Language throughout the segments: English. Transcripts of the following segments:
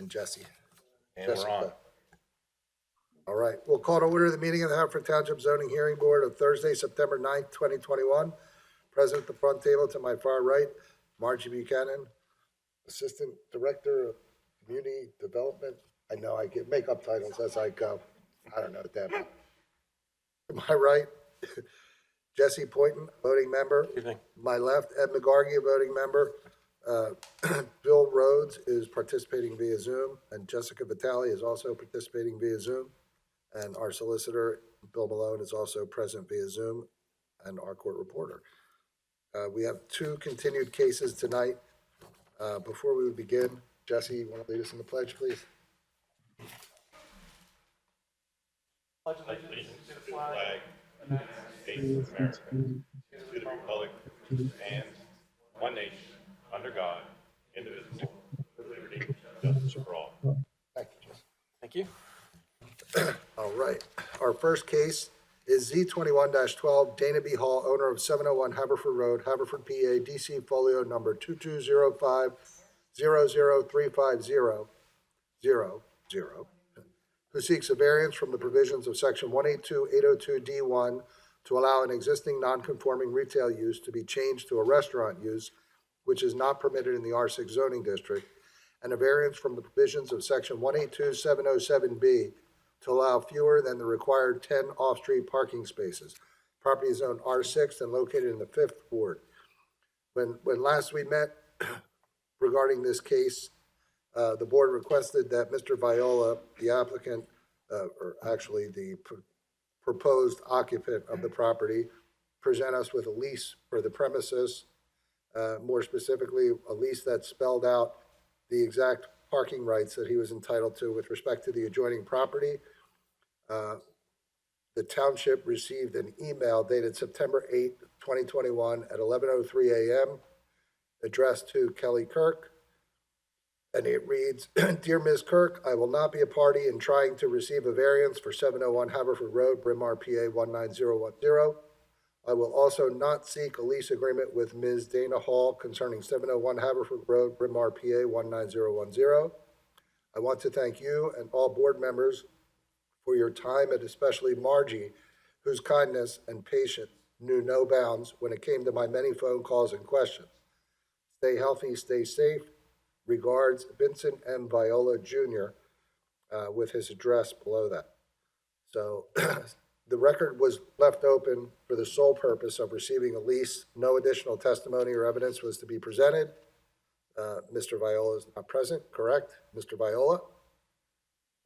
and Jesse. And Jessica. we're on. All right, we'll call to order the meeting of the Haverford Township Zoning Hearing Board of Thursday, September 9th, 2021. Present at the front table to my far right, Margie Buchanan, Assistant Director of Community Development. I know I make up titles as I go. I don't know that. To my right, Jesse Poynton, voting member. Evening. My left, Ed McGargy, a voting member. Bill Rhodes is participating via Zoom, and Jessica Vitale is also participating via Zoom. And our solicitor, Bill Malone, is also present via Zoom, and our court reporter. We have two continued cases tonight. Before we begin, Jesse, you want to lead us in the pledge, please? Pledge allegiance to the flag of the United States of America, to the republic which stands one nation, under God, indivisible, with liberty and justice for all. Thank you, Jesse. Thank you. All right, our first case is Z21-12, Dana B. Hall, owner of 701 Haverford Road, Haverford, PA, DC folio number 2205-00350-00, who seeks a variance from the provisions of section 182-802D1 to allow an existing non-conforming retail use to be changed to a restaurant use, which is not permitted in the R6 zoning district, and a variance from the provisions of section 182-707B to allow fewer than the required 10 off-street parking spaces. Property is zoned R6 and located in the 5th Ward. When last we met regarding this case, the board requested that Mr. Viola, the applicant, or actually the proposed occupant of the property, present us with a lease for the premises, more specifically, a lease that spelled out the exact parking rights that he was entitled to with respect to the adjoining property. The township received an email dated September 8th, 2021 at 11:03 a.m. addressed to Kelly Kirk. And it reads, Dear Ms. Kirk, I will not be a party in trying to receive a variance for 701 Haverford Road, Bryn Mawr, PA 19010. I will also not seek a lease agreement with Ms. Dana Hall concerning 701 Haverford Road, Bryn Mawr, PA 19010. I want to thank you and all board members for your time, and especially Margie, whose kindness and patience knew no bounds when it came to my many phone calls and questions. Stay healthy, stay safe. Regards, Vincent M. Viola, Jr., with his address below that. So the record was left open for the sole purpose of receiving a lease. No additional testimony or evidence was to be presented. Mr. Viola is not present, correct? Mr. Viola?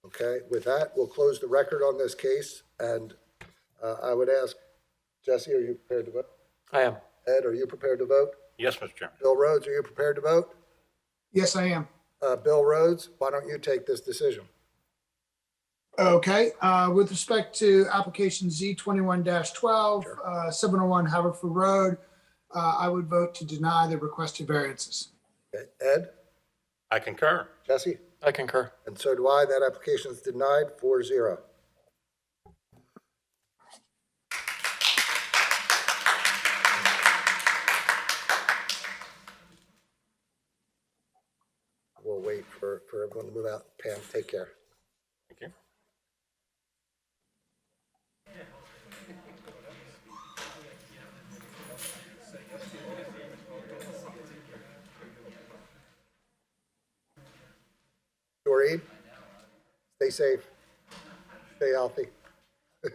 Okay, with that, we'll close the record on this case, and I would ask, Jesse, are you prepared to vote? I am. Ed, are you prepared to vote? Yes, Mr. Chairman. Bill Rhodes, are you prepared to vote? Yes, I am. Bill Rhodes, why don't you take this decision? Okay, with respect to application Z21-12, 701 Haverford Road, I would vote to deny the requested variances. Okay, Ed? I concur. Jesse? I concur. And so do I. That application is denied 4-0. We'll wait for everyone to move out. Pam, take care. Thank you. Doreen, stay safe, stay healthy. Thank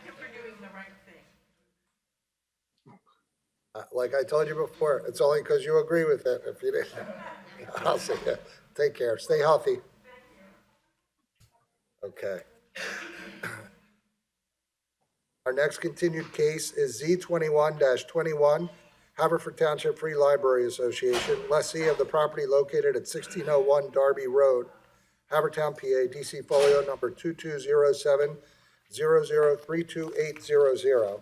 you for doing the right thing. Like I told you before, it's only because you agree with it. If you didn't, I'll see you. Take care, stay healthy. Okay. Our next continued case is Z21-21, Haverford Township Free Library Association, lessee of the property located at 1601 Darby Road, Havertown, PA, DC folio number 2207-003280.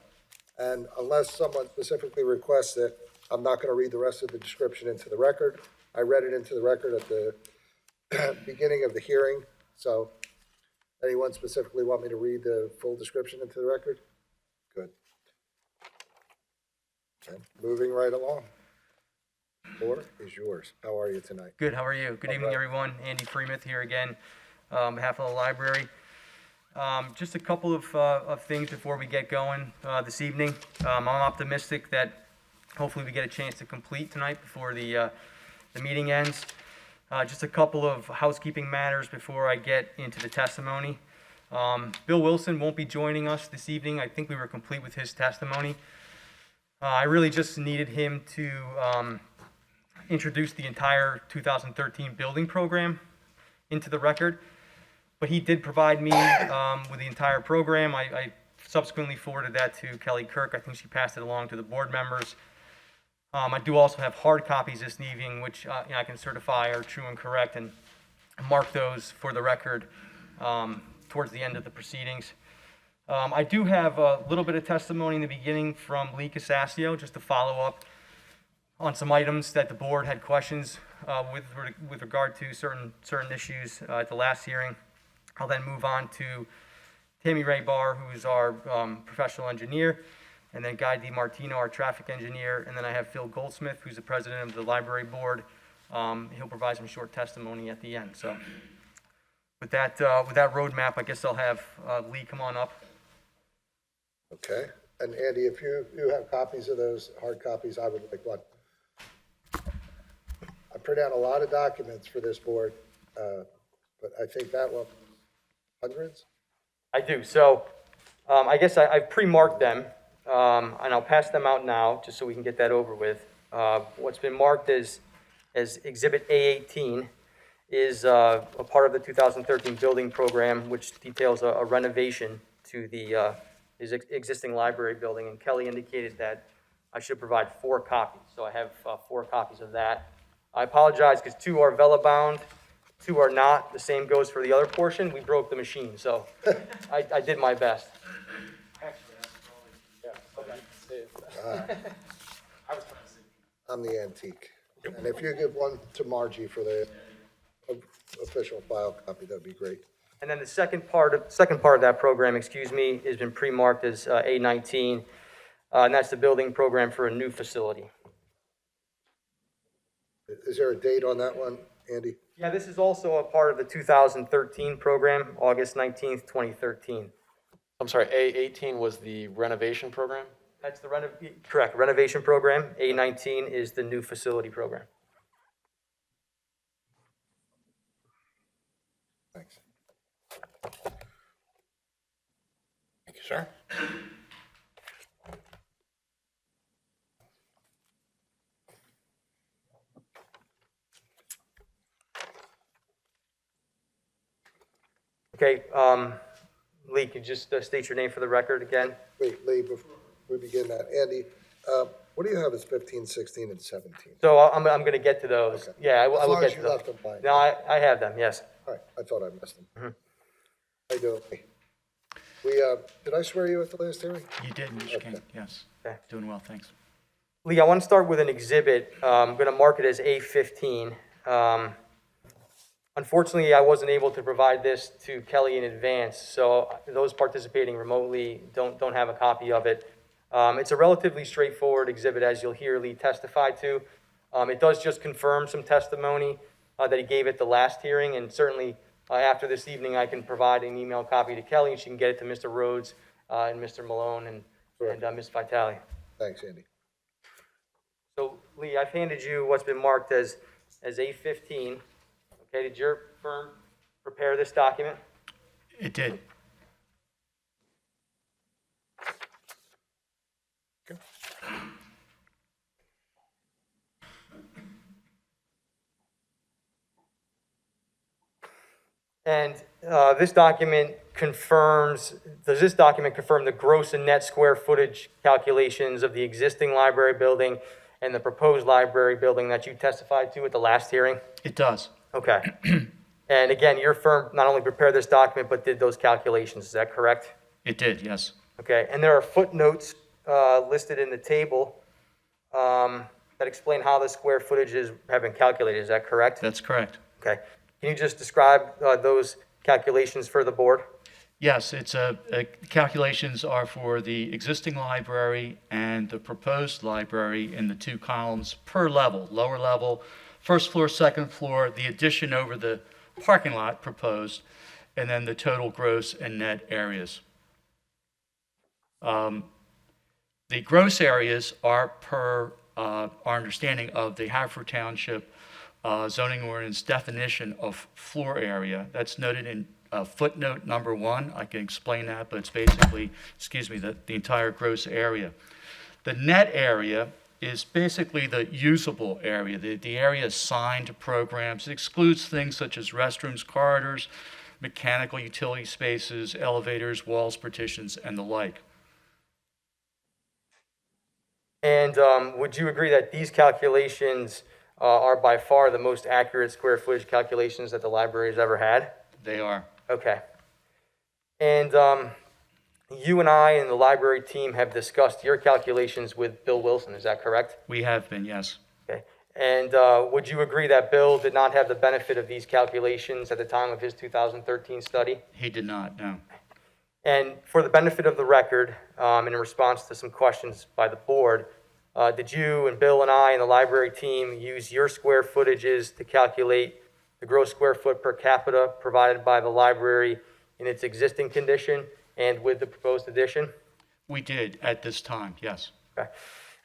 And unless someone specifically requests it, I'm not going to read the rest of the description into the record. I read it into the record at the beginning of the hearing. So anyone specifically want me to read the full description into the record? Good. Okay, moving right along. Floor is yours. How are you tonight? Good, how are you? Good evening, everyone. Andy Freemuth here again, on behalf of the library. Just a couple of things before we get going this evening. I'm optimistic that hopefully we get a chance to complete tonight before the meeting ends. Just a couple of housekeeping matters before I get into the testimony. Bill Wilson won't be joining us this evening. I think we were complete with his testimony. I really just needed him to introduce the entire 2013 building program into the record, but he did provide me with the entire program. I subsequently forwarded that to Kelly Kirk. I think she passed it along to the board members. I do also have hard copies this evening, which I can certify are true and correct and mark those for the record towards the end of the proceedings. I do have a little bit of testimony in the beginning from Lee Casasio, just to follow up on some items that the board had questions with regard to certain issues at the last hearing. I'll then move on to Tammy Ray Barr, who's our professional engineer, and then Guy DiMartino, our traffic engineer, and then I have Phil Goldsmith, who's the president of the library board. He'll provide some short testimony at the end. So with that roadmap, I guess I'll have Lee come on up. Okay. And Andy, if you have copies of those hard copies, I would like one. I print out a lot of documents for this board, but I think that one, hundreds? I do. So I guess I've pre-marked them, and I'll pass them out now, just so we can get that over with. What's been marked as Exhibit A18 is a part of the 2013 building program, which details a renovation to the existing library building. And Kelly indicated that I should provide 4 copies. So I have 4 copies of that. I apologize because 2 are Vela bound, 2 are not. The same goes for the other portion. We broke the machine, so I did my best. I'm the antique. And if you give one to Margie for the official file copy, that'd be great. And then the second part of that program, has been pre-marked as A19, and that's the building program for a new facility. Is there a date on that one, Andy? Yeah, this is also a part of the 2013 program, August 19th, 2013. I'm sorry, A18 was the renovation program? That's the correct, renovation program. A19 is the new facility program. Thanks. Thank you, sir. Okay, Lee, could you just state your name for the record again? Wait, Lee, before we begin that, Andy, what do you have as 15, 16, and 17? So I'm going to get to those. Okay. Yeah, I will As long get as to you those. left them blank. No, I have them, yes. All right, I thought I missed them. Mm-hmm. How you doing, Lee? Did I swear you at the last hearing? You did, Mr. King, yes. Okay. Doing well, thanks. Lee, I want to start with an exhibit. I'm going to mark it as A15. Unfortunately, I wasn't able to provide this to Kelly in advance, so those participating remotely don't have a copy of it. It's a relatively straightforward exhibit, as you'll hear Lee testify to. It does just confirm some testimony that he gave at the last hearing, and certainly after this evening, I can provide an email copy to Kelly, and she can get it to Mr. Rhodes and Mr. Malone and Ms. Vitale. Thanks, Andy. So, Lee, I've handed you what's been marked as A15. Okay, did your firm prepare this document? It did. And does this document confirm the gross and net square footage calculations of the existing library building and the proposed library building that you testified to at the last hearing? It does. Okay. And again, your firm not only prepared this document, but did those calculations, is that correct? It did, yes. Okay, and there are footnotes listed in the table that explain how the square footages have been calculated, is that correct? That's correct. Okay. Can you just describe those calculations for the board? Yes, calculations are for the existing library and the proposed library in the two columns per level, lower level, first floor, second floor, the addition over the parking lot proposed, and then the total gross and net areas. The gross areas are per our understanding of the Haverford Township zoning ordinance definition of floor area. That's noted in footnote number 1. I can explain that, but it's basically, the entire gross area. The net area is basically the usable area, the area assigned to programs. It excludes things such as restrooms, corridors, mechanical utility spaces, elevators, walls, partitions, and the like. And would you agree that these calculations are by far the most accurate square footage calculations that the library has ever had? They are. Okay. And you and I and the library team have discussed your calculations with Bill Wilson, is that correct? We have been, yes. Okay. And would you agree that Bill did not have the benefit of these calculations at the time of his 2013 study? He did not, no. And for the benefit of the record, in response to some questions by the board, did you and Bill and I and the library team use your square footages to calculate the gross square foot per capita provided by the library in its existing condition and with the proposed addition? We did at this time, yes. Okay.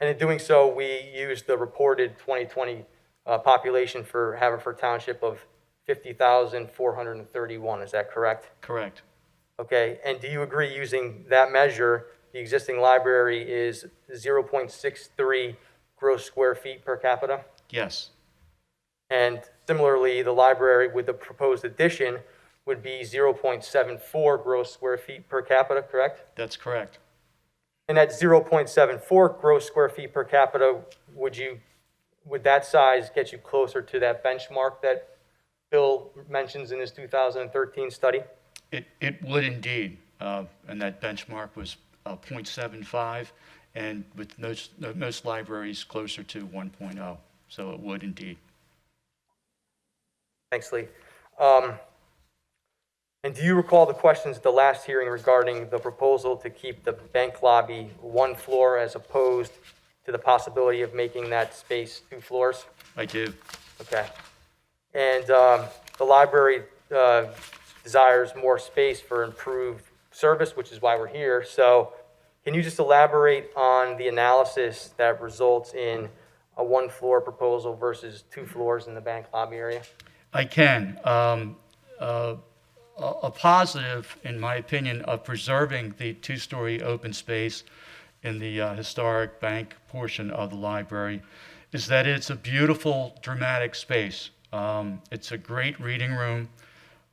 And in doing so, we used the reported 2020 population for Haverford Township of 50,431. Is that correct? Correct. Okay. And do you agree using that measure, the existing library is 0.63 gross square feet per capita? Yes. And similarly, the library with the proposed addition would be 0.74 gross square feet per capita, correct? That's correct. And at 0.74 gross square feet per capita, would that size get you closer to that benchmark that Bill mentions in his 2013 study? It would indeed, and that benchmark was 0.75, and with most libraries closer to 1.0, so it would indeed. Thanks, Lee. And do you recall the questions at the last hearing regarding the proposal to keep the bank lobby one floor as opposed to the possibility of making that space 2 floors? I do. Okay. And the library desires more space for improved service, which is why we're here. So can you just elaborate on the analysis that results in a 1-floor proposal versus 2 floors in the bank lobby area? I can. A positive, in my opinion, of preserving the 2-story open space in the historic bank portion of the library is that it's a beautiful, dramatic space. It's a great reading room.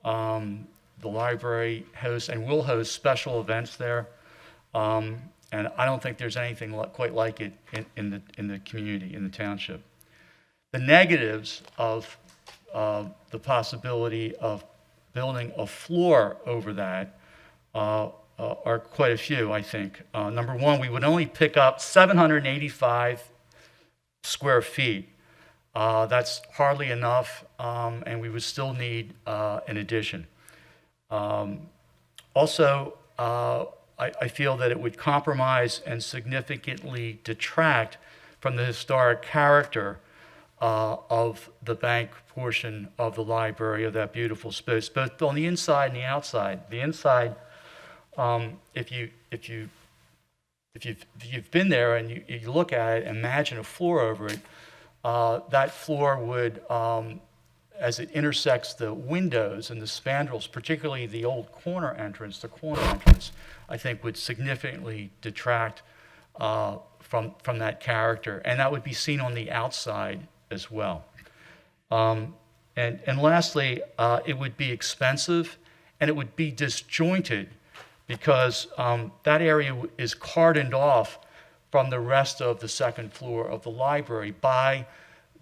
The library hosts and will host special events there. And I don't think there's anything quite like it in the community, in the township. The negatives of the possibility of building a floor over that are quite a few, I think. Number one, we would only pick up 785 square feet. That's hardly enough, and we would still need an addition. Also, I feel that it would compromise and significantly detract from the historic character of the bank portion of the library, of that beautiful space, both on the inside and the outside. The inside, if you've been there and you look at it, imagine a floor over it. That floor would, as it intersects the windows and the spandrels, particularly the old corner entrance, I think would significantly detract from that character, and that would be seen on the outside as well. And lastly, it would be expensive and it would be disjointed because that area is cordoned off from the rest of the second floor of the library by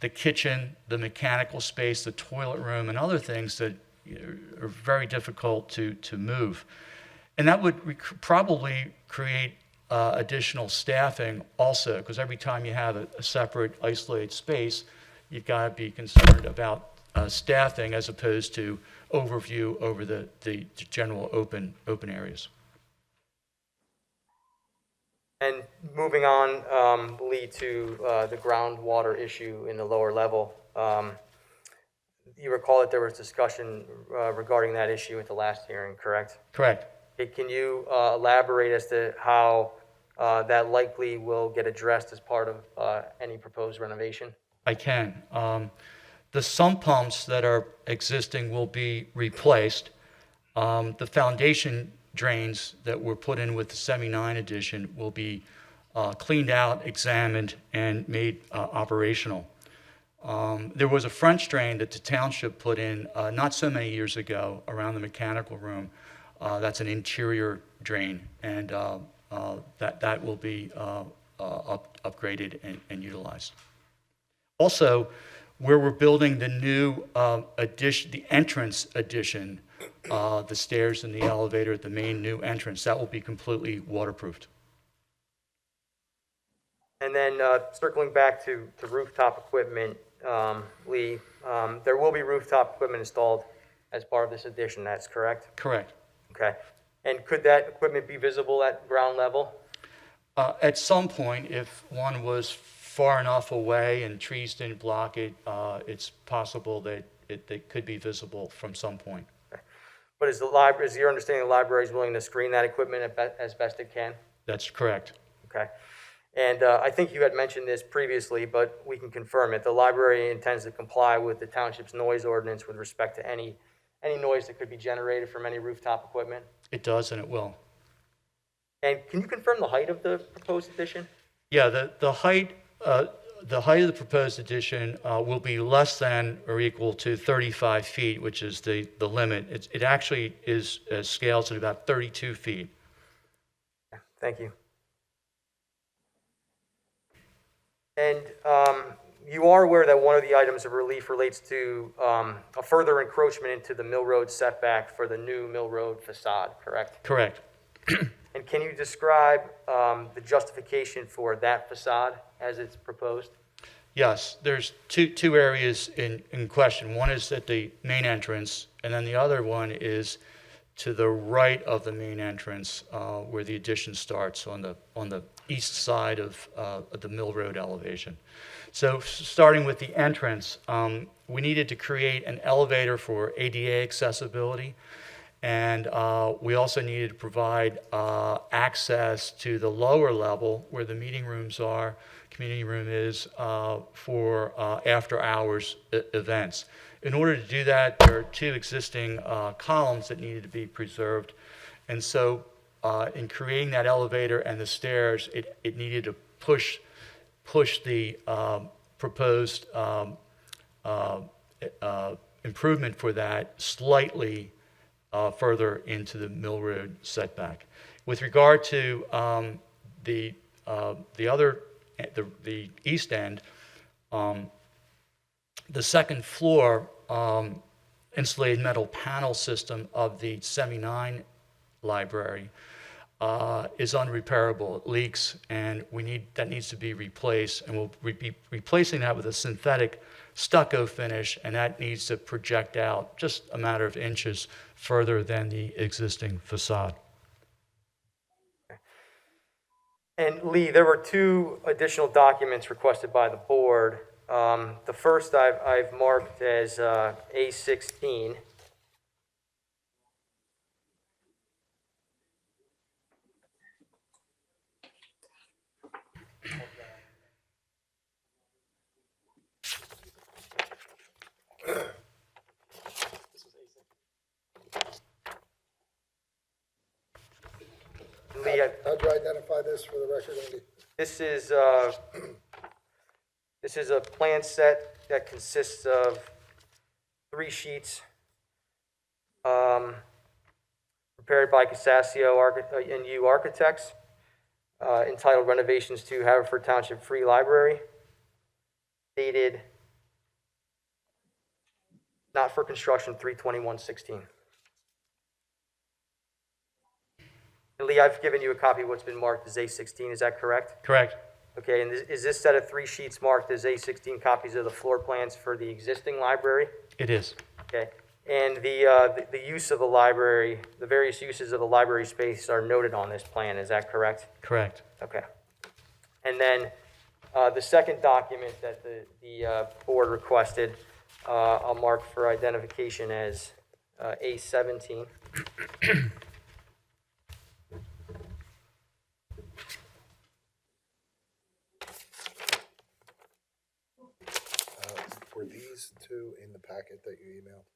the kitchen, the mechanical space, the toilet room, and other things that are very difficult to move. And that would probably create additional staffing also, because every time you have a separate isolated space, you've got to be concerned about staffing as opposed to overview over the general open areas. And moving on, Lee, to the groundwater issue in the lower level. You recall that there was discussion regarding that issue at the last hearing, correct? Correct. Okay, can you elaborate as to how that likely will get addressed as part of any proposed renovation? I can. The sump pumps that are existing will be replaced. The foundation drains that were put in with the 79 edition will be cleaned out, examined, and made operational. There was a French drain that the township put in not so many years ago around the mechanical room. That's an interior drain, and that will be upgraded and utilized. Also, where we're building the new addition, the entrance addition, the stairs and the elevator at the main new entrance, that will be completely waterproofed. And then circling back to rooftop equipment, Lee, there will be rooftop equipment installed as part of this addition, that's correct? Correct. Okay. And could that equipment be visible at ground level? At some point, if one was far enough away and trees didn't block it, it's possible that it could be visible from some point. Okay. But is your understanding the library is willing to screen that equipment as best it can? That's correct. Okay. And I think you had mentioned this previously, but we can confirm it. The library intends to comply with the township's noise ordinance with respect to any noise that could be generated from any rooftop equipment. It does, and it will. And can you confirm the height of the proposed addition? Yeah, the height of the proposed addition will be less than or equal to 35 feet, which is the limit. It actually is scales at about 32 feet. Thank you. And you are aware that one of the items of relief relates to a further encroachment into the Mill Road setback for the new Mill Road facade, correct? Correct. And can you describe the justification for that facade as it's proposed? Yes, there's two areas in question. One is at the main entrance, and then the other one is to the right of the main entrance, where the addition starts on the east side of the Mill Road elevation. So starting with the entrance, we needed to create an elevator for ADA accessibility, and we also needed to provide access to the lower level where the meeting rooms are, community room is, for after-hours events. In order to do that, there are two existing columns that needed to be preserved. And so in creating that elevator and the stairs, it needed to push the proposed improvement for that slightly further into the Mill Road setback. With regard to the east end, the second floor insulated metal panel system of the 79 library is unrepairable. It leaks, and that needs to be replaced, and we'll be replacing that with a synthetic stucco finish, and that needs to project out just a matter of inches further than the existing facade. And Lee, there were two additional documents requested by the board. The first I've marked as A16. Lee, How'd you identify this for the record, Andy? this is a plan set that consists of 3 sheets prepared by Casasio and U Architects, entitled Renovations to Haverford Township Free Library, dated not for construction 3/21/16. And Lee, I've given you a copy of what's been marked as A16, is that correct? Correct. Okay, and is this set of 3 sheets marked as A16 copies of the floor plans for the existing library? It is. Okay. And the use of the library, the various uses of the library space are noted on this plan, is that correct? Correct. Okay. And then the second document that the board requested, I'll mark for identification as A17. Were these two in the packet that you emailed?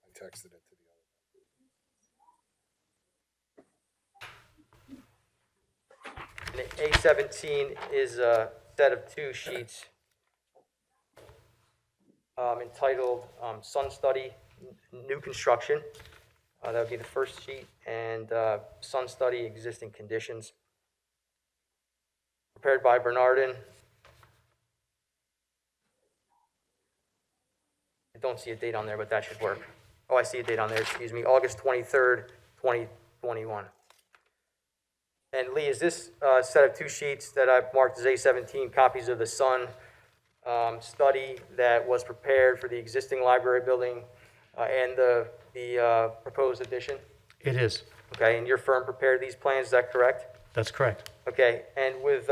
I texted it to the other. And A17 is a set of two sheets entitled Sun Study New Construction. That would be the first sheet, and Sun Study Existing Conditions. Prepared by Bernardin. I don't see a date on there, but that should work. Oh, I see a date on there, excuse me, August 23rd, 2021. And Lee, is this set of two sheets that I've marked as A17 copies of the Sun study that was prepared for the existing library building and the proposed addition? It is. Okay, and your firm prepared these plans, is that correct? That's correct. Okay, and with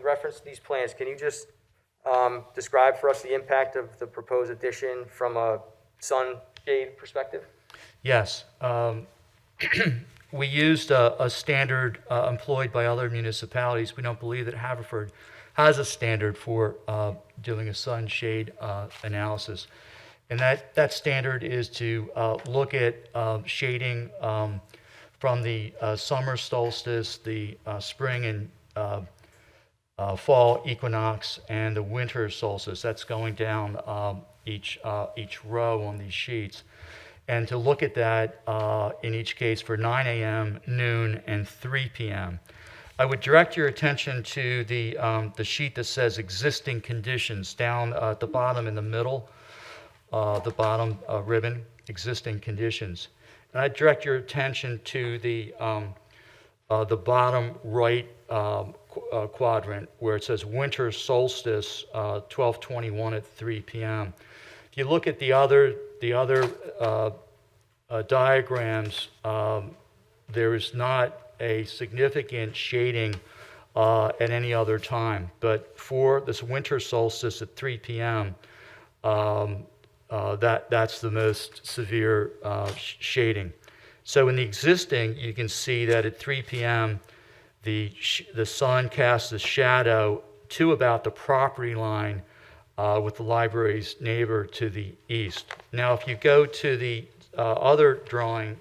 reference to these plans, can you just describe for us the impact of the proposed addition from a sunshade perspective? Yes. We used a standard employed by other municipalities. We don't believe that Haverford has a standard for doing a sunshade analysis. And that standard is to look at shading from the summer solstice, the spring and fall equinox, and the winter solstice. That's going down each row on these sheets. And to look at that in each case for 9 a.m., noon, and 3 p.m. I would direct your attention to the sheet that says existing conditions down at the bottom in the middle, the bottom ribbon, existing conditions. And I direct your attention to the bottom right quadrant where it says winter solstice 12/21 at 3 p.m. If you look at the other diagrams, there is not a significant shading at any other time. But for this winter solstice at 3 p.m., that's the most severe shading. So in the existing, you can see that at 3 p.m., the sun casts a shadow to about the property line with the library's neighbor to the east. Now, if you go to the other drawing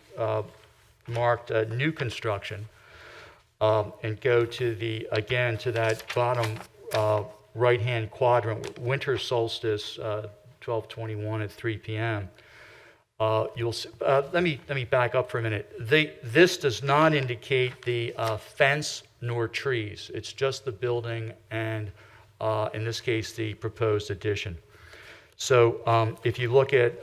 marked new construction and go to to that bottom right-hand quadrant, winter solstice 12/21 at 3 p.m., you'll see, let me back up for a minute. This does not indicate the fence nor trees. It's just the building and, in this case, the proposed addition. So if you look at,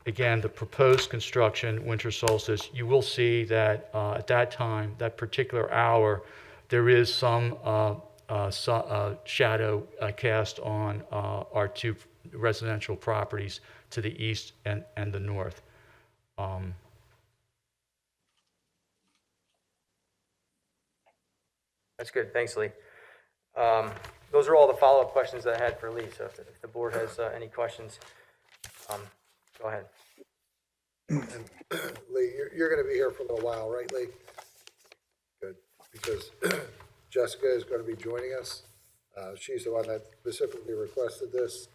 again, the proposed construction, winter solstice, you will see that at that time, that particular hour, there is some shadow cast on our two residential properties to the east and the north. That's good, thanks, Lee. Those are all the follow-up questions that I had for Lee, so if the board has any questions, go ahead. Lee, you're going to be here for a little while, right, Lee? Good, because Jessica is going to be joining us. She's the one that specifically requested this,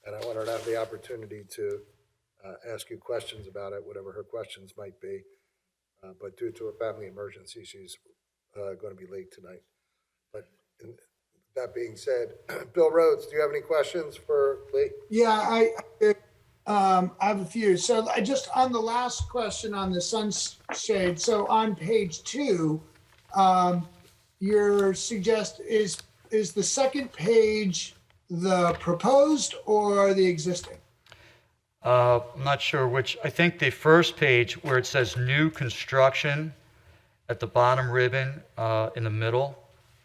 and I want her to have the opportunity to ask you questions about it, whatever her questions might be. But due to a family emergency, she's going to be late tonight. But that being said, Bill Rhodes, do you have any questions for Lee? Yeah, I have a few. So I just, on the last question on the sunshade, so on page 2, your is the second page the proposed or the existing? I'm not sure which. I think the first page where it says new construction at the bottom ribbon in the middle,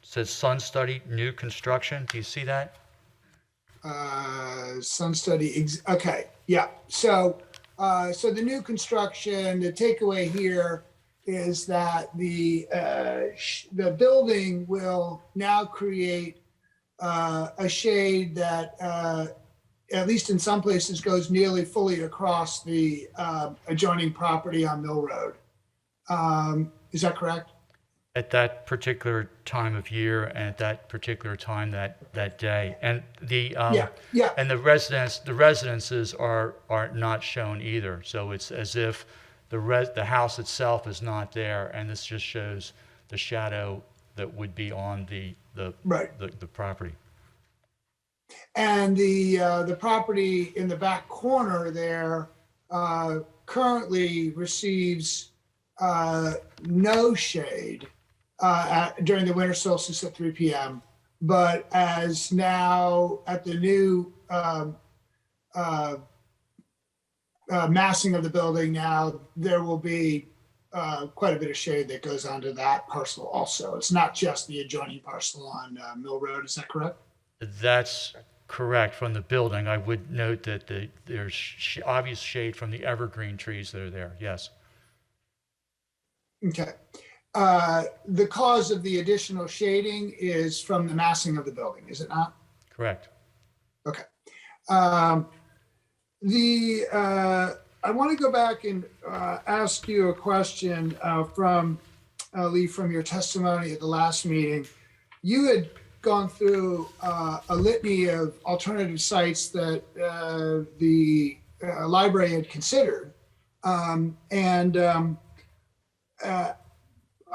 says Sun Study, new construction. Do you see that? Sun Study, okay, yeah. So, so the new construction, the takeaway here is that the building will now create a shade that, at least in some places, goes nearly fully across the adjoining property on Mill Road. Is that correct? At that particular time of year and at that particular time that day. And the Yeah. and the residences are not shown either. So it's as if the house itself is not there, and this just shows the shadow that would be on the Right. the property. And the property in the back corner there currently receives no shade during the winter solstice at 3 p.m. But as now at the new massing of the building now, there will be quite a bit of shade that goes onto that parcel also. It's not just the adjoining parcel on Mill Road, is that correct? That's correct from the building. I would note that there's obvious shade from the evergreen trees that are there, yes. Okay. The cause of the additional shading is from the massing of the building, is it not? Correct. Okay. I want to go back and ask you a question from Lee, from your testimony at the last meeting. You had gone through a litany of alternative sites that the library had considered.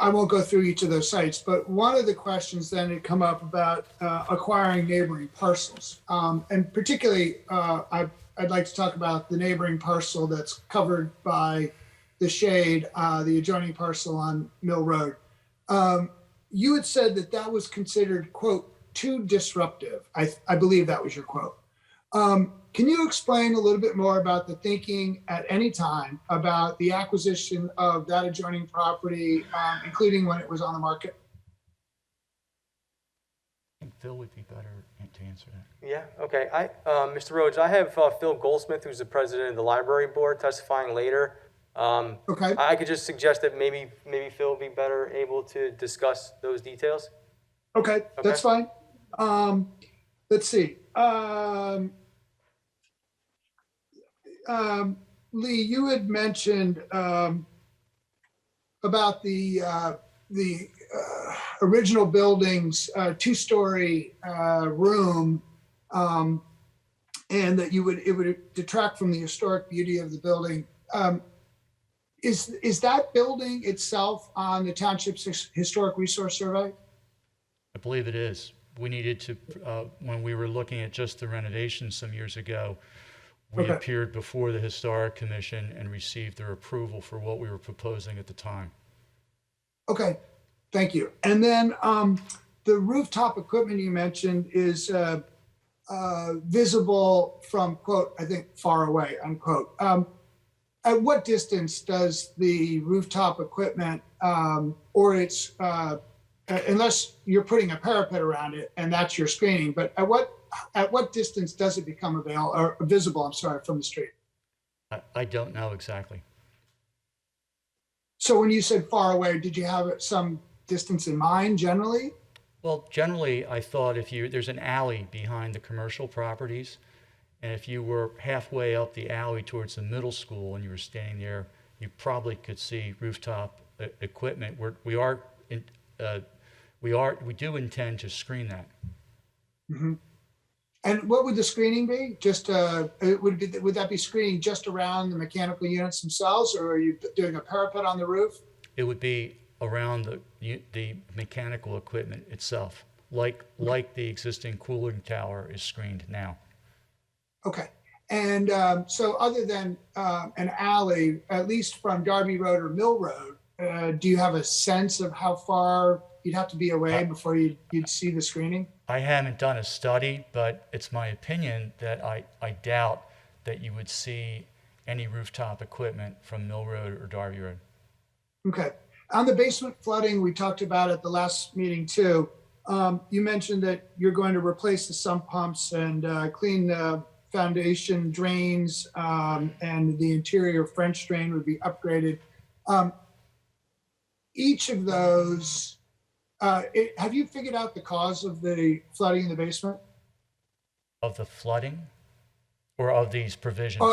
I won't go through each of those sites, but one of the questions then had come up about acquiring neighboring parcels. And particularly, I'd like to talk about the neighboring parcel that's covered by the shade, the adjoining parcel on Mill Road. You had said that that was considered, quote, too disruptive. I believe that was your quote. Can you explain a little bit more about the thinking at any time about the acquisition of that adjoining property, including when it was on the market? I think Phil would be better to answer that. Yeah, okay. Mr. Rhodes, I have Phil Goldsmith, who's the president of the library board, testifying later. Okay. I could just suggest that maybe Phil would be better able to discuss those details. Okay, that's fine. Let's see. Lee, you had mentioned about the original building's two-story room, and that it would detract from the historic beauty of the building. Is that building itself on the township's historic resource survey? I believe it is. We needed to, when we were looking at just the renovation some years ago, we Okay. appeared before the Historic Commission and received their approval for what we were proposing at the time. Okay, thank you. And then the rooftop equipment you mentioned is visible from, quote, I think far away, unquote. At what distance does the rooftop equipment or its, unless you're putting a parapet around it and that's your screening, but at what distance does it become available or visible, I'm sorry, from the street? I don't know exactly. So when you said far away, did you have some distance in mind generally? Well, generally, I thought there's an alley behind the commercial properties, and if you were halfway up the alley towards the middle school and you were standing there, you probably could see rooftop equipment. We do intend to screen that. Mm-hmm. And what would the screening be? Just would that be screening just around the mechanical units themselves, or are you doing a parapet on the roof? It would be around the mechanical equipment itself, like the existing cooling tower is screened now. Okay. And so other than an alley, at least from Darby Road or Mill Road, do you have a sense of how far you'd have to be away before you'd see the screening? I haven't done a study, but it's my opinion that I doubt that you would see any rooftop equipment from Mill Road or Darby Road. Okay. On the basement flooding we talked about at the last meeting too, You mentioned that you're going to replace the sump pumps and clean the foundation drains, and the interior French drain would be upgraded. Each of those, have you figured out the cause of the flooding in the basement? Of the flooding or of these provisions?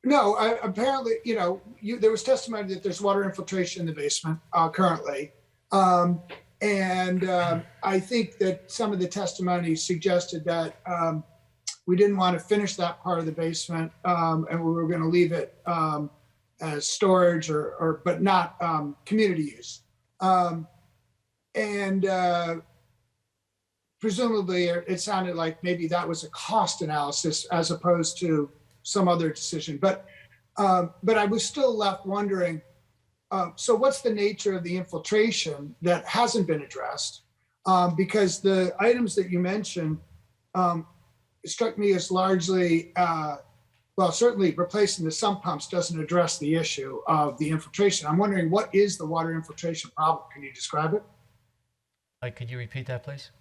No, apparently, there was testimony that there's water infiltration in the basement currently. I think that some of the testimony suggested that we didn't want to finish that part of the basement, and we were going to leave it as storage but not community use. Presumably, it sounded like maybe that was a cost analysis as opposed to some other decision. But I was still left wondering, so what's the nature of the infiltration that hasn't been addressed? Because the items that you mentioned struck me as largely, certainly replacing the sump pumps doesn't address the issue of the infiltration. I'm wondering, what is the water infiltration problem? Can you describe it? Could you repeat that, please?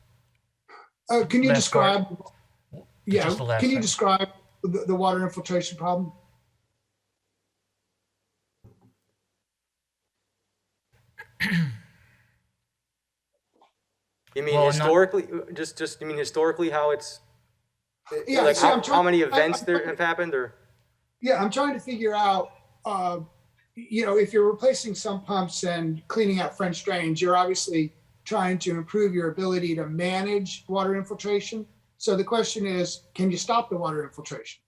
Can you Last describe? part. Yeah, Just the last can you sentence. describe the water infiltration problem? You mean Well, not- historically, you mean historically how it's, Yeah, like see, I'm how trying- many I- events I'm there trying- have happened, or? Yeah, I'm trying to figure out, if you're replacing sump pumps and cleaning out French drains, you're obviously trying to improve your ability to manage water infiltration. So the question is, can you stop the water infiltration?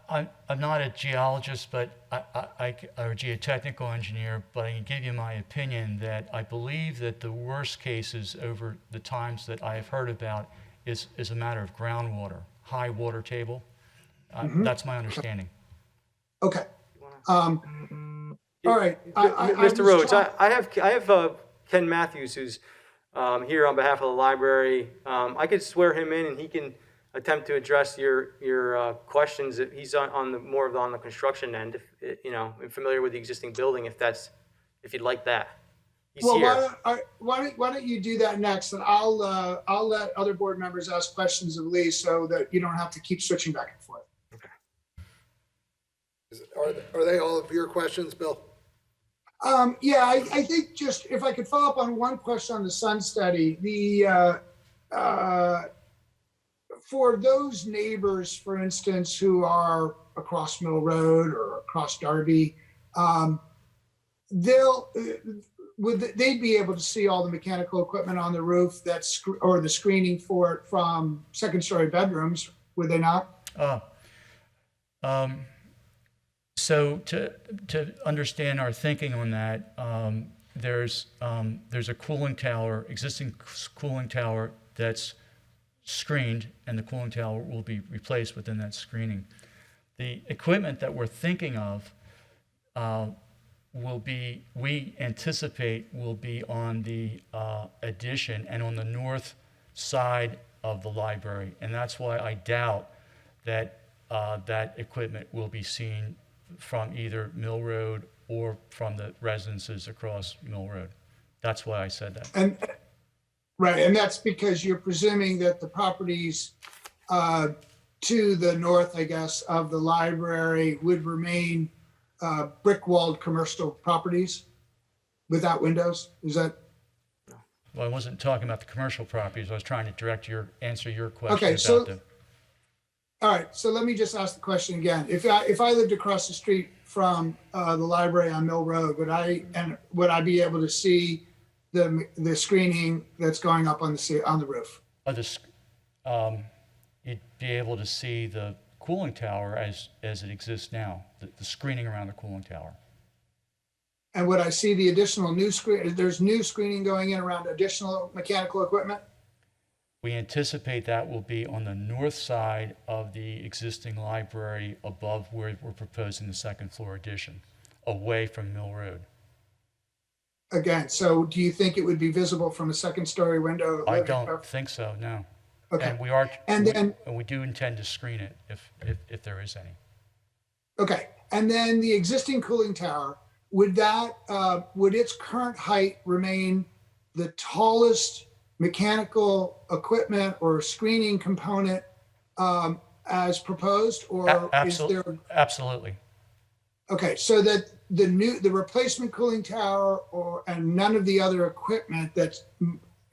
I'm not a geologist, but or a geotechnical engineer, but I can give you my opinion that I believe that the worst cases over the times that I have heard about is a matter of groundwater, high water table. That's my understanding. Okay. All right. Mr. Rhodes, I have Ken Matthews, who's here on behalf of the library. I could swear him in, and he can attempt to address your questions. He's on the construction end, and familiar with the existing building, if you'd like that. He's Well, here. why don't you do that next, and I'll let other board members ask questions of Lee so that you don't have to keep switching back and forth. Are they all of your questions, Bill? Yeah, I think just if I could follow up on one question on the Sun study, for those neighbors, for instance, who are across Mill Road or across Darby, would they be able to see all the mechanical equipment on the roof or the screening for it from second-story bedrooms? Would they not? So to understand our thinking on that, there's a cooling tower, existing cooling tower that's screened, and the cooling tower will be replaced within that screening. The equipment that we're thinking of we anticipate will be on the addition and on the north side of the library, and that's why I doubt that that equipment will be seen from either Mill Road or from the residences across Mill Road. That's why I said that. Right, and that's because you're presuming that the properties to the north, I guess, of the library would remain brick-walled commercial properties without windows? Is that? Well, I wasn't talking about the commercial properties. I was trying to answer your question Okay, about so them. all right, so let me just ask the question again. If I lived across the street from the library on Mill Road, would I be able to see the screening that's going up on the roof? You'd be able to see the cooling tower as it exists now, the screening around the cooling tower. And would I see the additional there's new screening going in around additional mechanical equipment? We anticipate that will be on the north side of the existing library above where we're proposing the second floor addition, away from Mill Road. Again, so do you think it would be visible from a second-story window? I don't think so, no. Okay. And we do intend to screen it if there is any. Okay, and then the existing cooling tower, would its current height remain the tallest mechanical equipment or screening component as proposed, or is there? Absolutely. Okay, so that the replacement cooling tower and none of the other equipment that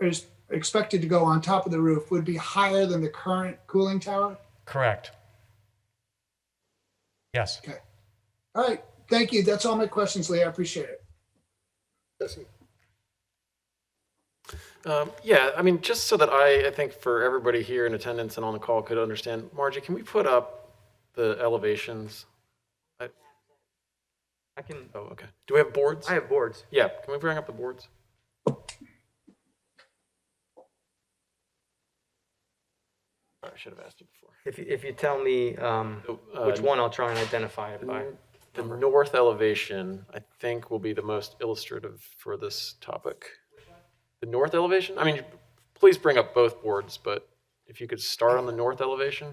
is expected to go on top of the roof would be higher than the current cooling tower? Correct. Yes. Okay. All right. Thank you. That's all my questions, Lee. I appreciate it. Jesse? Yeah, I mean, just so that I think for everybody here in attendance and on the call could understand, Margie, can we put up the elevations? I can, Oh, okay. Do we have boards? I have boards. Yeah, can we bring up the boards? I should have asked you before. If you tell me which one, I'll try and identify it by. The north elevation, I think, will be the most illustrative for this topic. The north elevation? I mean, please bring up both boards, but if you could start on the north elevation.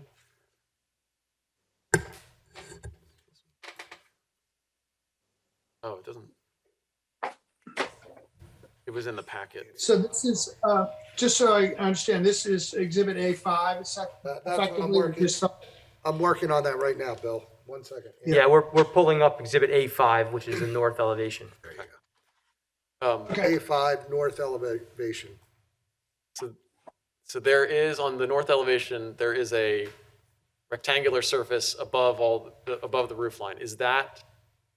Oh, it doesn't. It was in the packet. So this is, just so I understand, this is Exhibit A5. It's That's what I'm effectively working. just- I'm working on that right now, Bill. 1 second. Yeah, we're pulling up Exhibit A5, which is the north elevation. There you go. Okay. A5 north elevation. So there is, on the north elevation, there is a rectangular surface above the roof line. Is that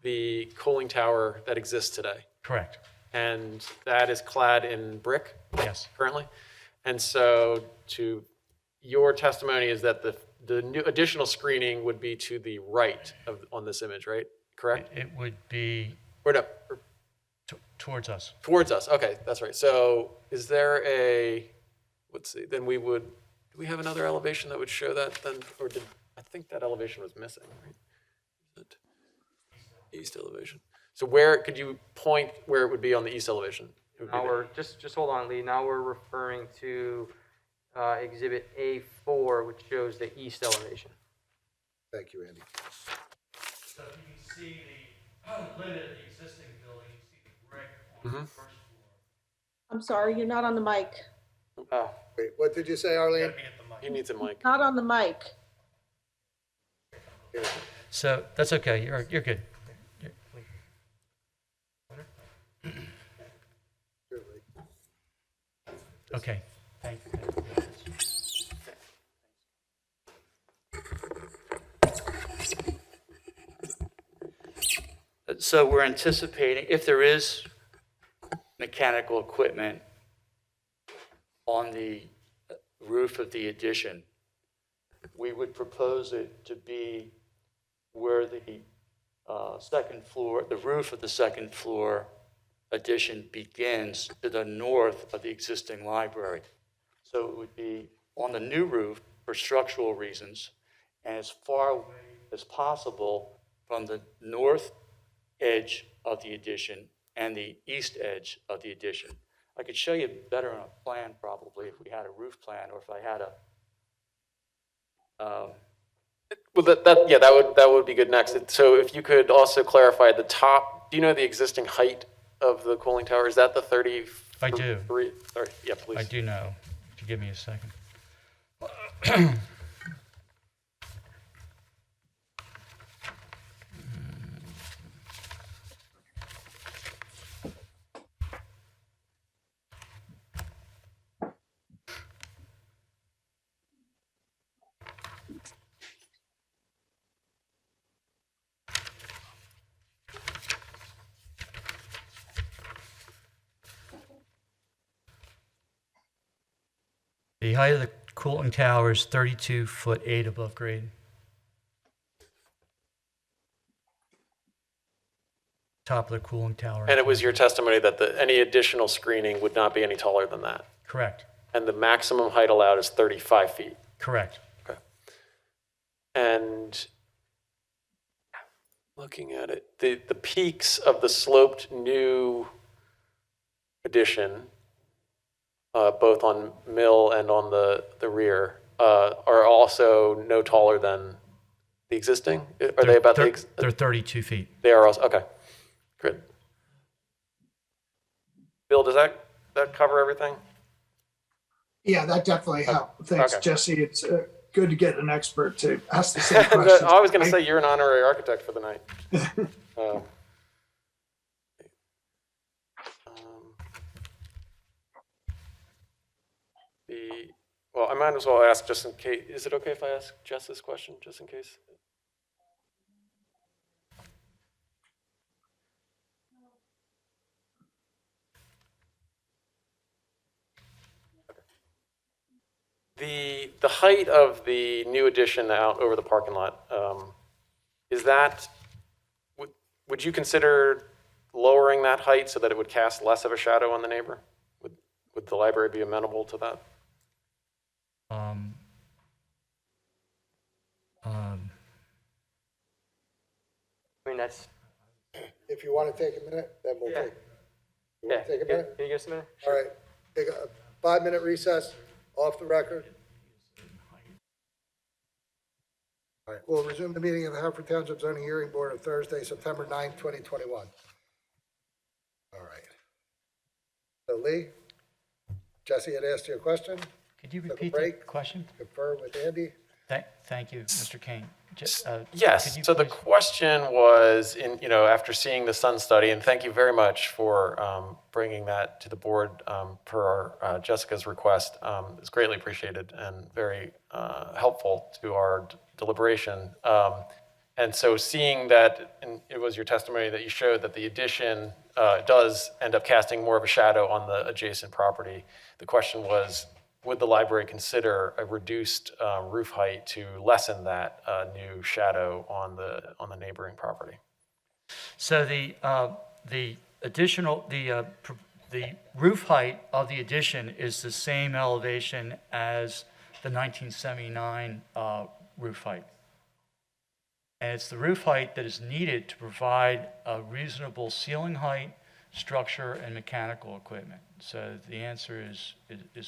the cooling tower that exists today? Correct. And that is clad in brick Yes. currently? And so to your testimony is that the new additional screening would be to the right on this image, right? Correct? It would be Or no, towards us. towards us. Okay, that's right. So is there let's see, then do we have another elevation that would show that then? Or I think that elevation was missing, right? Is it east elevation? So could you point where it would be on the east elevation? It would be Now there. we're, just hold on, Lee. Now we're referring to Exhibit A4, which shows the east elevation. Thank you, Andy. So you can see the lid of the existing building, you see the brick on the first floor. I'm sorry, you're not on the mic. Oh, Wait, what did you say, Arlene? He needs a mic. Not on the mic. So that's okay. You're good. Okay. Thank you. So we're anticipating, if there is mechanical equipment on the roof of the addition, we would propose it to be where the second floor, the roof of the second floor addition begins to the north of the existing library. So it would be on the new roof for structural reasons and as far away as possible from the north edge of the addition and the east edge of the addition. I could show you better on a plan probably if we had a roof plan or if I had a Well, that would be good next. So if you could also clarify the top, do you know the existing height of the cooling tower? Is that the 30? I do. Sorry, yeah, please. I do know. If you give me a second. The height of the cooling tower is 32'8" above grade. Top of the cooling tower. And it was your testimony that any additional screening would not be any taller than that? Correct. And the maximum height allowed is 35 feet? Correct. Okay. And looking at it, the peaks of the sloped new addition, both on Mill and on the rear, are also no taller than the existing? Are they about They're 32 feet. They are also, okay. Great. Bill, does that cover everything? Yeah, that definitely helped. Thanks, Okay. Jesse. It's good to get an expert to ask the same No, questions. I was going to say you're an honorary architect for the night. Um, well, I might as well ask just in case. Is it okay if I ask Jess this question just in case? The height of the new addition out over the parking lot, is that, would you consider lowering that height so that it would cast less of a shadow on the neighbor? Would the library be amenable to that? Um, um, I mean, that's, If you want to take a minute, then we'll Yeah. take. You yeah, want to take a can minute? you give us a minute? All right, take a 5-minute recess, off the record. All right, we'll resume the meeting of the Haverford Township Zoning Hearing Board of Thursday, September 9th, 2021. All right. So Lee, Jesse had asked you a question, Could you Took a repeat the break. question? confer with Andy. Thank you, Mr. Kane. Could Yes, you so the please- question was, after seeing the sun study, and thank you very much for bringing that to the board per Jessica's request. It's greatly appreciated and very helpful to our deliberation. And so seeing that, and it was your testimony that you showed that the addition does end up casting more of a shadow on the adjacent property. The question was, would the library consider a reduced roof height to lessen that new shadow on the neighboring property? So the roof height of the addition is the same elevation as the 1979 roof height. And it's the roof height that is needed to provide a reasonable ceiling height, structure, and mechanical equipment. So the answer is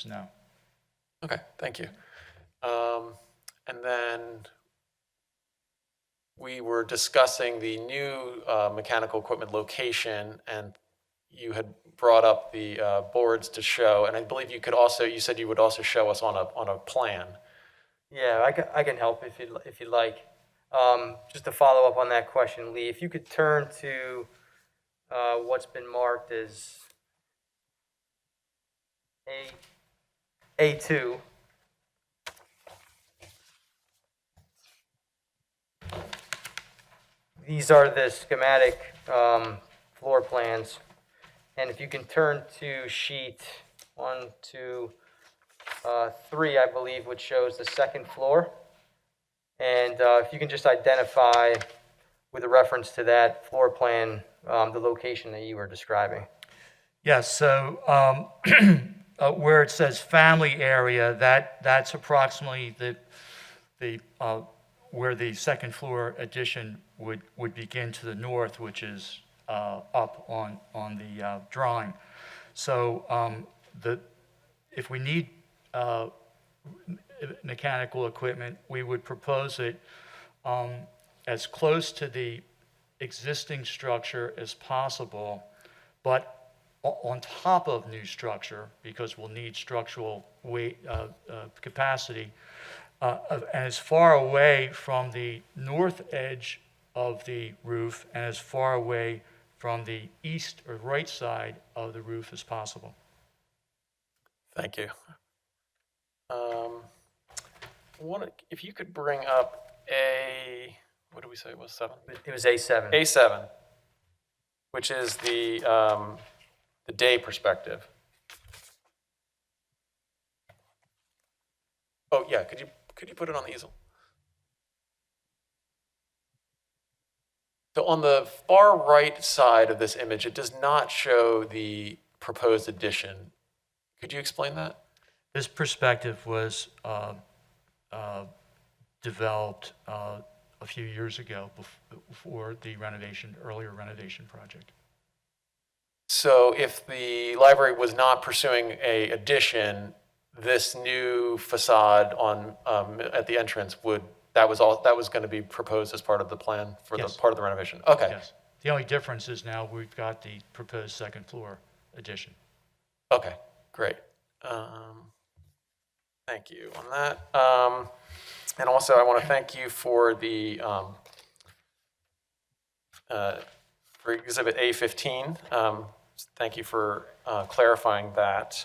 no. Okay, thank you. And then we were discussing the new mechanical equipment location, and you had brought up the boards to show, and I believe you said you would also show us on a plan. Yeah, I can help if you'd like. Just to follow up on that question, Lee, if you could turn to what's been marked as A2. These are the schematic floor plans. And if you can turn to sheet 1, 2, 3, I believe, which shows the second floor. And if you can just identify, with a reference to that floor plan, the location that you were describing. Yes, so where it says family area, that's approximately where the second floor addition would begin to the north, which is up on the drawing. So if we need mechanical equipment, we would propose it as close to the existing structure as possible, but on top of new structure, because we'll need structural weight capacity, and as far away from the north edge of the roof and as far away from the east or right side of the roof as possible. Thank you. If you could bring up what did we say it was, 7? It was A7. A7, which is the day perspective. Oh yeah, could you put it on the easel? So on the far right side of this image, it does not show the proposed addition. Could you explain that? This perspective was developed a few years ago before the earlier renovation project. So if the library was not pursuing a addition, this new facade at the entrance that was going to be proposed as part of the plan for Yes. the part of the renovation. Okay. Yes. The only difference is now we've got the proposed second floor addition. Okay, great. Thank you on that. And also, I want to thank you for the for Exhibit A15. Thank you for clarifying that.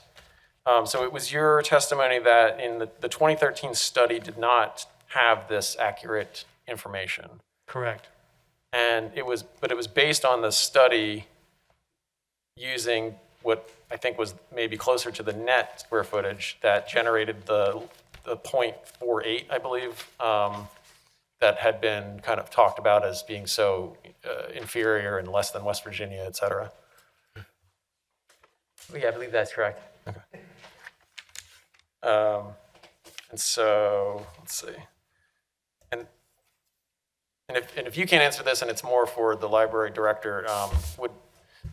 So it was your testimony that in the 2013 study did not have this accurate information. Correct. And it was based on the study using what I think was maybe closer to the net square footage that generated the 0.48, I believe, that had been kind of talked about as being so inferior and less than West Virginia, et cetera. Yeah, I believe that's correct. And so, let's see. And if you can't answer this and it's more for the library director,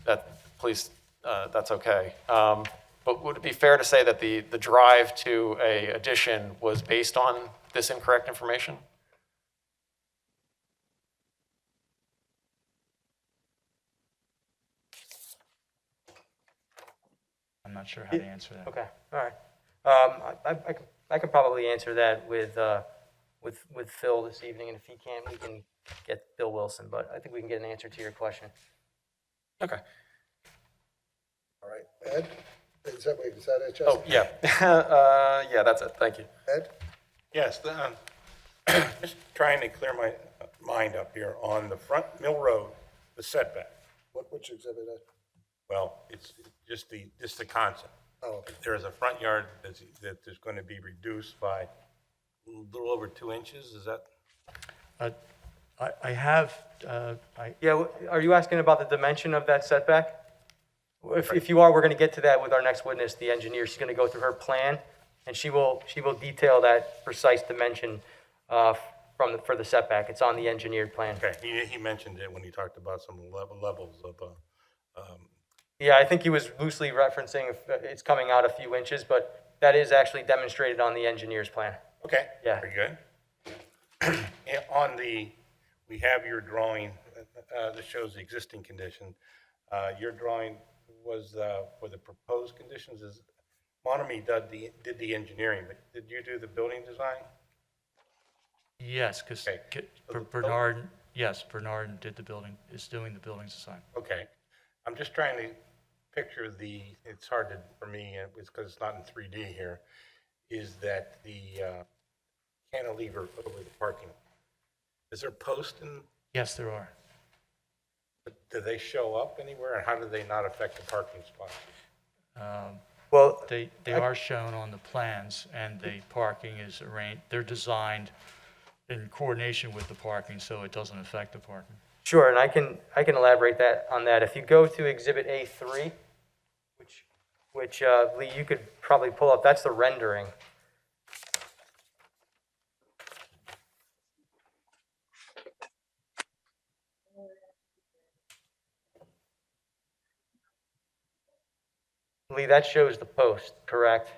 that's okay. But would it be fair to say that the drive to a addition was based on this incorrect information? I'm not sure how to answer that. Okay, all right. I can probably answer that with Phil this evening, and if he can't, we can get Bill Wilson, but I think we can get an answer to your question. Okay. All right, Ed? Is that it, Justin? Oh, yeah. Yeah, that's it. Thank you. Ed? Yes, just trying to clear my mind up here on the front Mill Road, the setback. Which exhibit, Ed? Well, it's just the concept. Oh, okay. There is a front yard that is going to be reduced by a little over 2 inches, is that? I have, Yeah, are you asking about the dimension of that setback? If you are, we're going to get to that with our next witness, the engineer. She's going to go through her plan, and she will detail that precise dimension for the setback. It's on the engineered plan. Okay, he mentioned it when he talked about some levels of, Yeah, I think he was loosely referencing it's coming out a few inches, but that is actually demonstrated on the engineer's plan. okay, Yeah. very good. We have your drawing that shows the existing condition. Your drawing was for the proposed conditions. Is Monami did the engineering, but did you do the building design? yes, because Okay. Bernard is doing the building design. Okay, I'm just trying to picture it's hard for me, because it's not in 3D here, is that the cantilever over the parking. Is there posts in, Yes, there are. do they show up anywhere, and how do they not affect the parking spot? Well, They are shown on the plans, and the parking is arranged, they're designed in coordination with the parking, so it doesn't affect the parking. sure, and I can elaborate on that. If you go to Exhibit A3, which Lee, you could probably pull up, that's the rendering. Lee, that shows the post, correct?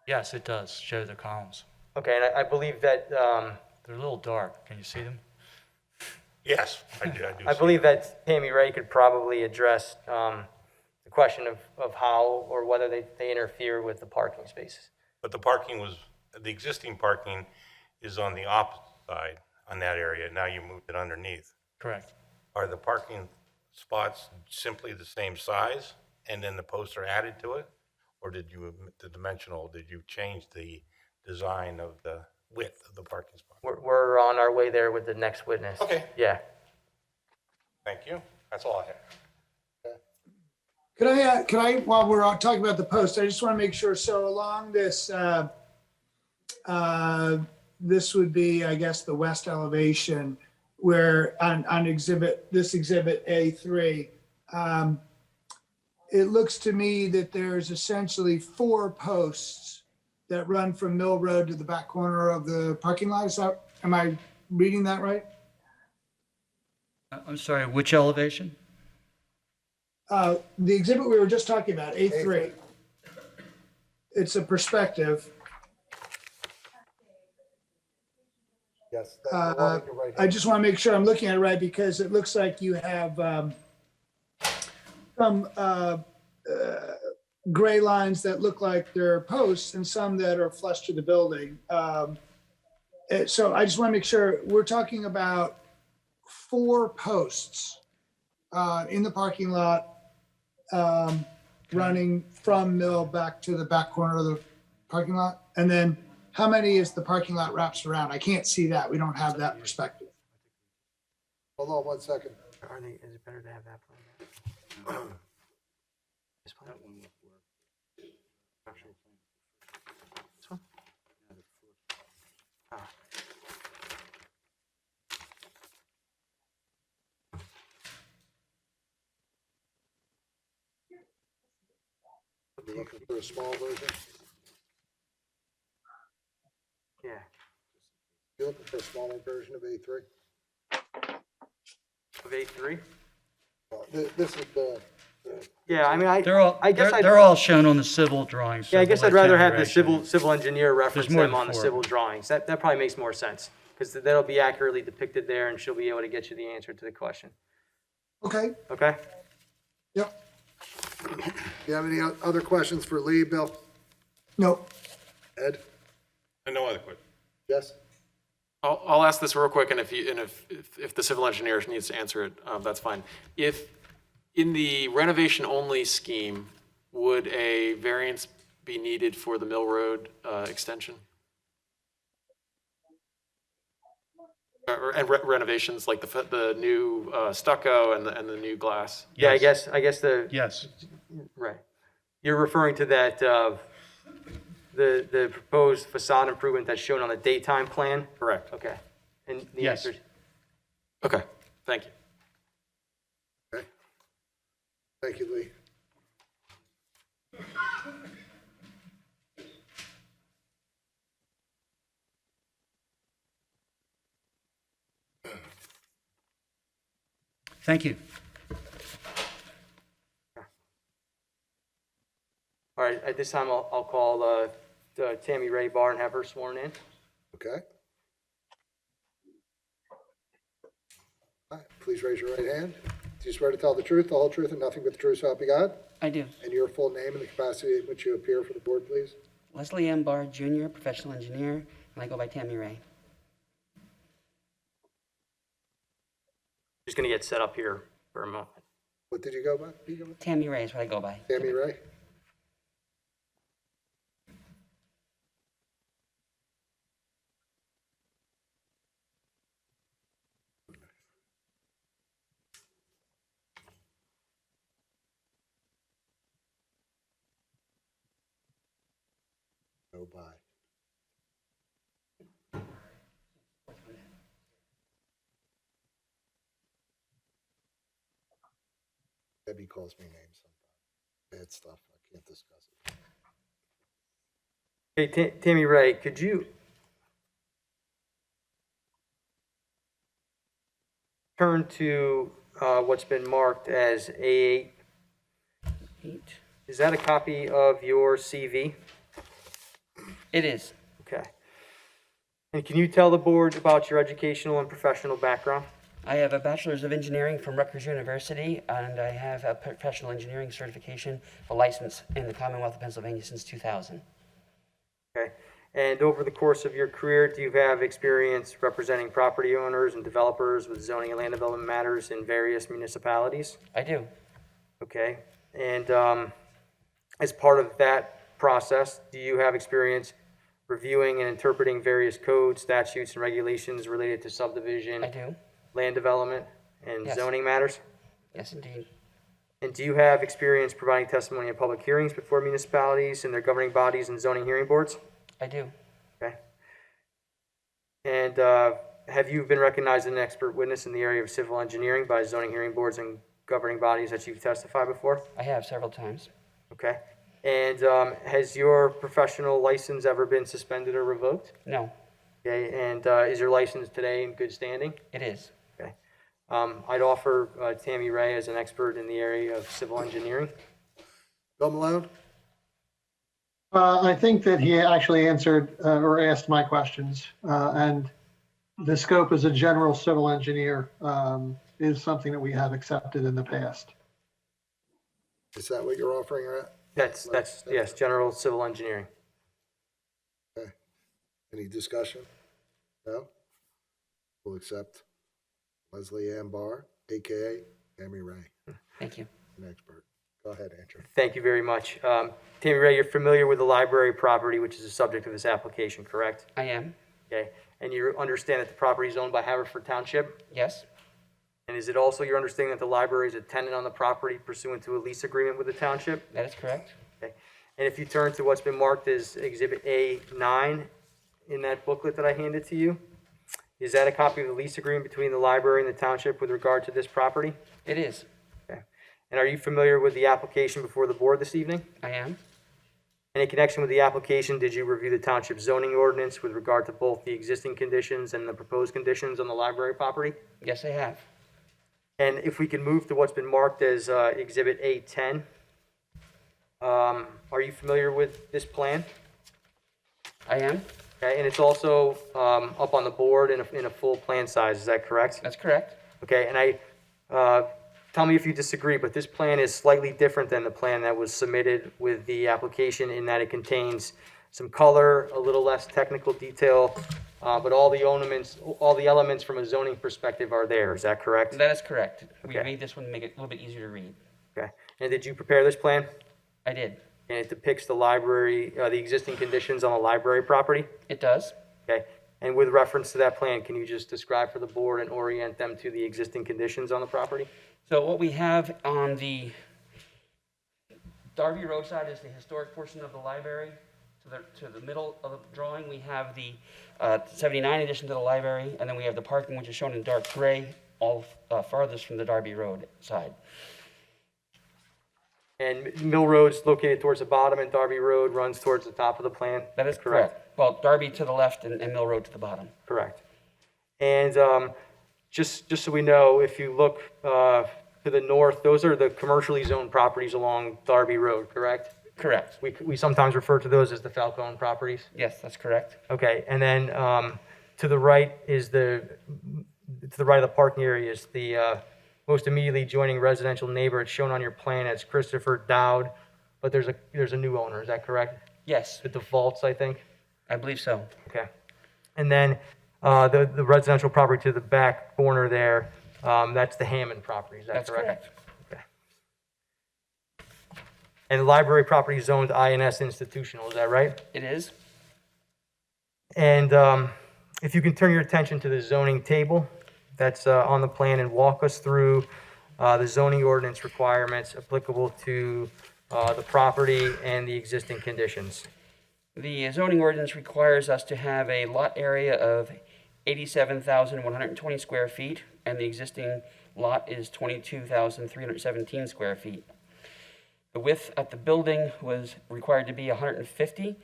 Yes, it does show the columns. Okay, and I believe that, They're a little dark. Can you see them? Yes, I do. I believe that Tammy Ray could probably address the question of how or whether they interfere with the parking spaces. But the existing parking is on the opposite side on that area. Now you moved it underneath. Correct. Are the parking spots simply the same size and then the posts are added to it? Or did you change the design of the width of the parking spot? We're on our way there with the next witness. Okay. Yeah. Thank you. That's all I have. Can I, while we're talking about the post, I just want to make sure, so along this, this would be, I guess, the west elevation where on exhibit A3, it looks to me that there's essentially 4 posts that run from Mill Road to the back corner of the parking lot. Am I reading that right? I'm sorry, which elevation? The exhibit we were just talking about, A3. It's a perspective. Yes, the one on your right I hand. just want to make sure I'm looking at it right because it looks like you have some gray lines that look like they're posts and some that are flush to the building. So I just want to make sure we're talking about 4 posts in the parking lot, running from Mill back to the back corner of the parking lot. And then how many is the parking lot wraps around? I can't see that. We don't have that perspective. Hold on 1 second. Is it better to have that plan? This plan? This one? Ah. You're looking for a small version? Yeah. You're looking for a smaller version of A3? Of A3? This is the Yeah, I mean, They're all, I guess they're all shown on the civil drawings. so Yeah, I guess we'll I'd let rather Tammy have the Ray show you. civil engineer reference more them than on the 4. civil drawings. That probably makes more sense, because that'll be accurately depicted there, and she'll be able to get you the answer to the question. Okay, Okay? yep, Do you have any other questions for Lee, Bill? no, Ed? And no other question. Yes? I'll ask this real quick, and if the civil engineer needs to answer it, that's fine. If, in the renovation only scheme, would a variance be needed for the Mill Road extension? And renovations, like the new stucco and the new glass? Yeah, Yes. I guess Yes, right. You're referring to that, the proposed facade improvement that's shown on the daytime plan? Correct. Okay. And the Yes. answer, Okay, thank you. Okay. Thank you, Lee. thank you. all right, at this time, I'll call Tammy Ray Barr and have her sworn in. Okay. All right, please raise your right hand. Do you swear to tell the truth, the whole truth, and nothing but the truth, so help you God? I do. And your full name and the capacity in which you appear for the board, please? Leslie M. Barr, Jr., professional engineer, and I go by Tammy Ray. Just gonna get set up here for a moment. What did you go by? You go by? Tammy Ray is what I go by. Tammy Ray? Go by. Debbie calls me names sometimes. Bad stuff. I can't discuss it. Hey, Tammy Ray, could you turn to what's been marked as A8? 8. Is that a copy of your CV? It is. Okay. And can you tell the board about your educational and professional background? I have a bachelor's of engineering from Rutgers University, and I have a professional engineering certification, a license in the Commonwealth of Pennsylvania since 2000. Okay. And over the course of your career, do you have experience representing property owners and developers with zoning and land development matters in various municipalities? I do. Okay. And as part of that process, do you have experience reviewing and interpreting various codes, statutes, and regulations related to subdivision, I do. land development, and Yes. zoning matters? Yes, indeed. And do you have experience providing testimony in public hearings before municipalities and their governing bodies and zoning hearing boards? I do. Okay. And have you been recognized as an expert witness in the area of civil engineering by zoning hearing boards and governing bodies that you've testified before? I have several times. Okay. And has your professional license ever been suspended or revoked? No, Okay. And is your license today in good standing? it is. Okay. I'd offer Tammy Ray as an expert in the area of civil engineering. Bill Malone? I think that he actually answered or asked my questions. And the scope as a general civil engineer is something that we have accepted in the past. Is that what you're offering, Rat? That's, yes, general civil engineering. Okay. Any discussion? No? We'll accept Leslie Ann Barr, AKA Tammy Ray, Thank you. an expert. Go ahead, Andrew. Thank you very much. Tammy Ray, you're familiar with the library property, which is the subject of this application, correct? I am. Okay, and you understand that the property is owned by Haverford Township? Yes. And is it also your understanding that the library is a tenant on the property pursuant to a lease agreement with the township? That is correct. Okay, and if you turn to what's been marked as Exhibit A9 in that booklet that I handed to you, is that a copy of the lease agreement between the library and the township with regard to this property? It is. Okay, and are you familiar with the application before the board this evening? I am. And in connection with the application, did you review the township zoning ordinance with regard to both the existing conditions and the proposed conditions on the library property? Yes, I have. And if we can move to what's been marked as Exhibit A10, are you familiar with this plan? I am. Okay, and it's also up on the board in a full plan size, is that correct? That's correct. Okay, and tell me if you disagree, but this plan is slightly different than the plan that was submitted with the application in that it contains some color, a little less technical detail, but all the elements from a zoning perspective are there, is that correct? That is correct. We Okay. made this one to make it a little bit easier to read. Okay, and did you prepare this plan? I did. And it depicts the library, the existing conditions on the library property? It does. Okay, and with reference to that plan, can you just describe for the board and orient them to the existing conditions on the property? So what we have on the Darby Road side is the historic portion of the library. To the middle of the drawing, we have the 79 addition to the library, and then we have the parking, which is shown in dark gray, all farthest from the Darby Road side. And Mill Road's located towards the bottom, and Darby Road runs towards the top of the plan? That is correct. Well, Darby to the left and Mill Road to the bottom. Correct. And just so we know, if you look to the north, those are the commercially zoned properties along Darby Road, correct? Correct. We sometimes refer to those as the Falcone properties. Yes, that's correct. Okay, and then to the right is to the right of the parking area is the most immediately adjoining residential neighbor. It's shown on your plan as Christopher Dowd, but there's a new owner. Is that correct? Yes, The defaults, I think. I believe so. Okay, and then the residential property to the back corner there, that's the Hammond property. Is that That's correct. Okay. And the library property is zoned INS institutional. Is that right? It is. And if you can turn your attention to the zoning table that's on the plan and walk us through the zoning ordinance requirements applicable to the property and the existing conditions. The zoning ordinance requires us to have a lot area of 87,120 square feet, and the existing lot is 22,317 square feet. The width at the building was required to be 150,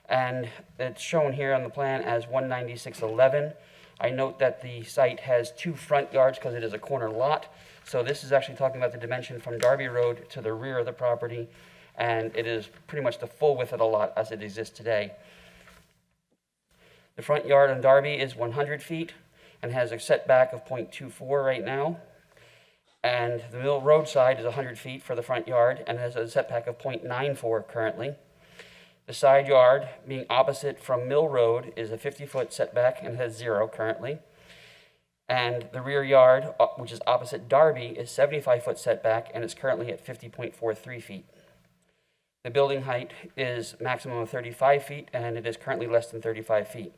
and it's shown here on the plan as 196.11. I note that the site has 2 front yards because it is a corner lot, so this is actually talking about the dimension from Darby Road to the rear of the property, and it is pretty much the full width of the lot as it exists today. The front yard on Darby is 100 feet and has a setback of 0.24 right now. And the Mill Road side is 100 feet for the front yard and has a setback of 0.94 currently. The side yard, being opposite from Mill Road, is a 50-foot setback and has 0 currently. And the rear yard, which is opposite Darby, is 75-foot setback and is currently at 50.43 feet. The building height is maximum of 35 feet, and it is currently less than 35 feet.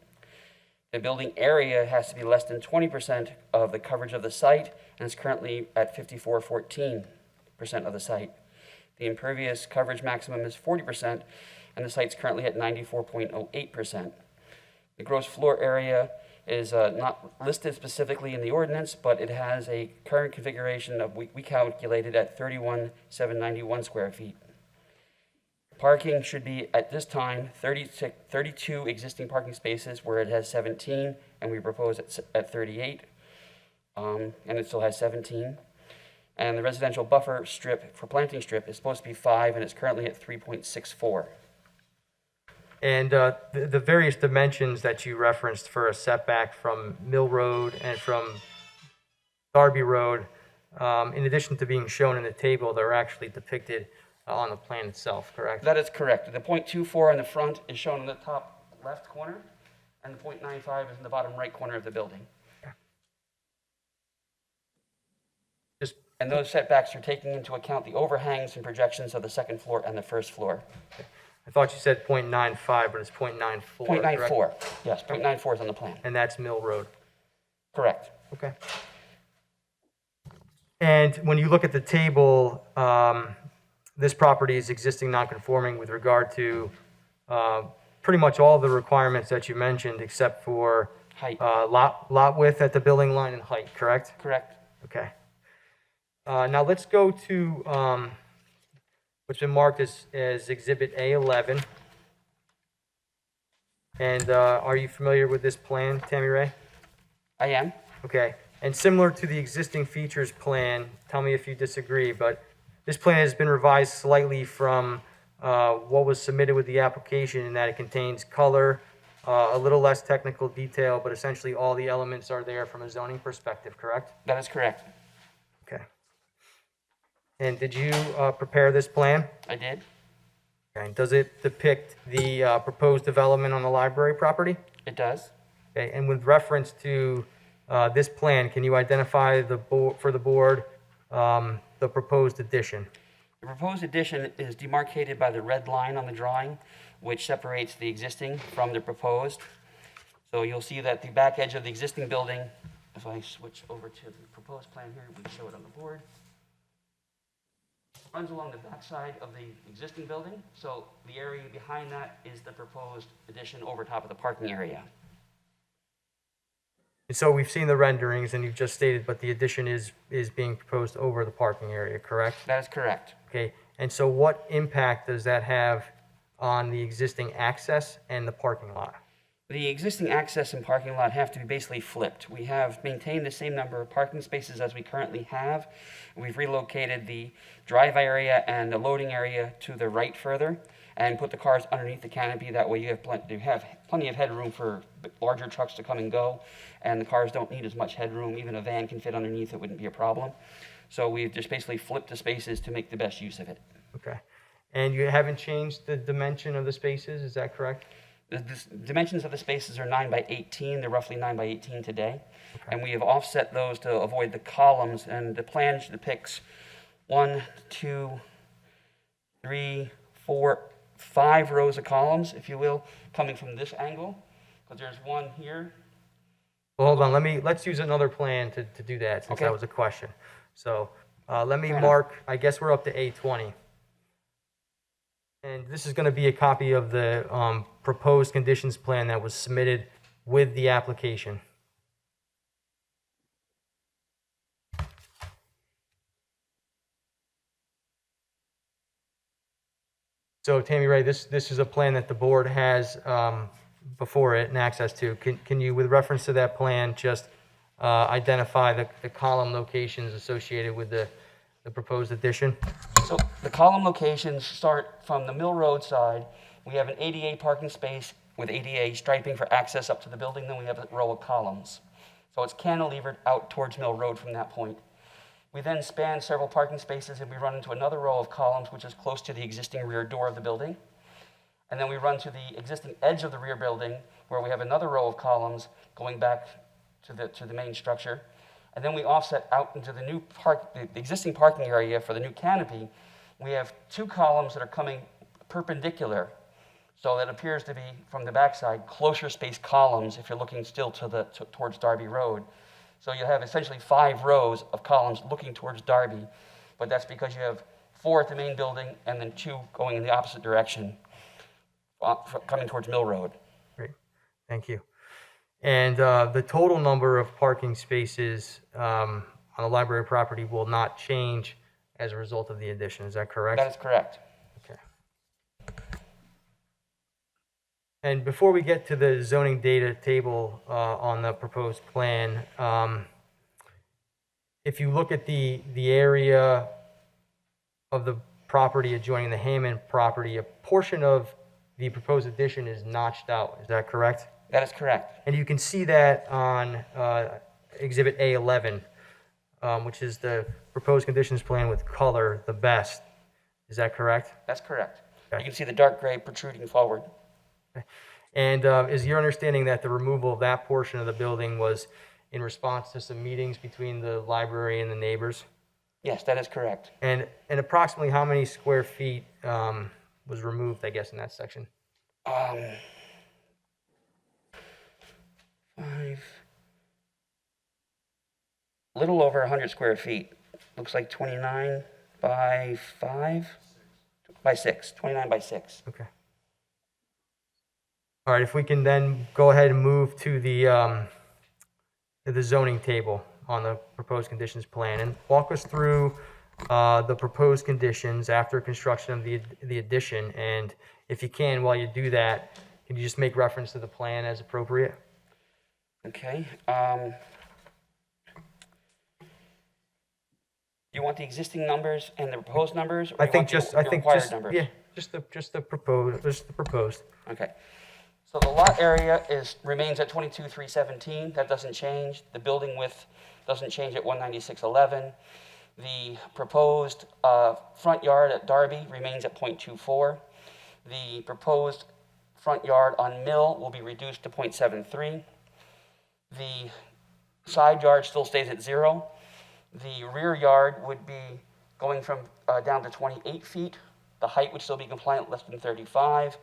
The building area has to be less than 20% of the coverage of the site, and is currently at 54.14% of the site. The impervious coverage maximum is 40%, and the site's currently at 94.08%. The gross floor area is not listed specifically in the ordinance, but it has a current configuration of, we calculated at 31,791 square feet. Parking should be, at this time, 32 existing parking spaces where it has 17, and we propose at 38, and it still has 17. And the residential buffer strip for planting strip is supposed to be 5, and it's currently at 3.64. And the various dimensions that you referenced for a setback from Mill Road and from Darby Road, in addition to being shown in the table, they're actually depicted on the plan itself, correct? That is correct. The .24 in the front is shown in the top left corner, and the .95 is in the bottom right corner of the building. Just, And those setbacks are taking into account the overhangs and projections of the second floor and the first floor. I thought you said .95, but it's .94, correct? .94, yes, .94 is on the plan. And that's Mill Road. Correct. Okay. And when you look at the table, this property is existing non-conforming with regard to pretty much all the requirements that you mentioned, except for Height. lot width at the building line and height, correct? Correct. Okay. Now let's go to what's been marked as Exhibit A11. And are you familiar with this plan, Tammy Ray? I am. Okay. And similar to the existing features plan, tell me if you disagree, but this plan has been revised slightly from what was submitted with the application in that it contains color, a little less technical detail, but essentially all the elements are there from a zoning perspective, correct? That is correct. Okay. And did you prepare this plan? I did. Okay. Does it depict the proposed development on the library property? It does. Okay. And with reference to this plan, can you identify for the board the proposed addition? The proposed addition is demarcated by the red line on the drawing, which separates the existing from the proposed. So you'll see that the back edge of the existing building, if I switch over to the proposed plan here, we can show it on the board, runs along the back side of the existing building. So the area behind that is the proposed addition over top of the parking area. And so we've seen the renderings, and you've just stated, but the addition is being proposed over the parking area, correct? That is correct. Okay, and so what impact does that have on the existing access and the parking lot? The existing access and parking lot have to be basically flipped. We have maintained the same number of parking spaces as we currently have. We've relocated the drive area and the loading area to the right further and put the cars underneath the canopy. That way you have plenty of headroom for larger trucks to come and go, and the cars don't need as much headroom. Even a van can fit underneath, it wouldn't be a problem. So we've just basically flipped the spaces to make the best use of it. Okay, and you haven't changed the dimension of the spaces, is that correct? The dimensions of the spaces are 9 by 18. They're roughly 9 by 18 today. Okay. And we have offset those to avoid the columns. And the plan depicts 1, 2, 3, 4, 5 rows of columns, if you will, coming from this angle. Because there's one here. Well, hold on, let's use another plan to do that, since Okay. that was a question. So let me Fair mark, I guess we're up to A20. And this is going to be a copy of the proposed conditions plan that was submitted with the application. So Tammy Ray, this is a plan that the board has before it and access to. Can you, with reference to that plan, just identify the column locations associated with the proposed addition? So the column locations start from the Mill Road side. We have an ADA parking space with ADA striping for access up to the building. Then we have a row of columns. So it's cantilevered out towards Mill Road from that point. We then span several parking spaces and we run into another row of columns, which is close to the existing rear door of the building. And then we run to the existing edge of the rear building where we have another row of columns going back to the main structure. And then we offset out into the new the existing parking area for the new canopy. We have 2 columns that are coming perpendicular. So that appears to be, from the backside, closer spaced columns if you're looking still towards Darby Road. So you have essentially 5 rows of columns looking towards Darby, but that's because you have 4 at the main building and then 2 going in the opposite direction, coming towards Mill Road. Great, thank you. And the total number of parking spaces on the library property will not change as a result of the addition, is that correct? That is correct. Okay. And before we get to the zoning data table on the proposed plan, if you look at the area of the property adjoining the Hammond property, a portion of the proposed addition is notched out, is that correct? That is correct. And you can see that on Exhibit A11, which is the proposed conditions plan with color the best. Is that correct? That's correct. Okay. You can see the dark gray protruding forward. And is your understanding that the removal of that portion of the building was in response to some meetings between the library and the neighbors? Yes, that is correct. And approximately how many square feet was removed, I guess, in that section? 5, little over 100 square feet. Looks like 29 by 5, by 6, 29 by 6. Okay. All right, if we can then go ahead and move to the zoning table on the proposed conditions plan and walk us through the proposed conditions after construction of the addition. And if you can, while you do that, can you just make reference to the plan as appropriate? Okay. You want the existing numbers and the proposed numbers? Or I you think want the required numbers? yeah, just the proposed. Okay. So the lot area remains at 22,317. That doesn't change. The building width doesn't change at 196.11. The proposed front yard at Darby remains at 0.24. The proposed front yard on Mill will be reduced to 0.73. The side yard still stays at 0. The rear yard would be going from down to 28 feet. The height would still be compliant, less than 35.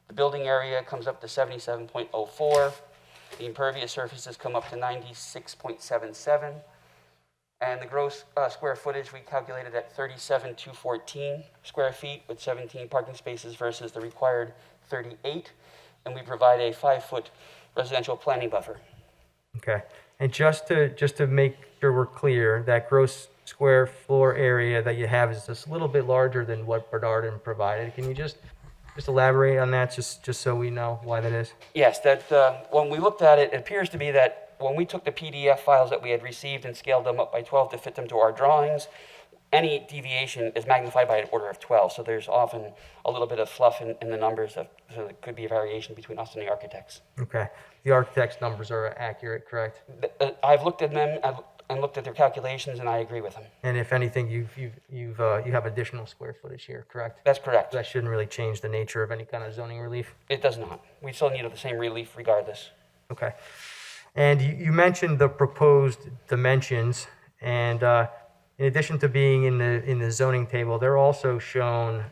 The building area comes up to 77.04. The impervious surfaces come up to 96.77. And the gross square footage we calculated at 37,214 square feet with 17 parking spaces versus the required 38. And we provide a 5-foot residential planning buffer. Okay. And just to make sure we're clear, that gross square floor area that you have is just a little bit larger than what Bernardin provided. Can you just elaborate on that, just so we know why that is? Yes, that when we looked at it, it appears to be that when we took the PDF files that we had received and scaled them up by 12 to fit them to our drawings, any deviation is magnified by an order of 12. So there's often a little bit of fluff in the numbers, so there could be a variation between us and the architects. Okay. The architect's numbers are accurate, correct? I've looked at them and looked at their calculations, and I agree with them. And if anything, you have additional square footage here, correct? That's correct. That shouldn't really change the nature of any kind of zoning relief? It does not. We still need the same relief regardless. Okay. And you mentioned the proposed dimensions, and in addition to being in the zoning table, they're also shown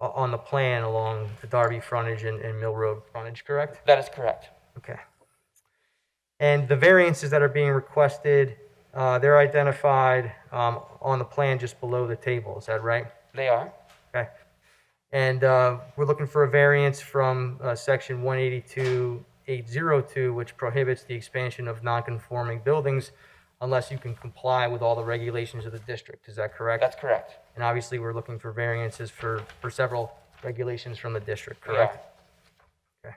on the plan along the Darby frontage and Mill Road frontage, correct? That is correct. Okay. And the variances that are being requested, they're identified on the plan just below the table, is that right? They are. Okay. And we're looking for a variance from section 182.802, which prohibits the expansion of non-conforming buildings unless you can comply with all the regulations of the district. Is that correct? That's correct. And obviously, we're looking for variances for several regulations from the district, We correct? are. Okay.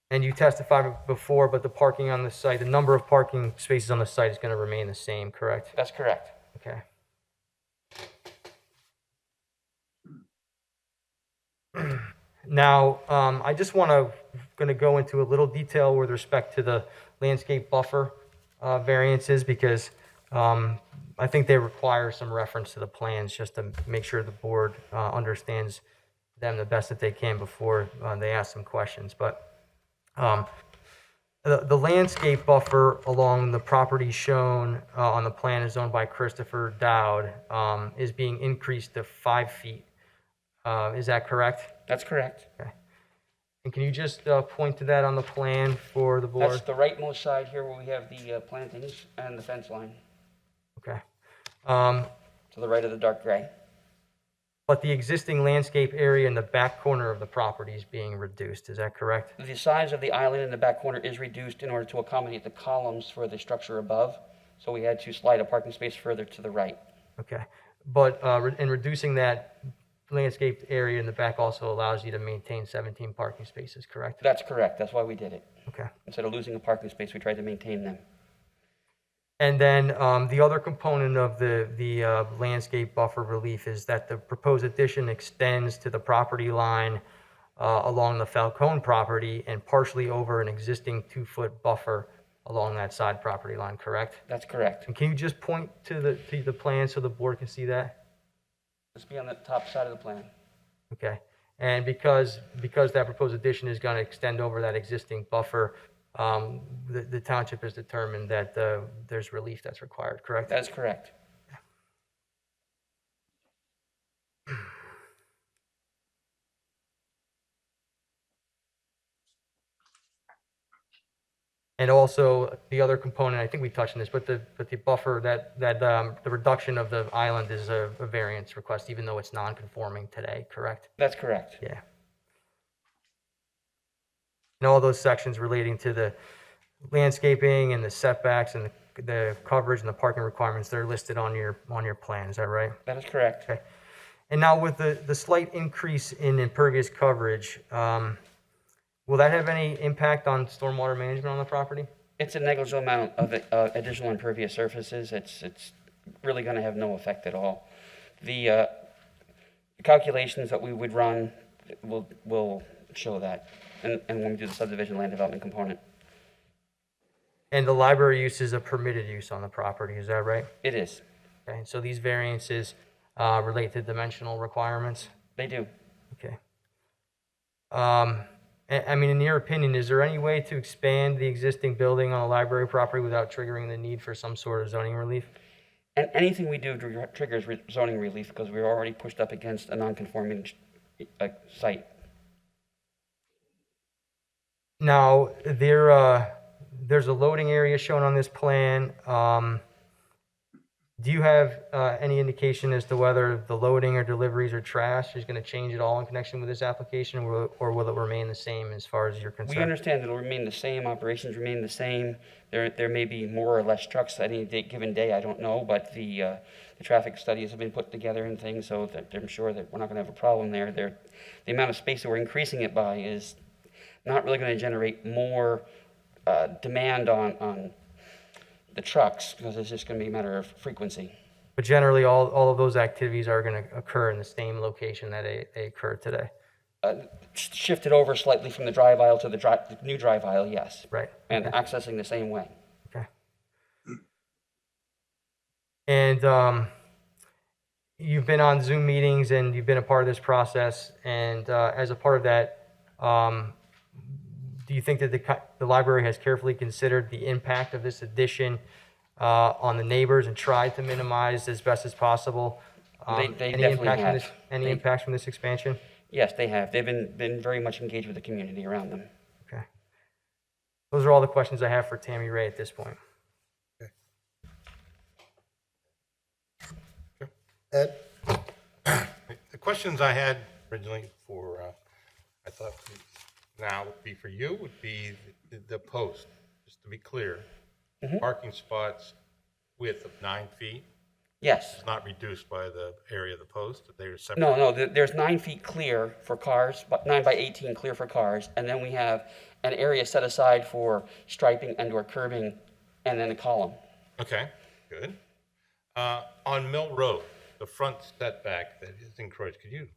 And you testified before, but the parking on the site, the number of parking spaces on the site is going to remain the same, correct? That's correct. Okay. Now, I just going to go into a little detail with respect to the landscape buffer variances because I think they require some reference to the plans just to make sure the board understands them the best that they can before they ask some questions. But the landscape buffer along the property shown on the plan is owned by Christopher Dowd is being increased to 5 feet. Is that correct? That's correct. Okay. And can you just point to that on the plan for the board? That's the rightmost side here where we have the plantings and the fence line. Okay. To the right of the dark gray. But the existing landscape area in the back corner of the property is being reduced, is that correct? The size of the island in the back corner is reduced in order to accommodate the columns for the structure above. So we had to slide a parking space further to the right. Okay. But in reducing that landscaped area in the back also allows you to maintain 17 parking spaces, correct? That's correct. That's why we did it. Okay. Instead of losing a parking space, we tried to maintain them. And then the other component of the landscape buffer relief is that the proposed addition extends to the property line along the Falcone property and partially over an existing 2-foot buffer along that side property line, correct? That's correct. And can you just point to the plan so the board can see that? Let's be on the top side of the plan. Okay. And because that proposed addition is going to extend over that existing buffer, the township has determined that there's relief that's required, correct? That is correct. And also, the other component, I think we touched on this, but the buffer, the reduction of the island is a variance request, even though it's non-conforming today, correct? That's correct. Yeah. And all those sections relating to the landscaping and the setbacks and the coverage and the parking requirements, they're listed on your plan, is that right? That is correct. Okay. And now with the slight increase in impervious coverage, will that have any impact on stormwater management on the property? It's a negligible amount of additional impervious surfaces. It's really going to have no effect at all. The calculations that we would run will show that, and when we do the subdivision land development component. And the library use is a permitted use on the property, is that right? It is. Okay, so these variances relate to dimensional requirements? They do. Okay. I mean, in your opinion, is there any way to expand the existing building on a library property without triggering the need for some sort of zoning relief? And anything we do triggers zoning relief because we're already pushed up against a non-conforming site. Now, there's a loading area shown on this plan. Do you have any indication as to whether the loading or deliveries or trash is going to change at all in connection with this application, or will it remain the same as far as you're concerned? We understand that it'll remain the same, operations remain the same. There may be more or less trucks any given day, I don't know, but the traffic studies have been put together and things, so that I'm sure that we're not going to have a problem there. The amount of space that we're increasing it by is not really going to generate more demand on the trucks, because it's just going to be a matter of frequency. But generally, all of those activities are going to occur in the same location that they occur today. Shifted over slightly from the drive aisle to the new drive aisle, yes. Right. And accessing the same way. Okay. And you've been on Zoom meetings and you've been a part of this process. And as a part of that, do you think that the library has carefully considered the impact of this addition on the neighbors and tried to minimize as best as possible They definitely have. Any impacts from this expansion? Yes, they have. They've been very much engaged with the community around them. Okay. Those are all the questions I have for Tammy Ray at this point. Ed? The questions I had originally I thought now would be for you, would be the post, just to be clear. Parking spots width of 9 feet, Yes. it's not reduced by the area of the post, they're separate. No, there's 9 feet clear for cars, but 9 by 18 clear for cars, and then we have an area set aside for striping and/or curbing, and then a column. Okay, good. On Mill Road, the front setback that is encroached, could you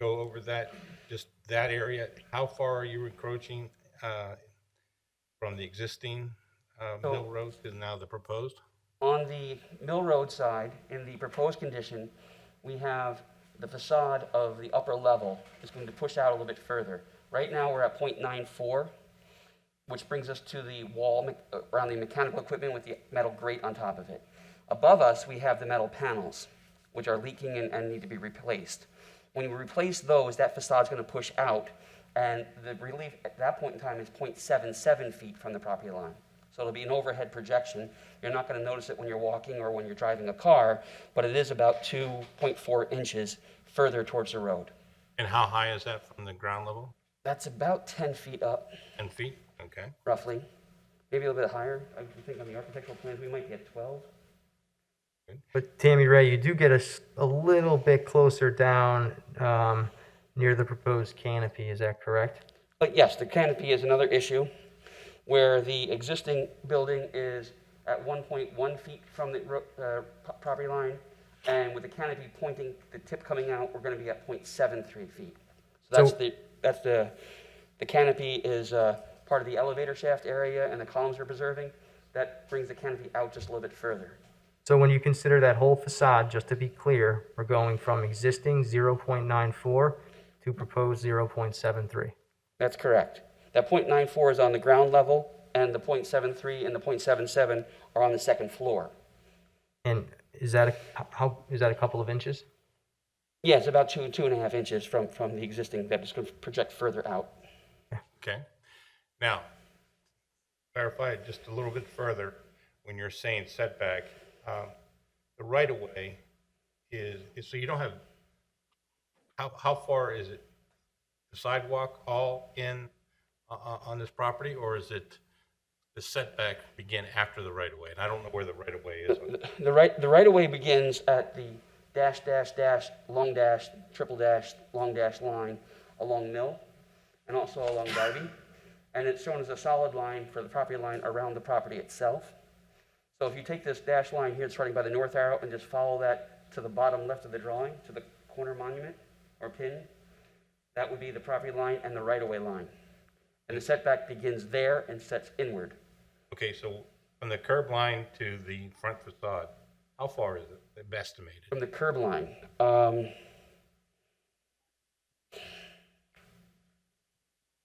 go over that, just that area? How far are you encroaching from the existing Mill Road to now the proposed? On the Mill Road side, in the proposed condition, we have the facade of the upper level is going to push out a little bit further. Right now, we're at 0.94, which brings us to the wall around the mechanical equipment with the metal grate on top of it. Above us, we have the metal panels, which are leaking and need to be replaced. When we replace those, that facade's going to push out, and the relief at that point in time is 0.77 feet from the property line. So it'll be an overhead projection. You're not going to notice it when you're walking or when you're driving a car, but it is about 2.4 inches further towards the road. And how high is that from the ground level? That's about 10 feet up, 10 feet? Okay. roughly. Maybe a little bit higher. I think on the architectural plans, we might be at 12. But Tammy Ray, you do get a little bit closer down near the proposed canopy, is that correct? But yes, the canopy is another issue where the existing building is at 1.1 feet from the property line, and with the canopy pointing, the tip coming out, we're going to be at 0.73 feet. So the canopy is part of the elevator shaft area, and the columns we're preserving. That brings the canopy out just a little bit further. So when you consider that whole facade, just to be clear, we're going from existing 0.94 to proposed 0.73. That's correct. That 0.94 is on the ground level, and the 0.73 and the 0.77 are on the second floor. And is that a couple of inches? Yeah, it's about 2.5 inches from the existing. That is going to project further out. Okay. Now, clarify it just a little bit further. When you're saying setback, the right-of-way is, so you don't have, how far is it? The sidewalk all in on this property, or is it the setback begin after the right-of-way? And I don't know where the right-of-way is. The right-of-way begins at the dash, dash, dash, long dash, triple dash, long dash line along Mill and also along Darby. And it's shown as a solid line for the property line around the property itself. So if you take this dash line here, starting by the north arrow, and just follow that to the bottom left of the drawing, to the corner monument or pin, that would be the property line and the right-of-way line. And the setback begins there and sets inward. Okay, so from the curb line to the front facade, how far is it estimated? From the curb line,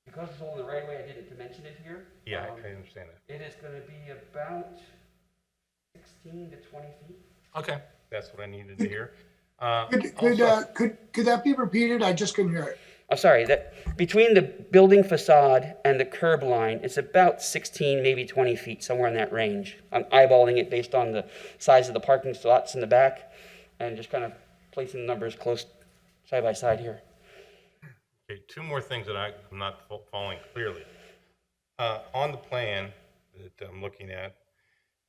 because it's all in the right-of-way, I didn't mention it here. Yeah, I understand that. It is going to be about 16 to 20 feet. Okay, that's what I needed to hear. Could that be repeated? I just couldn't hear it. I'm sorry, that between the building facade and the curb line, it's about 16, maybe 20 feet, somewhere in that range. I'm eyeballing it based on the size of the parking slots in the back and just kind of placing the numbers close side by side here. Okay, two more things that I'm not following clearly. On the plan that I'm looking at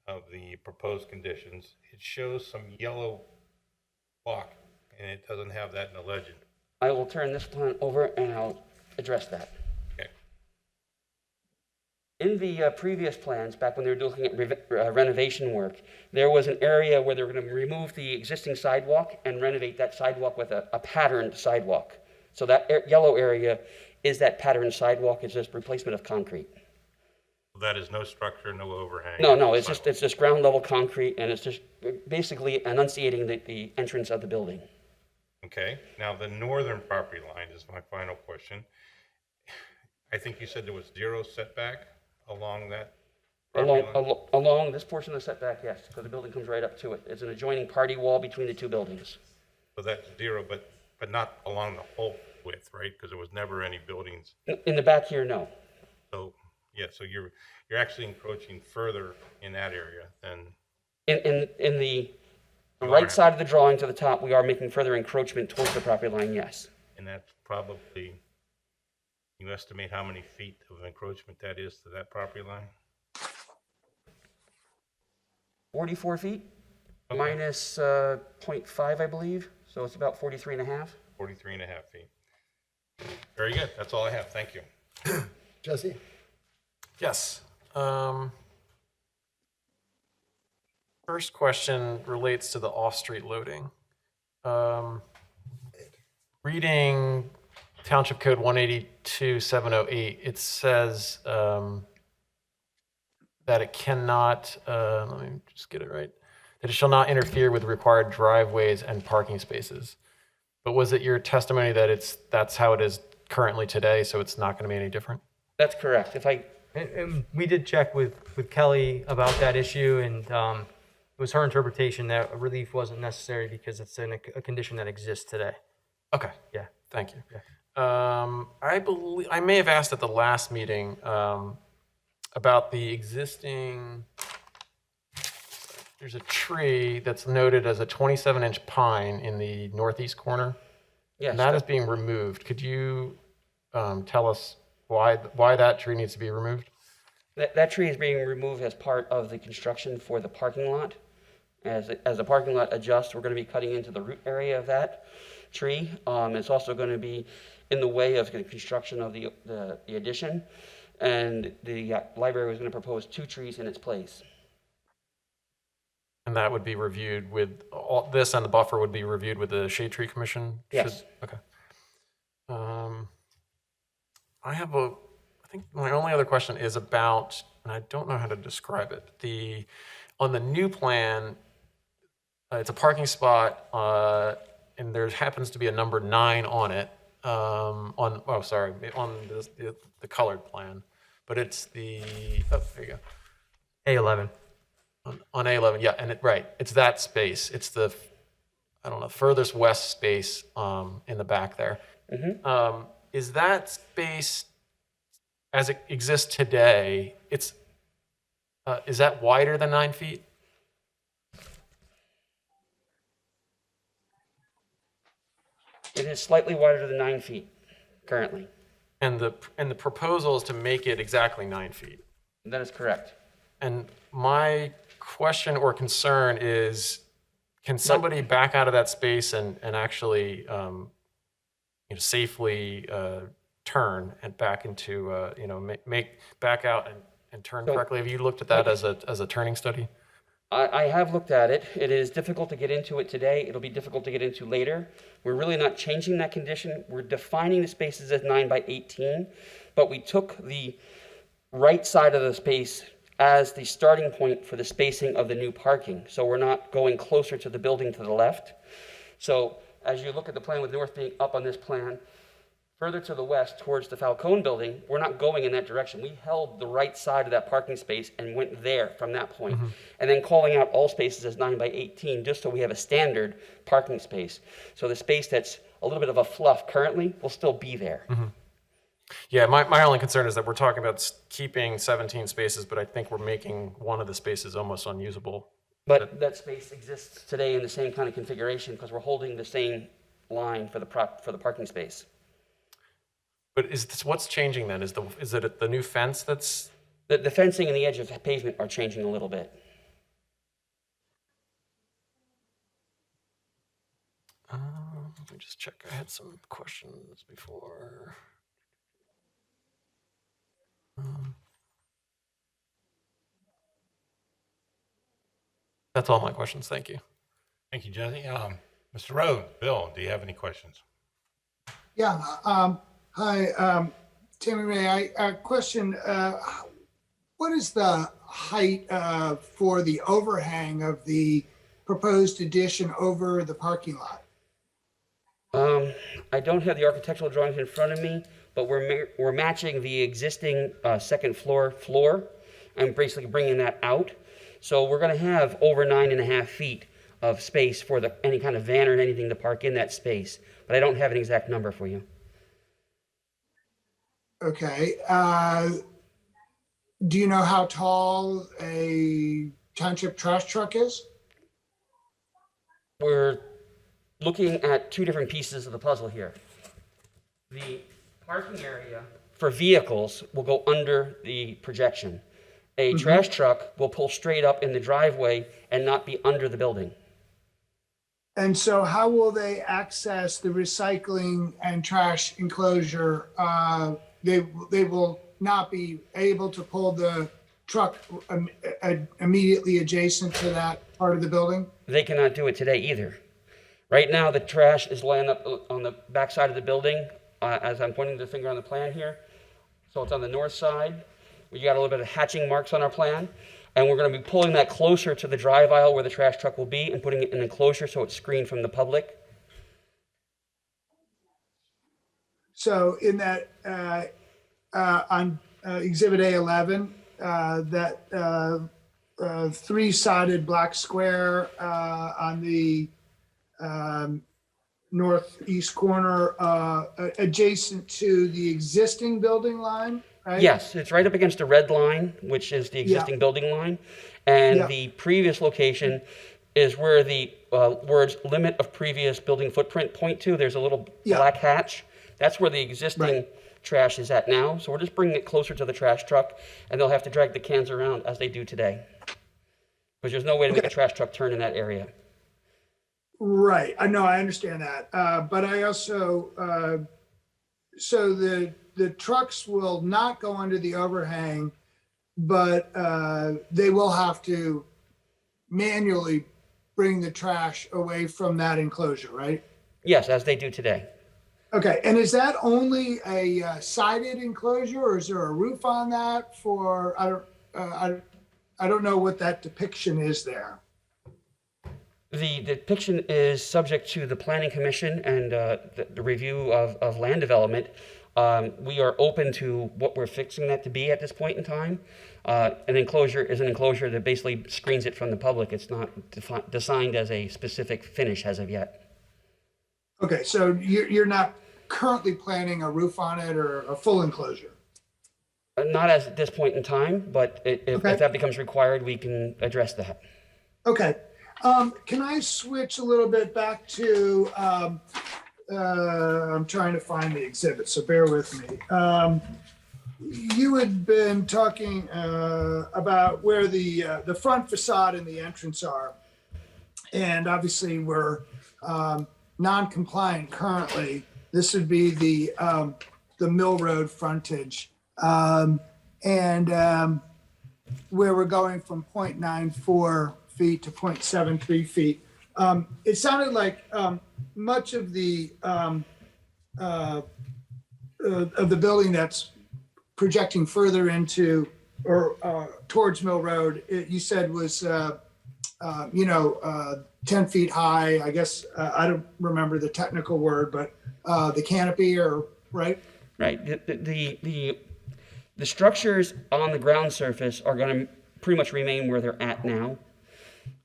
of the proposed conditions, it shows some yellow block, and it doesn't have that in the legend. I will turn this plan over and I'll address that. Okay. In the previous plans, back when they were looking at renovation work, there was an area where they were going to remove the existing sidewalk and renovate that sidewalk with a patterned sidewalk. So that yellow area is that patterned sidewalk. It's just replacement of concrete. That is no structure, no overhang. No, it's just ground level concrete, and it's just basically enunciating the entrance of the building. Okay, now the northern property line is my final question. I think you said there was zero setback along that property line? Along this portion of the setback, yes, because the building comes right up to it. It's an adjoining party wall between the two buildings. So that's zero, but not along the whole width, right? Because there was never any buildings. In the back here, no. So, yeah, so you're actually encroaching further in that area than, In the right side of the drawing to the top, we are making further encroachment towards the property line, yes. and that's probably, you estimate how many feet of encroachment that is to that property line? 44 feet Okay. minus 0.5, I believe. So it's about 43 and a half. 43 and a half feet. Very good, that's all I have, thank you. Jesse? Yes. First question relates to the off-street loading. Reading Township Code 182-708, it says that it cannot, let me just get it right, that it shall not interfere with required driveways and parking spaces. But was it your testimony that that's how it is currently today, so it's not going to be any different? That's correct. And we did check with Kelly about that issue, and it was her interpretation that a relief wasn't necessary because it's in a condition that exists today. Okay. Yeah. Thank you. I believe I may have asked at the last meeting about the existing. There's a tree that's noted as a 27-inch pine in the northeast corner. Yes. And that is being removed. Could you tell us why that tree needs to be removed? That tree is being removed as part of the construction for the parking lot. As the parking lot adjusts, we're going to be cutting into the root area of that tree. It's also going to be in the way of the construction of the addition. And the library was going to propose 2 trees in its place. And that would be reviewed with, all this and the buffer would be reviewed with the Shade Tree Commission? Yes. Okay. I think my only other question is about, and I don't know how to describe it, on the new plan, it's a parking spot, and there happens to be a number 9 on it, on the colored plan, but it's there you go. A11. On A11, yeah, and it's that space. It's the, I don't know, furthest west space in the back there. Is that space, as it exists today, is that wider than 9 feet? It is slightly wider than 9 feet currently. And the proposal is to make it exactly 9 feet. That is correct. And my question or concern is, can somebody back out of that space and actually safely turn and back into make back out and turn correctly? Have you looked at that as a turning study? I have looked at it. It is difficult to get into it today. It'll be difficult to get into later. We're really not changing that condition. We're defining the spaces as 9 by 18, but we took the right side of the space as the starting point for the spacing of the new parking. So we're not going closer to the building to the left. So as you look at the plan with north being up on this plan, further to the west towards the Falcone building, we're not going in that direction. We held the right side of that parking space and went there from that point. And then calling out all spaces as 9 by 18, just so we have a standard parking space. So the space that's a little bit of a fluff currently will still be there. Yeah, my only concern is that we're talking about keeping 17 spaces, but I think we're making one of the spaces almost unusable. But that space exists today in the same kind of configuration because we're holding the same line for the parking space. But what's changing then? Is it the new fence that's? The fencing and the edge of the pavement are changing a little bit. Let me just check. I had some questions before. That's all my questions. Thank you. Thank you, Jesse. Mr. Rhodes, Bill, do you have any questions? Yeah, hi, Tammy Ray, I question, what is the height for the overhang of the proposed addition over the parking lot? I don't have the architectural drawings in front of me, but we're matching the existing second floor and basically bringing that out. So we're going to have over 9.5 feet of space for any kind of van or anything to park in that space, but I don't have an exact number for you. Okay, do you know how tall a township trash truck is? We're looking at two different pieces of the puzzle here. The parking area for vehicles will go under the projection. A trash truck will pull straight up in the driveway and not be under the building. And so how will they access the recycling and trash enclosure? They will not be able to pull the truck immediately adjacent to that part of the building? They cannot do it today either. Right now, the trash is laying up on the back side of the building, as I'm pointing the finger on the plan here. So it's on the north side. We got a little bit of hatching marks on our plan, and we're going to be pulling that closer to the drive aisle where the trash truck will be and putting it in an enclosure so it's screened from the public. So in that, on Exhibit A11, that three-sided black square on the northeast corner, adjacent to the existing building line, right? Yes, it's right up against the red line, which is the existing building line. And the previous location is where the words limit of previous building footprint point to. There's a little black hatch. That's where the existing trash is at now. So we're just bringing it closer to the trash truck, and they'll have to drag the cans around as they do today. Because there's no way to make a trash truck turn in that area. Right. I know, I understand that. But I also, so the trucks will not go under the overhang, but they will have to manually bring the trash away from that enclosure, right? Yes, as they do today. Okay, and is that only a sided enclosure, or is there a roof on that for, I don't know what that depiction is there. The depiction is subject to the Planning Commission and the review of land development. We are open to what we're fixing that to be at this point in time. An enclosure is an enclosure that basically screens it from the public. It's not designed as a specific finish as of yet. Okay, so you're not currently planning a roof on it or a full enclosure? Not as at this point in time, but if that becomes required, we can address that. Okay. Can I switch a little bit back to, I'm trying to find the exhibit, so bear with me. You had been talking about where the front facade and the entrance are. And obviously we're non-compliant currently. This would be the Mill Road frontage. Where we're going from 0.94 feet to 0.73 feet. It sounded like much of the building that's projecting further into or towards Mill Road, you said was 10 feet high. I guess I don't remember the technical word, but the canopy, or right? Right. The structures on the ground surface are going to pretty much remain where they're at now.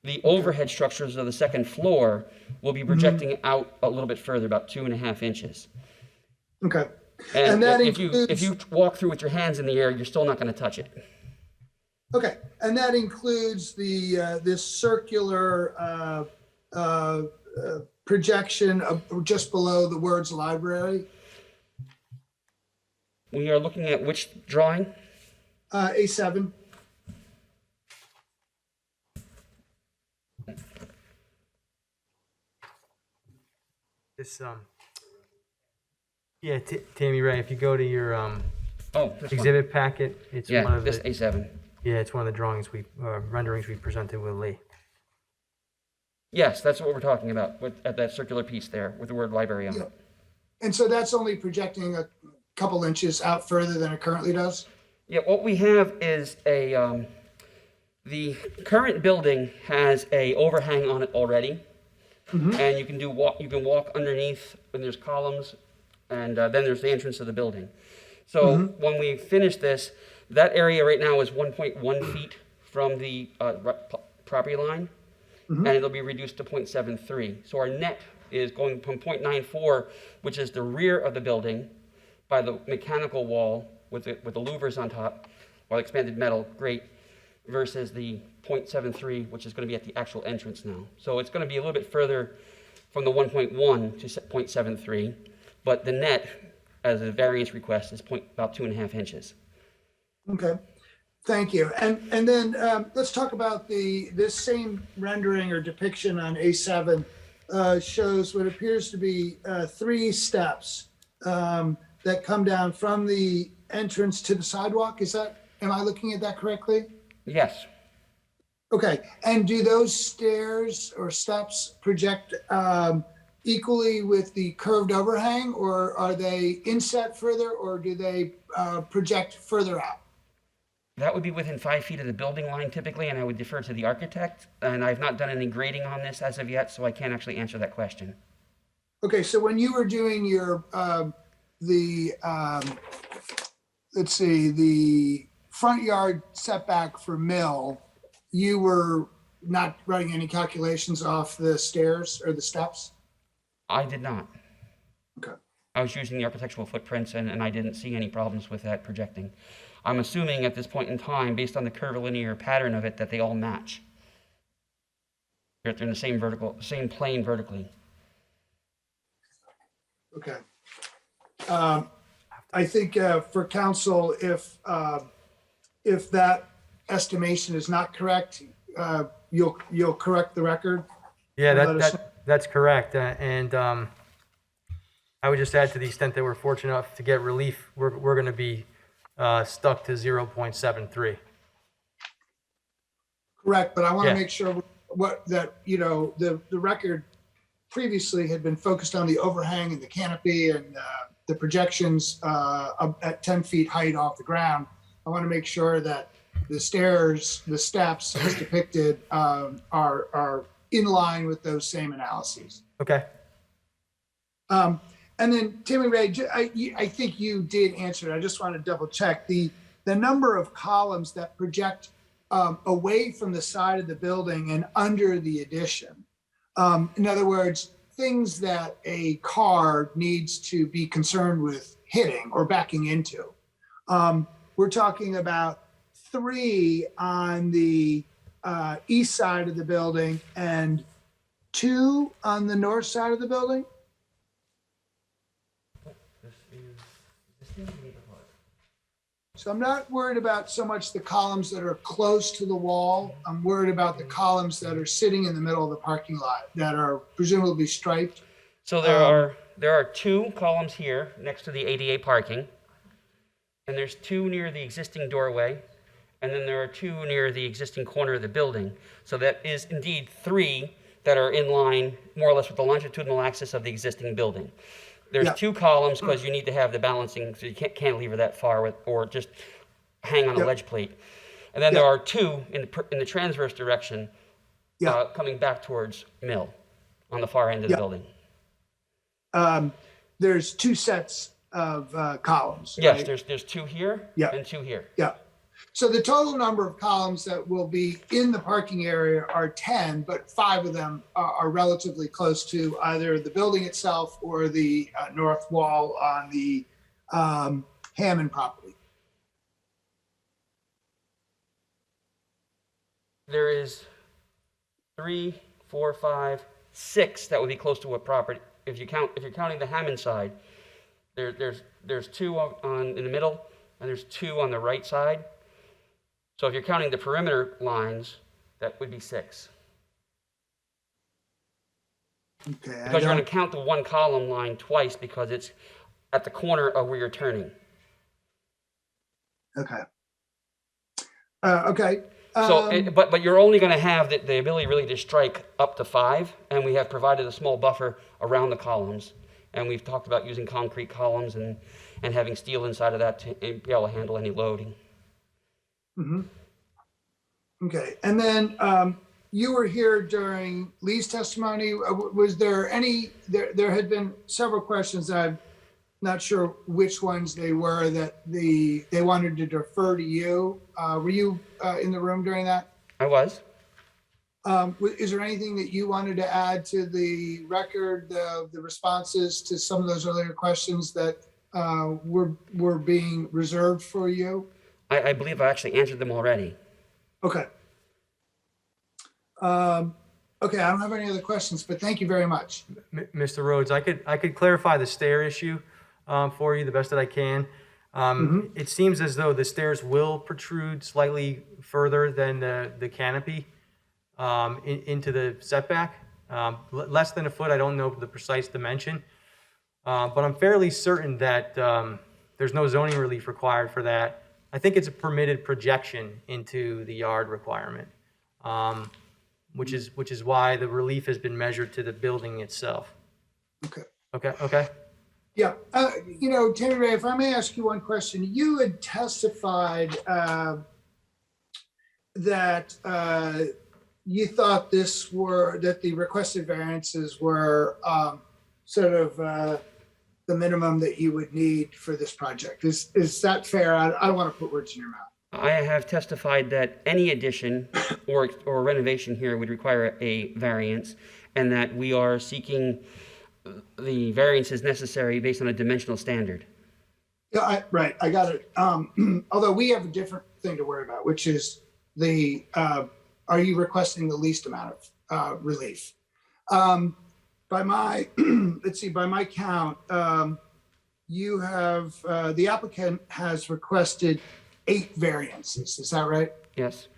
The overhead structures of the second floor will be projecting out a little bit further, about 2.5 inches. Okay. And that if includes, you walk through with your hands in the air, you're still not going to touch it. okay, and that includes this circular projection of just below the words library. We are looking at which drawing? A7. This, yeah, Tammy Ray, if you go to your Oh, this one. exhibit packet, it's one Yeah, of this the, A7. yeah, it's one of the drawings renderings we presented with Lee. Yes, that's what we're talking about at that circular piece there with the word library on it. And so that's only projecting a couple inches out further than it currently does? Yeah, what we have is the current building has a overhang on it already. And you can walk underneath, and there's columns, and then there's the entrance of the building. So when we finish this, that area right now is 1.1 feet from the property line, and it'll be reduced to 0.73. So our net is going from 0.94, which is the rear of the building, by the mechanical wall with the louvers on top, or expanded metal, great, versus the 0.73, which is going to be at the actual entrance now. So it's going to be a little bit further from the 1.1 to 0.73, but the net, as a variance request, is about 2.5 inches. Okay, thank you. And then let's talk about this same rendering or depiction on A7 shows what appears to be 3 steps that come down from the entrance to the sidewalk. Am I looking at that correctly? Yes. Okay, and do those stairs or steps project equally with the curved overhang, or are they inset further, or do they project further out? That would be within 5 feet of the building line typically, and I would defer to the architect. And I've not done any grading on this as of yet, so I can't actually answer that question. Okay, so when you were doing your, the front yard setback for Mill, you were not running any calculations off the stairs or the steps? I did not. Okay. I was using the architectural footprints, and I didn't see any problems with that projecting. I'm assuming at this point in time, based on the curvilinear pattern of it, that they all match. They're in the same plane vertically. Okay. I think for council, if that estimation is not correct, you'll correct the record? Yeah, that's correct. And I would just add, to the extent that we're fortunate enough to get relief, we're going to be stuck to 0.73. Correct, but I want to Yeah. make sure the record previously had been focused on the overhang and the canopy and the projections at 10 feet height off the ground. I want to make sure that the stairs, the steps as depicted are in line with those same analyses. Okay. And then Tammy Ray, I think you did answer it. I just want to double check the number of columns that project away from the side of the building and under the addition. In other words, things that a car needs to be concerned with hitting or backing into. We're talking about 3 on the east side of the building and 2 on the north side of the building. So I'm not worried about so much the columns that are close to the wall. I'm worried about the columns that are sitting in the middle of the parking lot that are presumably striped. So there are 2 columns here next to the ADA parking, and there's 2 near the existing doorway, and then there are 2 near the existing corner of the building. So that is indeed 3 that are in line more or less with the longitudinal axis of the existing building. There's 2 columns because you need to have the balancing, so you can't cantilever that far or just hang on a ledge plate. And then there are 2 in the transverse direction coming back towards Mill on the far end of the building. There's 2 sets of columns. Yes, right? there's 2 here and 2 here. Yeah. So the total number of columns that will be in the parking area are 10, but 5 of them are relatively close to either the building itself or the north wall on the Hammond property. There is 3, 4, 5, 6 that would be close to a property. If you're counting the Hammond side, there's 2 in the middle and there's 2 on the right side. So if you're counting the perimeter lines, that would be 6. Okay. Because you're going to count the 1 column line twice because it's at the corner of where you're turning. Okay. Okay. But you're only going to have the ability really to strike up to 5, and we have provided a small buffer around the columns. And we've talked about using concrete columns and having steel inside of that to be able to handle any loading. Mm-hmm. Okay, and then you were here during Lee's testimony. Was there any? There had been several questions. I'm not sure which ones they were that they wanted to defer to you. Were you in the room during that? I was. Is there anything that you wanted to add to the record, the responses to some of those earlier questions that were being reserved for you? I believe I actually answered them already. Okay. Okay, I don't have any other questions, but thank you very much. Mr. Rhodes, I could clarify the stair issue for you the best that I can. It seems as though the stairs will protrude slightly further than the canopy into the setback. Less than a foot, I don't know the precise dimension. But I'm fairly certain that there's no zoning relief required for that. I think it's a permitted projection into the yard requirement, which is why the relief has been measured to the building itself. Okay. Okay. Yeah. Tammy Ray, if I may ask you one question, you had testified that you thought that the requested variances were sort of the minimum that you would need for this project. Is that fair? I don't want to put words in your mouth. I have testified that any addition or renovation here would require a variance, and that we are seeking the variances necessary based on a dimensional standard. Yeah, right. I got it. Although we have a different thing to worry about, which is are you requesting the least amount of relief? By my, by my count, you have, the applicant has requested 8 variances. Is that right? Yes.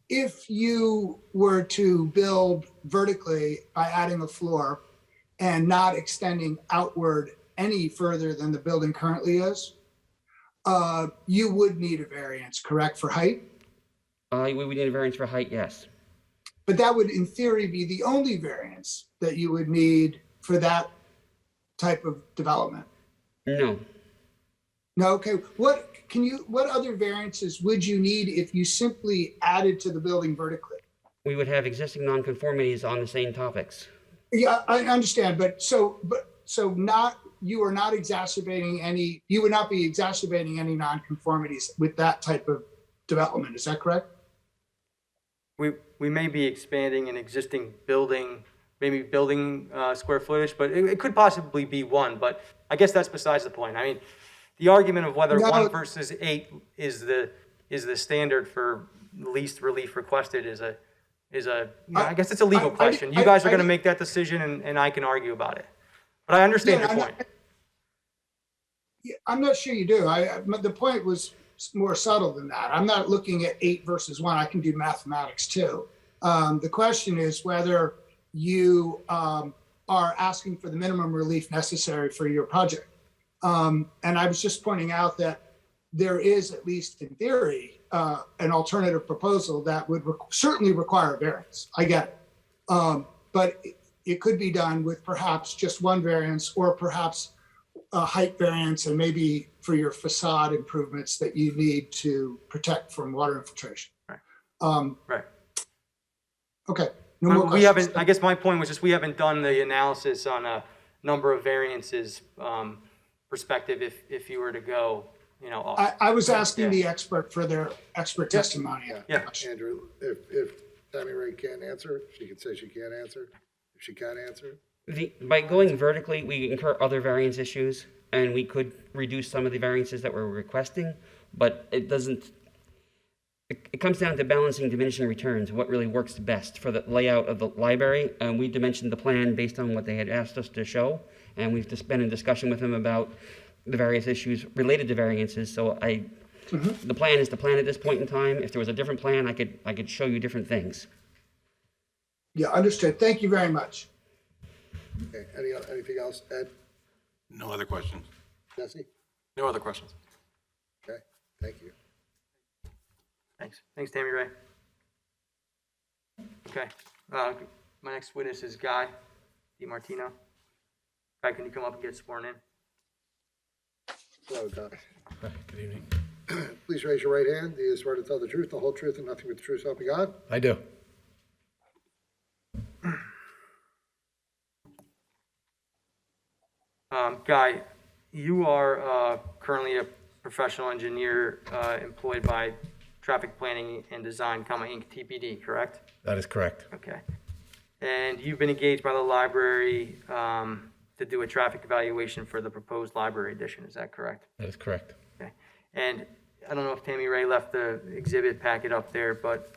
If you were to build vertically by adding a floor and not extending outward any further than the building currently is, you would need a variance, correct, for height? We would need a variance for height, yes. But that would, in theory, be the only variance that you would need for that type of development. No. No, okay. What other variances would you need if you simply added to the building vertically? We would have existing nonconformities on the same topics. Yeah, I understand, you would not be exacerbating any nonconformities with that type of development. Is that correct? We may be expanding an existing building, maybe building square footage, but it could possibly be one, but I guess that's besides the point. I mean, the argument of whether No. 1 versus 8 is the standard for least relief requested is a I guess it's a legal question. You guys are going to make that decision, and I can argue about it. But I understand your point. I'm not sure you do. The point was more subtle than that. I'm not looking at 8 versus 1. I can do mathematics too. The question is whether you are asking for the minimum relief necessary for your project. And I was just pointing out that there is, at least in theory, an alternative proposal that would certainly require a variance. I get it. But it could be done with perhaps just one variance, or perhaps a height variance, and maybe for your facade improvements that you need to protect from water infiltration. Right. Right. Okay. No more questions. We haven't, I guess my point was just we haven't done the analysis on a number of variances perspective if you were to go, you know. I was asking the expert for their expert testimony. Yeah. Andrew, if Tammy Ray can't answer, she can say she can't answer. If she can't answer. By going vertically, we incur other variance issues, and we could reduce some of the variances that we're requesting, but it doesn't. It comes down to balancing diminishing returns, what really works best for the layout of the library. And we dimensioned the plan based on what they had asked us to show, and we've just been in discussion with them about the various issues related to variances. So the plan is the plan at this point in time. If there was a different plan, I could show you different things. Yeah, understood. Thank you very much. Okay, anything else, Ed? No other questions. Jesse? No other questions. Okay, thank you. Thanks, Tammy Ray. Okay, my next witness is Guy DiMartino. Guy, can you come up and get sworn in? Hello, Doc. Good evening. Please raise your right hand. Do you swear to tell the truth, the whole truth, and nothing but the truth, so help you God? I do. Guy, you are currently a professional engineer employed by Traffic Planning and Design, Inc., TPD, correct? That is correct. Okay. And you've been engaged by the library to do a traffic evaluation for the proposed library addition, is that correct? That is correct. Okay. And I don't know if Tammy Ray left the exhibit packet up there, but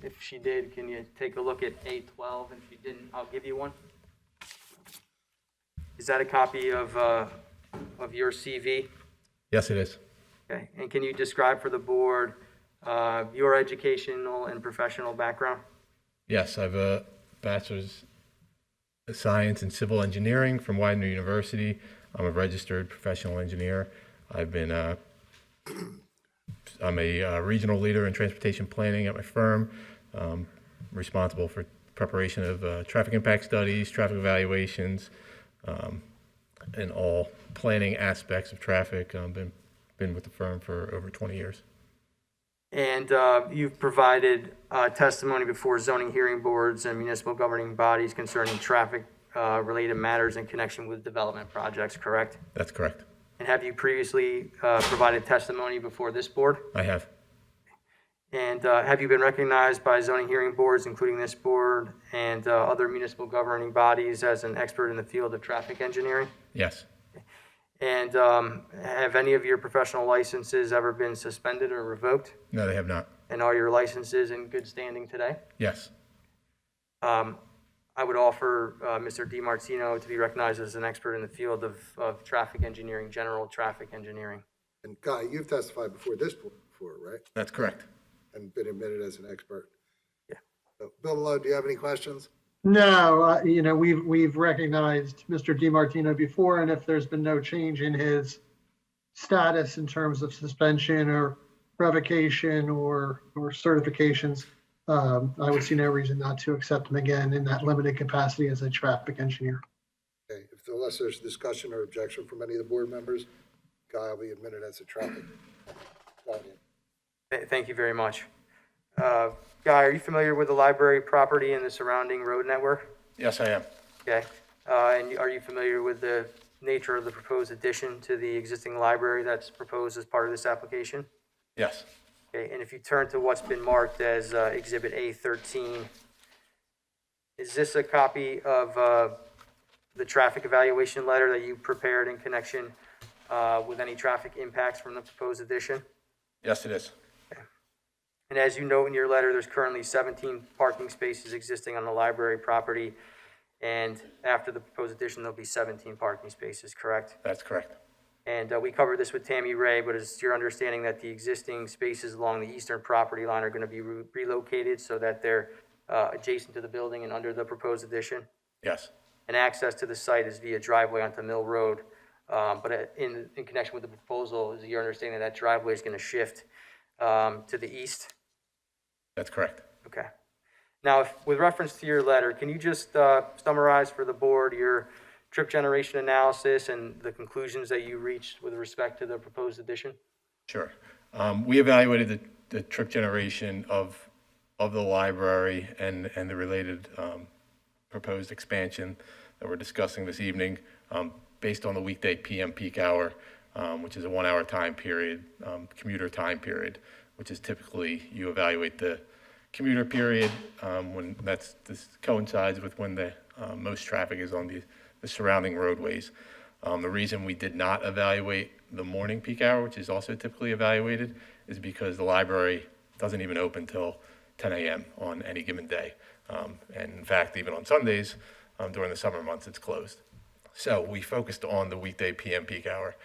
if she did, can you take a look at A12? And if you didn't, I'll give you one. Is that a copy of your CV? Yes, it is. Okay. And can you describe for the board your educational and professional background? Yes, I have a bachelor's of science in civil engineering from Widener University. I'm a registered professional engineer. I'm a regional leader in transportation planning at my firm, responsible for preparation of traffic impact studies, traffic evaluations, and all planning aspects of traffic. I've been with the firm for over 20 years. And you've provided testimony before zoning hearing boards and municipal governing bodies concerning traffic-related matters in connection with development projects, correct? That's correct. And have you previously provided testimony before this board? I have. And have you been recognized by zoning hearing boards, including this board, and other municipal governing bodies as an expert in the field of traffic engineering? Yes. And have any of your professional licenses ever been suspended or revoked? No, they have not. And are your licenses in good standing today? Yes. I would offer Mr. DiMartino to be recognized as an expert in the field of traffic engineering, general traffic engineering. And Guy, you've testified before this board before, right? That's correct. And been admitted as an expert. Yeah. So, Bill Malone, do you have any questions? No, we've recognized Mr. DiMartino before, and if there's been no change in his status in terms of suspension or revocation or certifications, I would see no reason not to accept him again in that limited capacity as a traffic engineer. Okay, unless there's discussion or objection from any of the board members, Guy will be admitted as a traffic guardian. Thank you very much. Guy, are you familiar with the library property and the surrounding road network? Yes, I am. Okay. And are you familiar with the nature of the proposed addition to the existing library that's proposed as part of this application? Yes. Okay, and if you turn to what's been marked as Exhibit A13, is this a copy of the traffic evaluation letter that you prepared in connection with any traffic impacts from the proposed addition? Yes, it is. And as you note in your letter, there's currently 17 parking spaces existing on the library property, and after the proposed addition, there'll be 17 parking spaces, correct? That's correct. And we covered this with Tammy Ray, but is your understanding that the existing spaces along the eastern property line are going to be relocated so that they're adjacent to the building and under the proposed addition? Yes. And access to the site is via driveway onto Mill Road. But in connection with the proposal, is your understanding that driveway is going to shift to the east? That's correct. Okay. Now, with reference to your letter, can you just summarize for the board your trip generation analysis and the conclusions that you reached with respect to the proposed addition? Sure. We evaluated the trip generation of the library and the related proposed expansion that we're discussing this evening based on the weekday PM peak hour, which is a 1 hour time period, commuter time period, which is typically you evaluate the commuter period when this coincides with when the most traffic is on the surrounding roadways. The reason we did not evaluate the morning peak hour, which is also typically evaluated, is because the library doesn't even open till 10 a.m. on any given day. And in fact, even on Sundays, during the summer months, it's closed. So we focused on the weekday PM peak hour.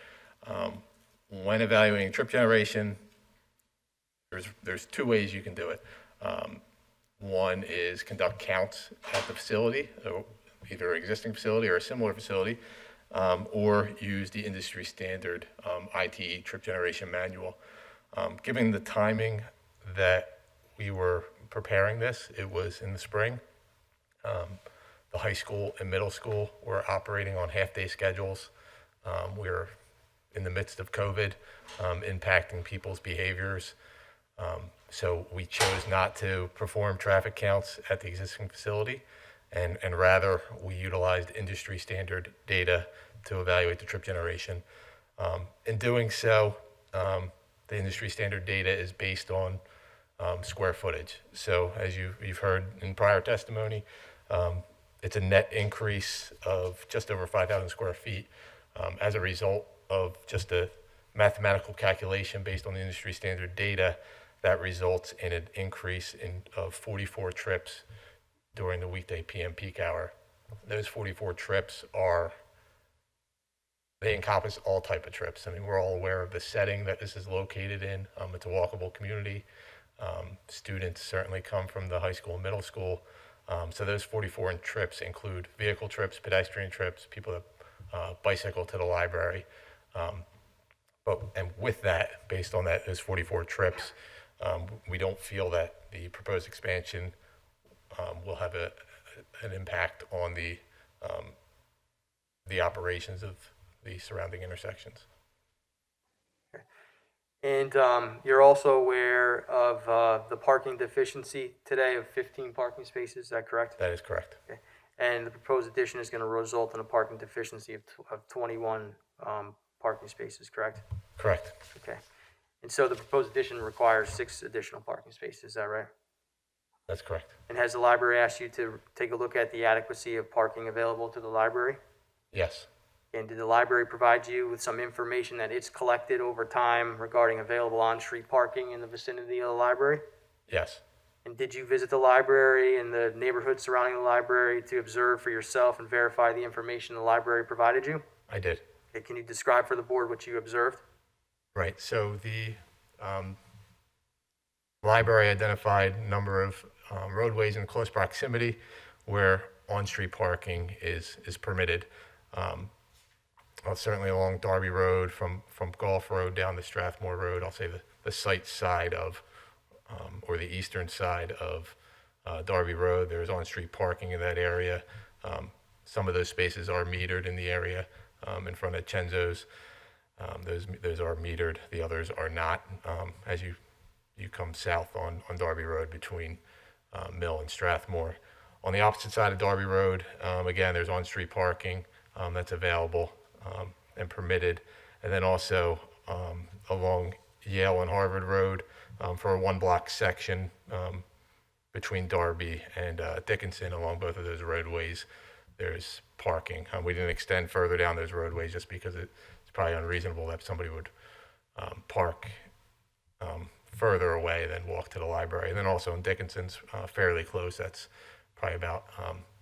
When evaluating trip generation, there's two ways you can do it. One is conduct counts at the facility, either an existing facility or a similar facility, or use the industry standard ITE trip generation manual. Given the timing that we were preparing this, it was in the spring. The high school and middle school were operating on half-day schedules. We're in the midst of COVID, impacting people's behaviors. So we chose not to perform traffic counts at the existing facility, and rather we utilized industry standard data to evaluate the trip generation. In doing so, the industry standard data is based on square footage. So as you've heard in prior testimony, it's a net increase of just over 5,000 square feet as a result of just a mathematical calculation based on the industry standard data. That results in an increase of 44 trips during the weekday PM peak hour. Those 44 trips they encompass all type of trips. I mean, we're all aware of the setting that this is located in. It's a walkable community. Students certainly come from the high school and middle school. So those 44 trips include vehicle trips, pedestrian trips, people that bicycle to the library. And with that, based on those 44 trips, we don't feel that the proposed expansion will have an impact on the operations of the surrounding intersections. And you're also aware of the parking deficiency today of 15 parking spaces, is that correct? That is correct. Okay. And the proposed addition is going to result in a parking deficiency of 21 parking spaces, correct? Correct. Okay. And so the proposed addition requires 6 additional parking spaces, is that right? That's correct. And has the library asked you to take a look at the adequacy of parking available to the library? Yes. And did the library provide you with some information that it's collected over time regarding available on-street parking in the vicinity of the library? Yes. And did you visit the library and the neighborhood surrounding the library to observe for yourself and verify the information the library provided you? I did. Okay, can you describe for the board what you observed? Right. So the library identified a number of roadways in close proximity where on-street parking is permitted. Certainly along Darby Road, from Gulf Road down to Strathmore Road, I'll say the site side of, or the eastern side of Darby Road. There's on-street parking in that area. Some of those spaces are metered in the area in front of Chenzo's. Those are metered. The others are not. As you come south on Darby Road between Mill and Strathmore. On the opposite side of Darby Road, again, there's on-street parking that's available and permitted. And then also along Yale and Harvard Road for a one-block section between Darby and Dickinson along both of those roadways, there's parking. We didn't extend further down those roadways just because it's probably unreasonable that somebody would park further away than walk to the library. And then also in Dickinson's fairly close. That's probably about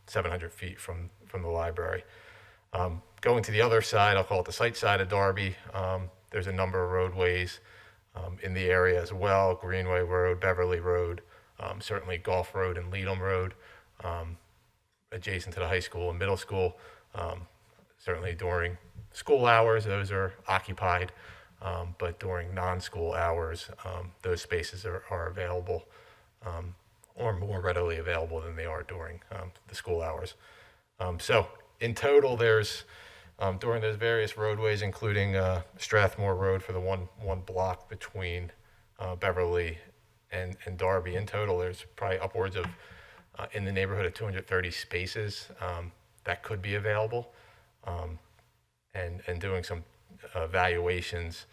700 feet from the library. Going to the other side, I'll call it the site side of Darby, there's a number of roadways in the area as well. Greenway Road, Beverly Road, certainly Gulf Road and Leadham Road, adjacent to the high school and middle school. Certainly during school hours, those are occupied, but during non-school hours, those spaces are available or more readily available than they are during the school hours. So in total, there's during those various roadways, including Strathmore Road for the one block between Beverly and Darby, in total, there's probably upwards of in the neighborhood of 230 spaces that could be available, and doing some evaluations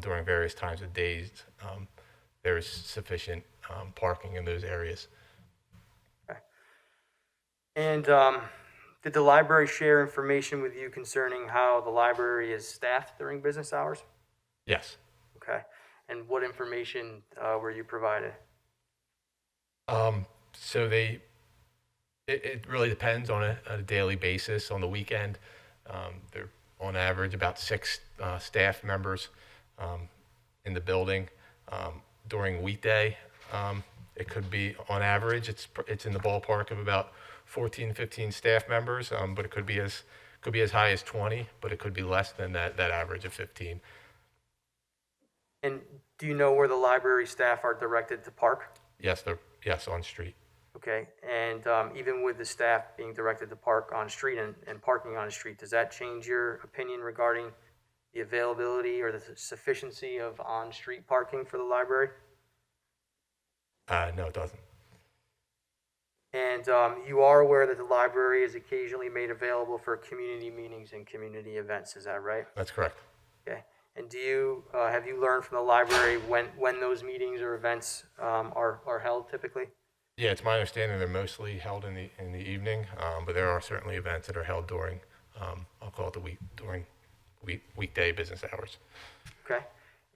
during various times of days, there's sufficient parking in those areas. Okay. And did the library share information with you concerning how the library is staffed during business hours? Yes. Okay. And what information were you provided? So it really depends on a daily basis. On the weekend, they're on average about 6 staff members in the building. During weekday, it could be on average, it's in the ballpark of about 14, 15 staff members, but it could be as high as 20, but it could be less than that average of 15. And do you know where the library staff are directed to park? Yes, on street. Okay, and even with the staff being directed to park on street and parking on the street, does that change your opinion regarding the availability or the sufficiency of on-street parking for the library? No, it doesn't. And you are aware that the library is occasionally made available for community meetings and community events, is that right? That's correct. Okay, and do you, have you learned from the library when those meetings or events are held typically? Yeah, it's my understanding they're mostly held in the evening, but there are certainly events that are held during, I'll call it during weekday business hours. Okay.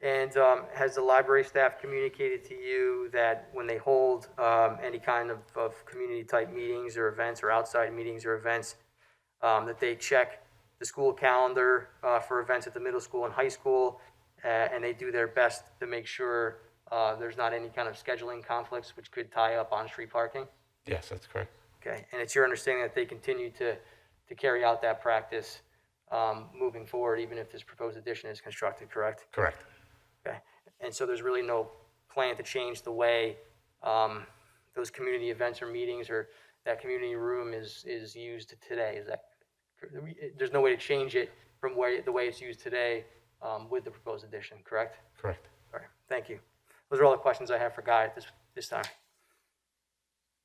And has the library staff communicated to you that when they hold any kind of community-type meetings or events or outside meetings or events, that they check the school calendar for events at the middle school and high school, and they do their best to make sure there's not any kind of scheduling conflicts which could tie up on-street parking? Yes, that's correct. Okay. And it's your understanding that they continue to carry out that practice moving forward, even if this proposed addition is constructed, correct? Correct. Okay, and so there's really no plan to change the way those community events or meetings or that community room is used today, is that, there's no way to change it from the way it's used today with the proposed addition, correct? Correct. All right, thank you. Those are all the questions I have for Guy at this time.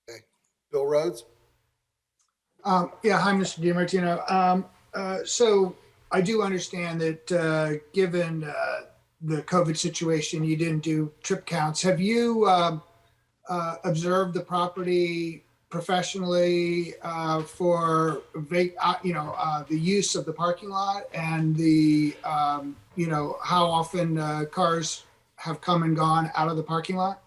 Okay. Bill Rhodes? Yeah, hi, Mr. DiMartino. So I do understand that given the COVID situation, you didn't do trip counts. Have you observed the property professionally for the use of the parking lot and the how often cars have come and gone out of the parking lot?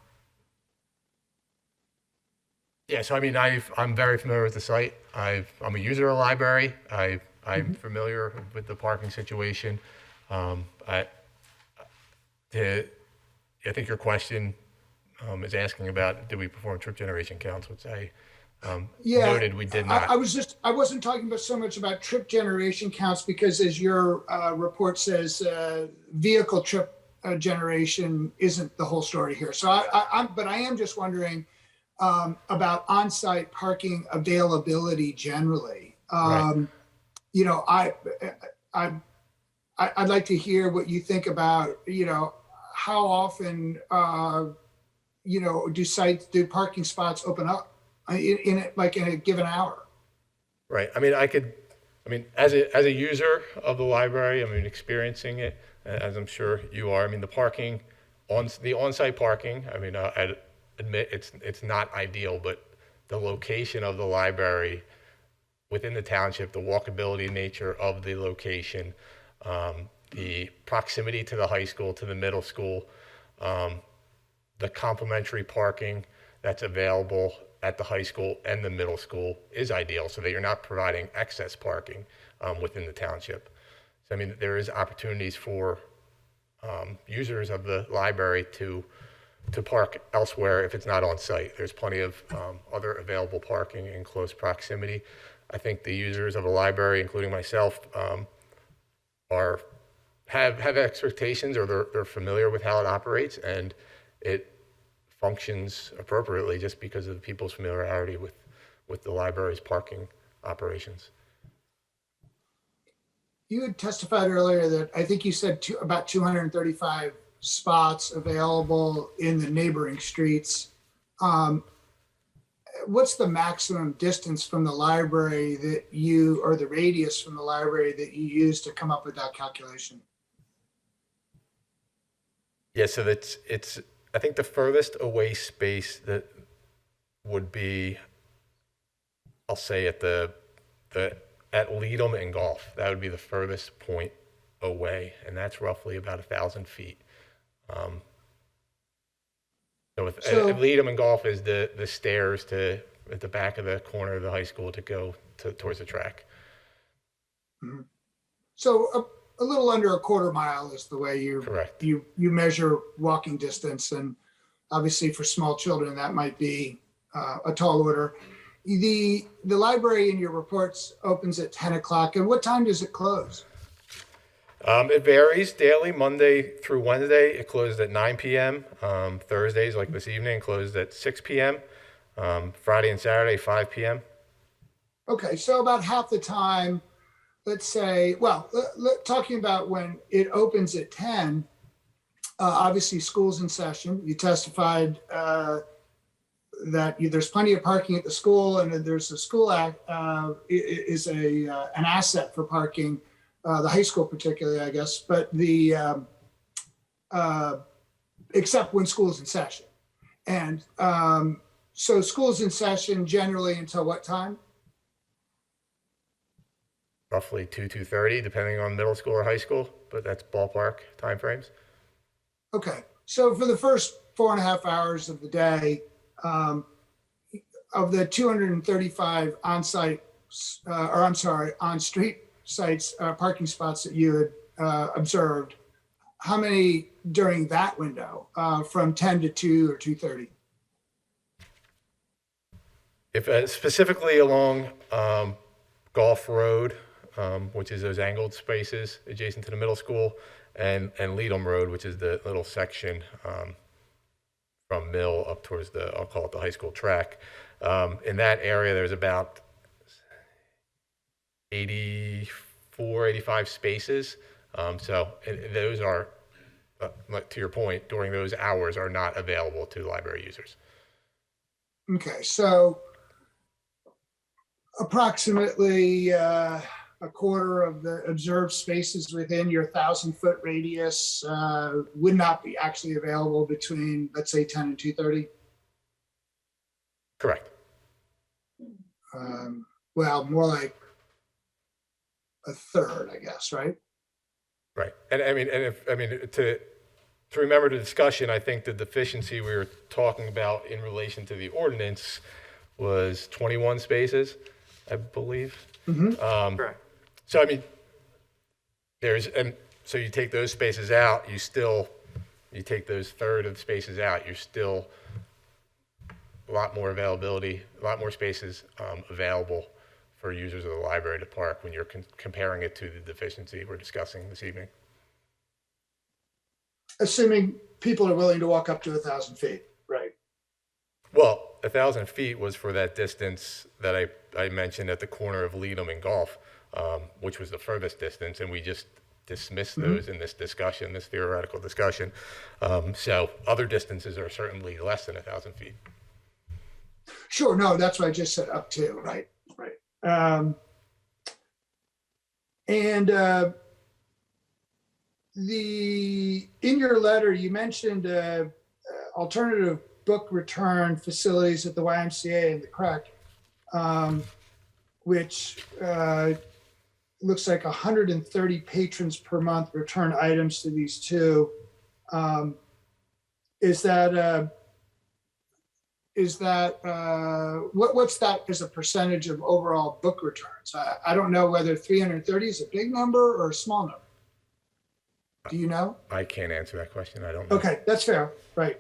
Yeah, so I mean, I'm very familiar with the site. I'm a user of the library. I'm familiar with the parking situation. I think your question is asking about, did we perform trip generation counts, which I noted we did not. I wasn't talking about so much about trip generation counts because as your report says, vehicle trip generation isn't the whole story here. So but I am just wondering about on-site parking availability generally. Right. You know, I'd like to hear what you think about, you know, how often, you know, do parking spots open up in a given hour? Right. I mean, as a user of the library, I mean, experiencing it, as I'm sure you are, I mean, the on-site parking, I mean, I admit it's not ideal, but the location of the library within the township, the walkability nature of the location, the proximity to the high school, to the middle school, the complementary parking that's available at the high school and the middle school is ideal, so that you're not providing excess parking within the township. So, I mean, there is opportunities for users of the library to park elsewhere if it's not on site. There's plenty of other available parking in close proximity. I think the users of a library, including myself, have expectations, or they're familiar with how it operates, and it functions appropriately just because of people's familiarity with the library's parking operations. You had testified earlier that I think you said about 235 spots available in the neighboring streets. What's the maximum distance from the library or the radius from the library that you use to come up with that calculation? Yeah, so it's I think the furthest away space that would be, I'll say at at Leadham and Golf. That would be the furthest point away, and that's roughly about 1,000 feet. So at Leadham and Golf is the stairs at the back of the corner of the high school to go towards the track. Mm-hmm. So a little under a quarter mile is the way Correct. you measure walking distance, and obviously for small children that might be a tall order. The library in your reports opens at 10 o'clock, and what time does it close? It varies daily, Monday through Wednesday. It closed at 9 p.m. Thursdays, like this evening, closed at 6 p.m. Friday and Saturday, 5 p.m. Okay, so about half the time, let's say, well, talking about when it opens at 10, obviously school's in session. You testified that there's plenty of parking at the school, and there's a school act is an asset for parking, the high school particularly, I guess, but except when school's in session. And so school's in session generally until what time? Roughly 2:30, depending on middle school or high school, but that's ballpark timeframes. Okay, so for the first 4.5 hours of the day, of the 235 on-site, on-street sites, parking spots that you had observed, how many during that window, from 10 to 2 or 2:30? If specifically along Golf Road, which is those angled spaces adjacent to the middle school, and Leadham Road, which is the little section from Mill up towards I'll call it the high school track. In that area, there's about 84, 85 spaces. So those are, to your point, during those hours are not available to library users. Okay, so approximately a quarter of the observed spaces within your 1,000-foot radius would not be actually available between, let's say, 10 and 2:30? Correct. Well, more like a third, I guess, right? Right. And to remember the discussion, I think the deficiency we were talking about in relation to the ordinance was 21 spaces, I believe. Mm-hmm. Correct. So, I mean, so you take those spaces out, you take those third of the spaces out, you're still a lot more availability, a lot more spaces available for users of the library to park when you're comparing it to the deficiency we're discussing this evening. assuming people are willing to walk up to 1,000 feet, right? Well, 1,000 feet was for that distance that I mentioned at the corner of Leadham and Gulf, which was the furthest distance, and we just dismissed those in this discussion, this theoretical discussion. So other distances are certainly less than 1,000 feet. Sure, no, that's what I just said, up to, right, right. In your letter, you mentioned alternative book return facilities at the YMCA and the CREC, which looks like 130 patrons per month return items to these two. What's that as a percentage of overall book returns? I don't know whether 330 is a big number or a small number. Do you know? I can't answer that question. I don't know. Okay, that's fair, right.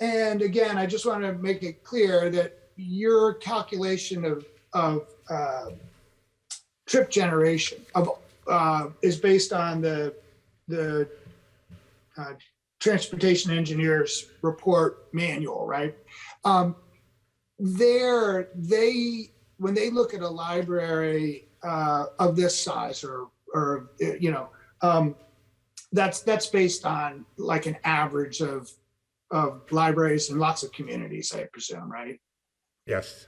And again, I just want to make it clear that your calculation of trip generation is based on the transportation engineer's report manual, right? When they look at a library of this size, or that's based on like an average of libraries in lots of communities, I presume, right? Yes.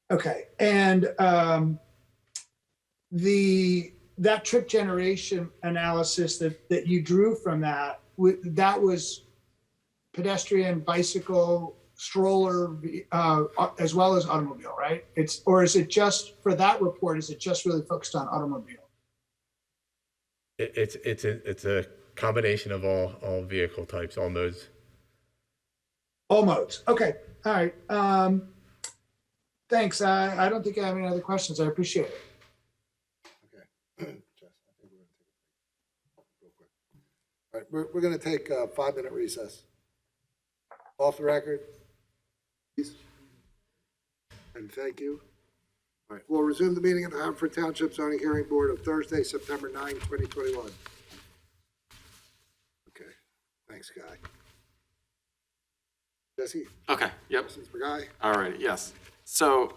Okay, and that trip generation analysis that you drew from that was pedestrian, bicycle, stroller, as well as automobile, right? Or is it just for that report? Is it just really focused on automobile? It's a combination of all vehicle types, all modes. All modes. Okay. All right. Thanks. I don't think I have any other questions. I appreciate it. Okay. Jess, I think we're going to take a break real quick. All right, we're going to take a 5-minute recess. Off the record, please. And thank you. All right, we'll resume the meeting of the Haverford Township Zoning Hearing Board of Thursday, September 9, 2021. Okay, thanks, Guy. Jesse? Okay, yep. Questions for Guy? All right, yes. So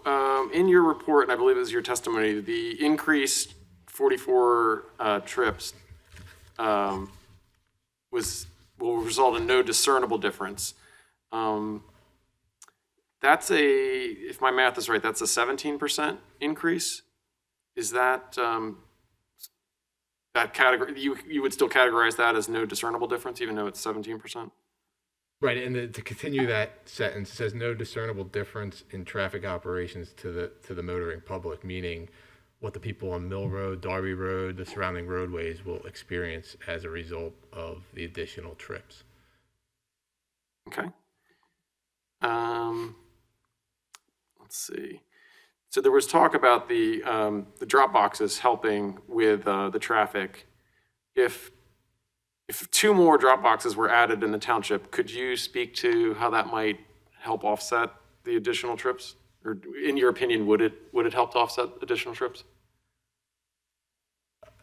in your report, and I believe it was your testimony, the increased 44 trips will result in no discernible difference. That's if my math is right, that's a 17% increase. Is that that category? You would still categorize that as no discernible difference, even though it's 17%? Right, and to continue that sentence, it says no discernible difference in traffic operations to the motoring public, meaning what the people on Mill Road, Darby Road, the surrounding roadways will experience as a result of the additional trips. Okay. Let's see. So there was talk about the drop boxes helping with the traffic. If 2 more drop boxes were added in the township, could you speak to how that might help offset the additional trips? Or in your opinion, would it help to offset additional trips?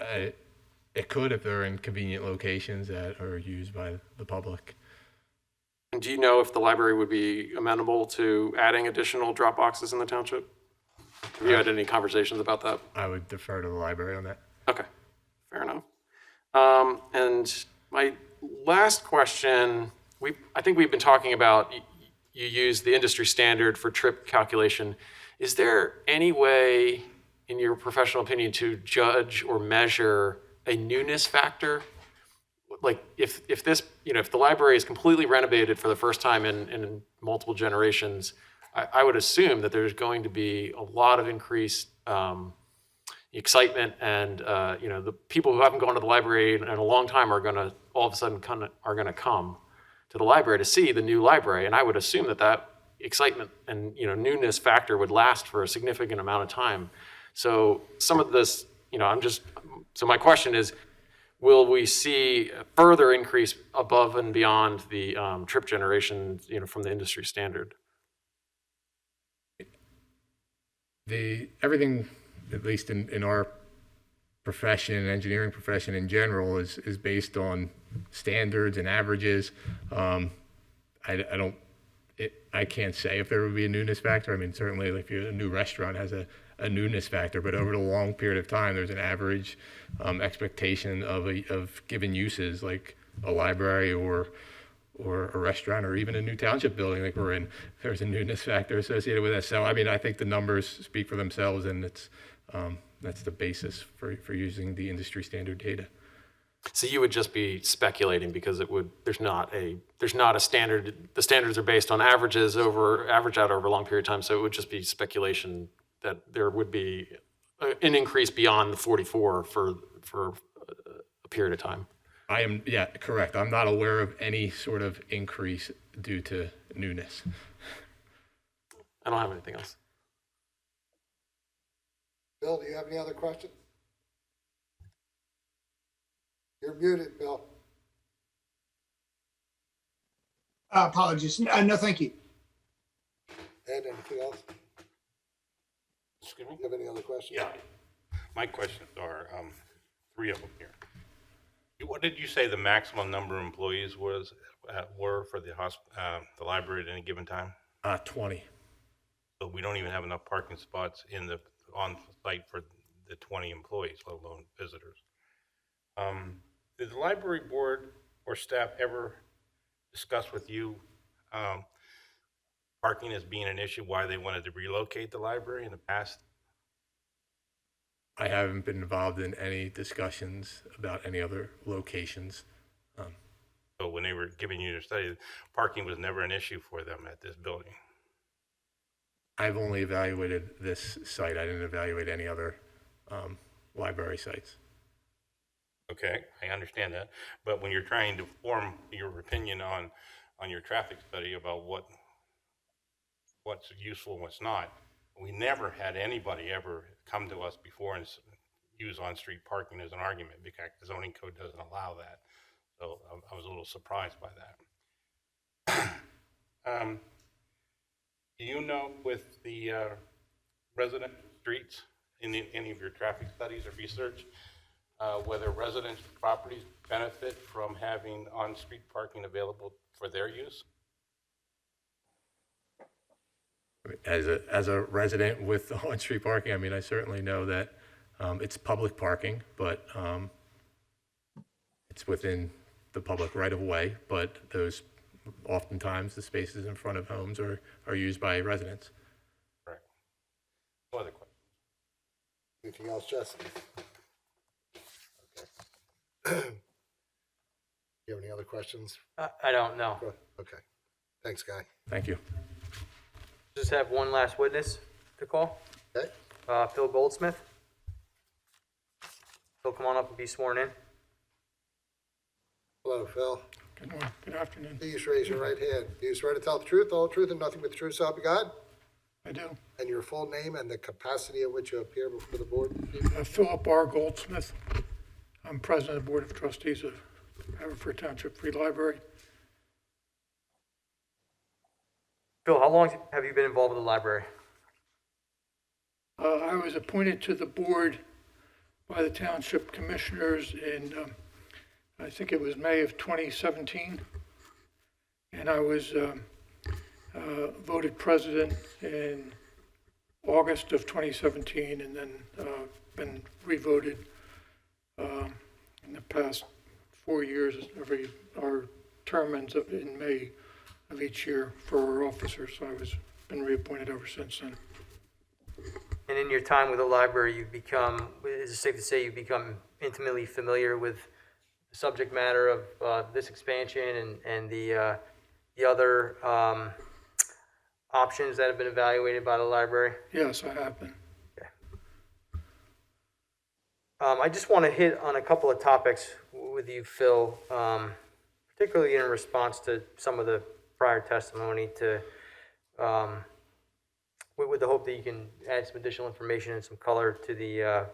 It could if they're in convenient locations that are used by the public. And do you know if the library would be amenable to adding additional drop boxes in the township? Have you had any conversations about that? I would defer to the library on that. Okay, fair enough. And my last question, I think we've been talking about, you use the industry standard for trip calculation. Is there any way, in your professional opinion, to judge or measure a newness factor? Like if this, if the library is completely renovated for the first time in multiple generations, I would assume that there's going to be a lot of increased excitement, and the people who haven't gone to the library in a long time are going to all of a sudden come to the library to see the new library. And I would assume that excitement and newness factor would last for a significant amount of time. So some of this, so my question is, will we see a further increase above and beyond the trip generation, from the industry standard? Everything, at least in our profession, engineering profession in general, is based on standards and averages. I can't say if there would be a newness factor. I mean, certainly if you're a new restaurant has a newness factor, but over the long period of time, there's an average expectation of given uses like a library or a restaurant or even a new township building like we're in. There's a newness factor associated with that. So, I mean, I think the numbers speak for themselves, and that's the basis for using the industry standard data. So you would just be speculating because there's not a standard. The standards are based on average out over a long period of time. So it would just be speculation that there would be an increase beyond the 44 for a period of time. Yeah, correct. I'm not aware of any sort of increase due to newness. I don't have anything else. Bill, do you have any other questions? You're muted, Bill. Apologies. No, thank you. Ed, anything else? Excuse me? Do you have any other questions? Yeah. My questions are, 3 of them here. What did you say the maximum number of employees were for the library at any given time? 20. So we don't even have enough parking spots on site for the 20 employees, let alone visitors. Did the library board or staff ever discuss with you parking as being an issue, why they wanted to relocate the library in the past? I haven't been involved in any discussions about any other locations. So when they were giving you their study, parking was never an issue for them at this building? I've only evaluated this site. I didn't evaluate any other library sites. Okay, I understand that. But when you're trying to form your opinion on your traffic study about what's useful and what's not, we never had anybody ever come to us before and use on-street parking as an argument because the zoning code doesn't allow that. So I was a little surprised by that. Do you know with the resident streets in any of your traffic studies or research, whether residential properties benefit from having on-street parking available for their use? As a resident with on-street parking, I mean, I certainly know that it's public parking, but it's within the public right-of-way, but those oftentimes the spaces in front of homes are used by residents. Right. No other questions? Anything else, Justin? Okay. You have any other questions? I don't know. Okay. Thanks, Guy. Thank you. Just have one last witness to call. Okay. Phil Goldsmith. Phil, come on up and be sworn in. Hello, Phil. Good morning. Good afternoon. Please raise your right hand. Do you swear to tell the truth, the whole truth, and nothing but the truth, so help you God? I do. And your full name and the capacity at which you appear before the board? Philip R. Goldsmith. I'm president of the Board of Trustees of Haverford Township Free Library. Phil, how long have you been involved with the library? I was appointed to the board by the township commissioners in, I think it was May of 2017. And I was voted president in August of 2017 and then been revoted in the past 4 years. Our term ends up in May of each year for our officers, so I was been reappointed ever since then. And in your time with the library, is it safe to say you've become intimately familiar with the subject matter of this expansion and the other options that have been evaluated by the library? Yes, I have been. Okay. I just want to hit on a couple of topics with you, Phil, particularly in response to some of the prior testimony with the hope that you can add some additional information and some color to the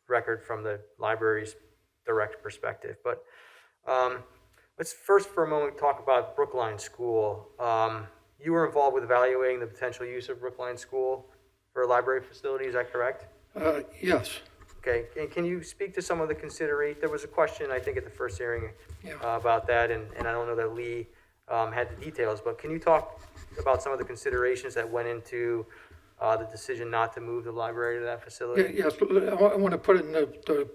record from the library's direct perspective. But let's first for a moment talk about Brookline School. You were involved with evaluating the potential use of Brookline School for a library facility, is that correct? Yes. Okay. Okay, and can you speak to some of the consideration? There was a question, I think, at the first hearing Yeah. about that, and I don't know that Lee had the details, but can you talk about some of the considerations that went into the decision not to move the library to that facility? Yes, I want to put it in the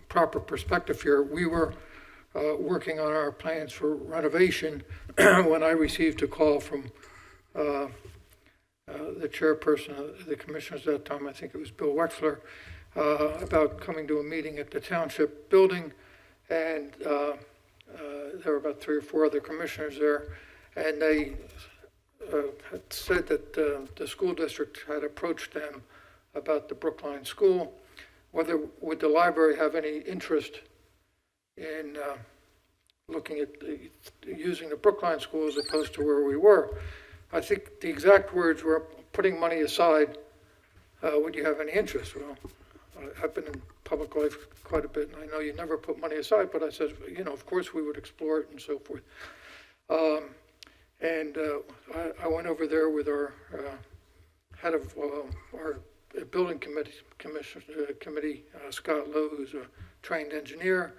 proper perspective here. We were working on our plans for renovation when I received a call from the chairperson of the commissioners at that time, I think it was Bill Wexler, about coming to a meeting at the township building. And there were about 3 or 4 other commissioners there. And they had said that the school district had approached them about the Brookline school, whether would the library have any interest in looking at using the Brookline school as opposed to where we were. I think the exact words were, putting money aside, would you have any interest? Well, I've been in public life quite a bit, and I know you never put money aside, but I said, you know, of course we would explore it and so forth. I went over there with our head of our building committee, Scott Lowe, who's a trained engineer.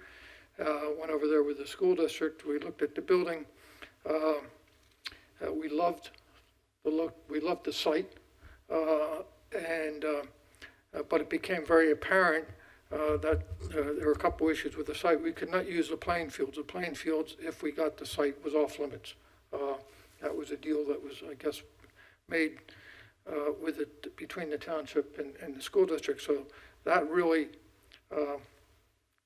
Went over there with the school district. We looked at the building. We loved the look. We loved the site, but it became very apparent that there were a couple issues with the site. We could not use the playing fields. The playing fields, if we got the site, was off limits. That was a deal that was, I guess, made with it between the township and the school district. So that really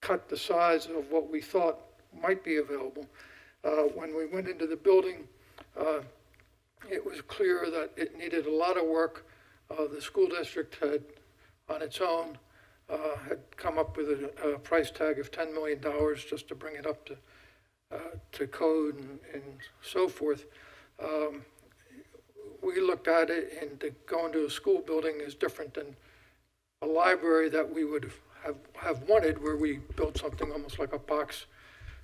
cut the size of what we thought might be available. When we went into the building, it was clear that it needed a lot of work. The school district had, on its own, had come up with a price tag of $10 million just to bring it up to code and so forth. We looked at it, and to go into a school building is different than a library that we would have wanted, where we built something almost like a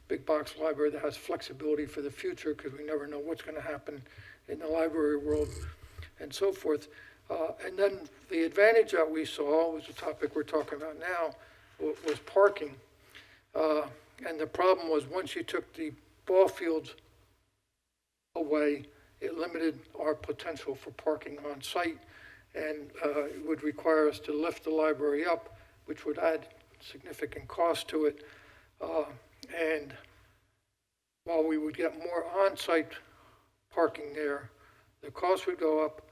big box library that has flexibility for the future, because we never know what's going to happen in the library world and so forth. And then the advantage that we saw was the topic we're talking about now, was parking. And the problem was, once you took the ball fields away, it limited our potential for parking on site, and it would require us to lift the library up, which would add significant cost to it. And while we would get more on-site parking there, the cost would go up,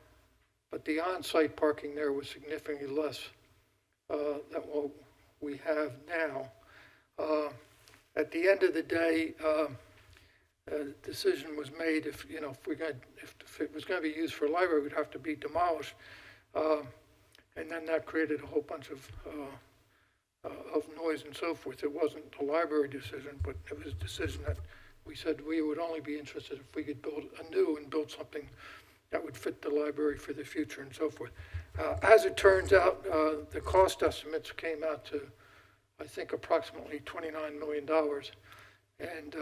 but the on-site parking there was significantly less than what we have now. At the end of the day, a decision was made, if it was going to be used for a library, it would have to be demolished. And then that created a whole bunch of noise and so forth. It wasn't a library decision, but it was a decision that we said we would only be interested if we could build anew and build something that would fit the library for the future and so forth. As it turns out, the cost estimates came out to, I think, approximately $29 million. And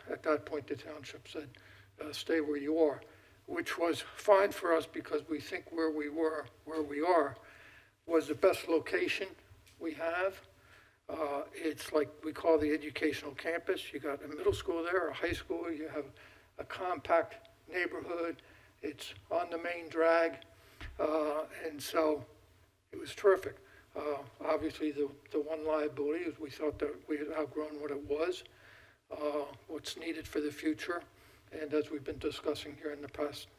at that point, the township said, stay where you are, which was fine for us, because we think where we are, was the best location we have. It's like we call the educational campus. You got a middle school there, a high school. You have a compact neighborhood. It's on the main drag, and so it was terrific. Obviously, the one liability is we thought that we had outgrown what it was, what's needed for the future, and as we've been discussing here in the past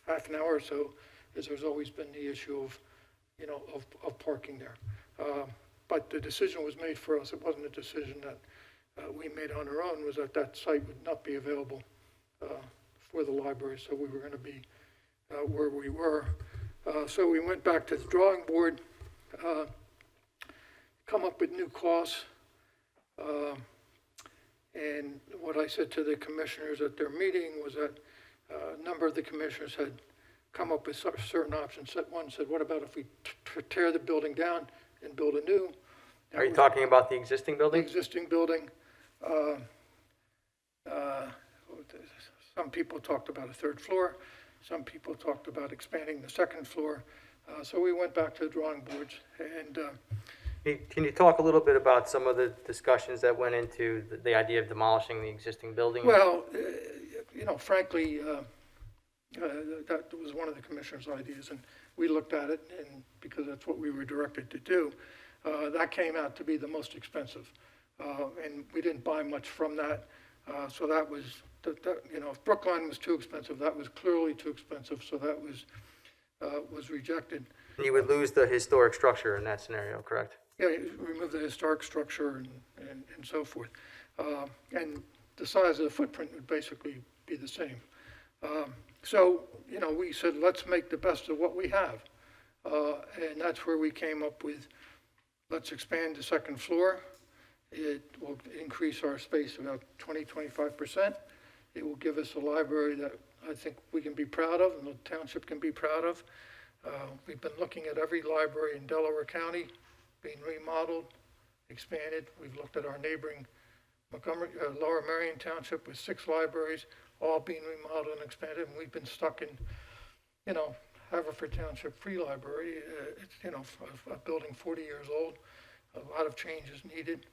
half an hour or so, is there's always been the issue of, of parking there. But the decision was made for us. It wasn't a decision that we made on our own. Was that that site would not be available for the library, so we were going to be where we were. So we went back to the drawing board, come up with new costs, and what I said to the commissioners at their meeting was that a number of the commissioners had come up with certain options. One said, what about if we tear the building down and build a new? Are you talking about the existing building? The existing building. Some people talked about a third floor. Some people talked about expanding the second floor. So we went back to the drawing boards, and Can you talk a little bit about some of the discussions that went into the idea of demolishing the existing building? well, frankly, that was one of the commissioner's ideas, and we looked at it, and because that's what we were directed to do, that came out to be the most expensive. And we didn't buy much from that. So that was, if Brookline was too expensive, that was clearly too expensive, so that was rejected. And you would lose the historic structure in that scenario, correct? Yeah, you remove the historic structure and so forth. And the size of the footprint would basically be the same. So, we said, let's make the best of what we have. And that's where we came up with, let's expand the second floor. It will increase our space about 25%. It will give us a library that I think we can be proud of and the township can be proud of. We've been looking at every library in Delaware County being remodeled, expanded. We've looked at our neighboring Lower Marion Township with 6 libraries, all being remodeled and expanded. And we've been stuck in, Haverford Township Free Library. It's, a building 40 years old. A lot of changes needed.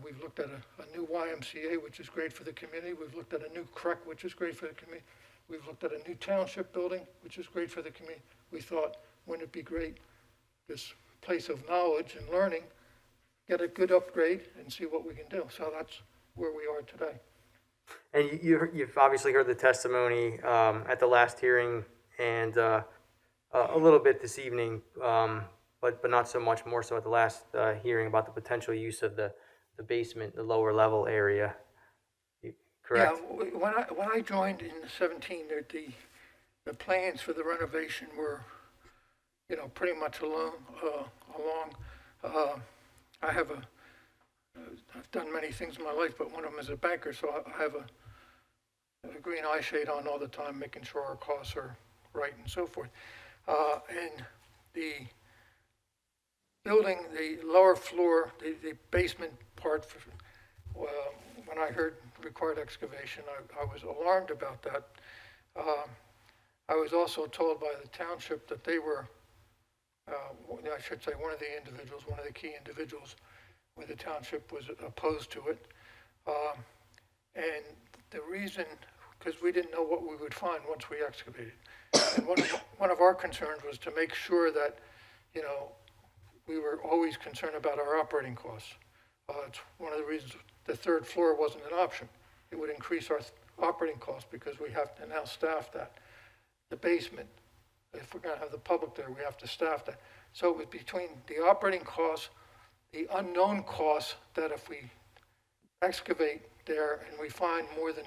We've looked at a new YMCA, which is great for the community. We've looked at a new CREC, which is great for the community. We've looked at a new township building, which is great for the community. We thought, wouldn't it be great, this place of knowledge and learning, get a good upgrade and see what we can do. So that's where we are today. And you've obviously heard the testimony at the last hearing and a little bit this evening, but not so much, more so at the last hearing about the potential use of the basement, the lower level area, correct? Yeah, when I joined in 17, the plans for the renovation were, pretty much along. I've done many things in my life, but one of them is a banker, so I have a green eye shade on all the time, making sure our costs are right and so forth. And the building, the lower floor, the basement part, when I heard required excavation, I was alarmed about that. I was also told by the township that they were, I should say one of the key individuals where the township was opposed to it. And the reason, because we didn't know what we would find once we excavated. And one of our concerns was to make sure that, we were always concerned about our operating costs. It's one of the reasons the third floor wasn't an option. It would increase our operating costs because we have to now staff that. The basement, if we're going to have the public there, we have to staff that. So it was between the operating costs, the unknown costs that if we excavate there and we find more than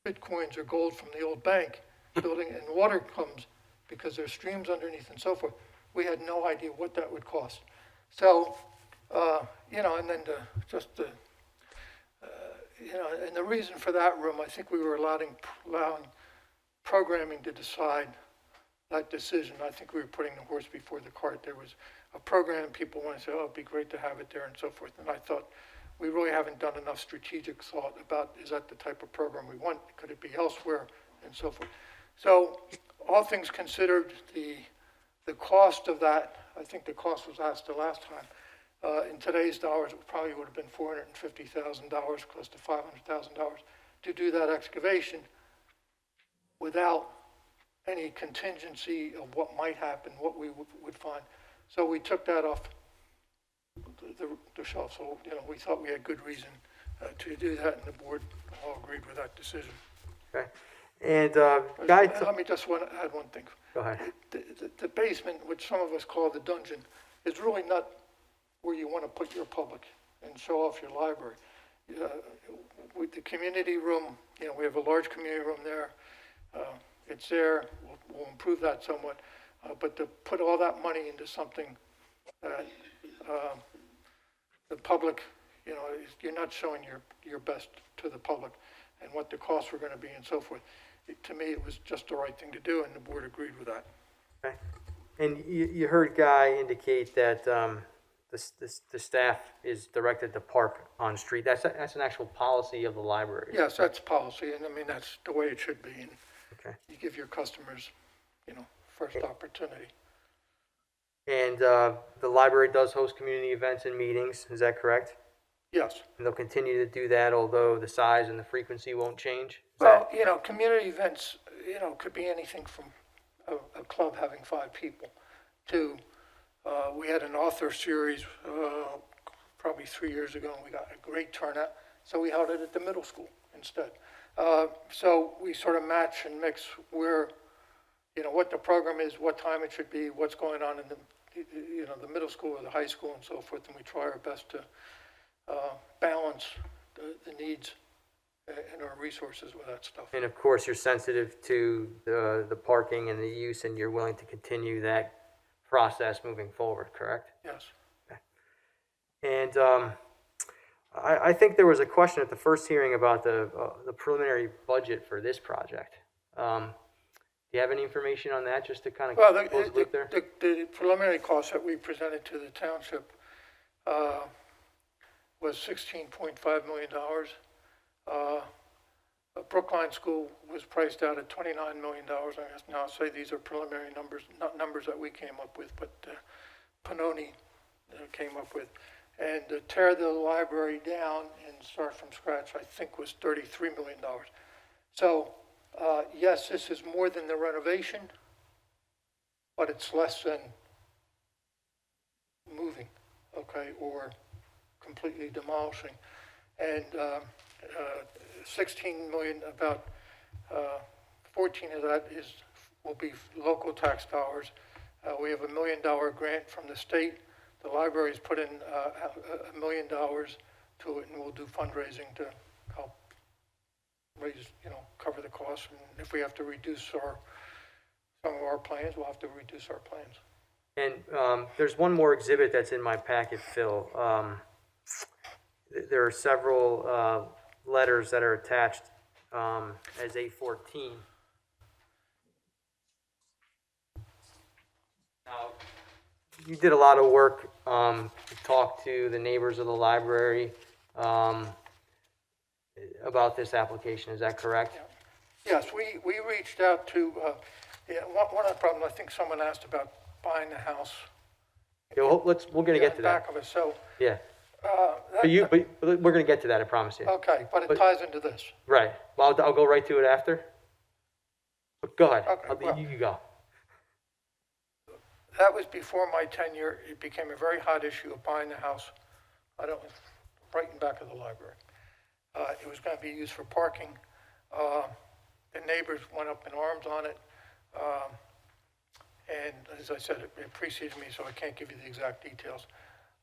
bitcoins or gold from the old bank building and water comes because there's streams underneath and so forth, we had no idea what that would cost. So, and then and the reason for that room, I think we were allowing programming to decide that decision. I think we were putting the horse before the cart. There was a program, people want to say, oh, it'd be great to have it there and so forth. And I thought, we really haven't done enough strategic thought about, is that the type of program we want? Could it be elsewhere and so forth? So all things considered, the cost of that, I think the cost was asked the last time. In today's dollars, it probably would have been $450,000, close to $500,000 to do that excavation without any contingency of what might happen, what we would find. So we took that off the shelf. So, we thought we had good reason to do that, and the board all agreed with that decision. Okay. And let me just add one thing. Go ahead. The basement, which some of us call the dungeon, is really not where you want to put your public and show off your library. With the community room, we have a large community room there. It's there. We'll improve that somewhat. But to put all that money into something that the public, you're not showing your best to the public and what the costs were going to be and so forth. To me, it was just the right thing to do, and the board agreed with that. Okay. And you heard Guy indicate that the staff is directed to park on street. That's an actual policy of the library. Yes, that's policy, and I mean, that's the way it should be. And Okay. you give your customers, first opportunity. And the library does host community events and meetings, is that correct? Yes. And they'll continue to do that, although the size and the frequency won't change? Is Well, you know, community events, you know, could be anything from a club having 5 people to, we had an author series probably 3 years ago, and we got a great turnout, so we held it at the middle school instead. So we sort of match and mix where, you know, what the program is, what time it should be, what's going on in the, you know, the middle school or the high school and so forth, and we try our best to balance the needs and our resources with that stuff. And of course, you're sensitive to the parking and the use, and you're willing to continue that process moving forward, correct? Yes. And I think there was a question at the first hearing about the preliminary budget for this project. Do you have any information on that, just to kind of Well, close the loop there? the preliminary cost that we presented to the township was $16.5 million. Brookline School was priced out at $29 million. I guess now I'll say these are preliminary numbers, not numbers that we came up with, but Pannoni came up with. And to tear the library down and start from scratch, I think was $33 million. So, yes, this is more than the renovation, but it's less than moving, okay, or completely demolishing. And 16 million, about 14 of that will be local tax dollars. We have $1 million grant from the state. The library's put in $1 million to it, and we'll do fundraising to help raise, you know, cover the costs. And if we have to reduce some of our plans, we'll have to reduce our plans. And there's one more exhibit that's in my packet, Phil. There are several letters that are attached as A14. Now, you did a lot of work to talk to the neighbors of the library about this application, is that correct? Yes, we reached out to, one of the problems, I think someone asked about buying the house. Yeah, we're gonna get to that. Back of it, so. Yeah. But we're gonna get to that, I promise you. Okay, but it ties into this. Right. Well, I'll go right to it after. But go ahead. Okay, You go. That was before my tenure. It became a very hot issue of buying the house. Right in back of the library. It was going to be used for parking. The neighbors went up in arms on it. And as I said, it preceded me, so I can't give you the exact details.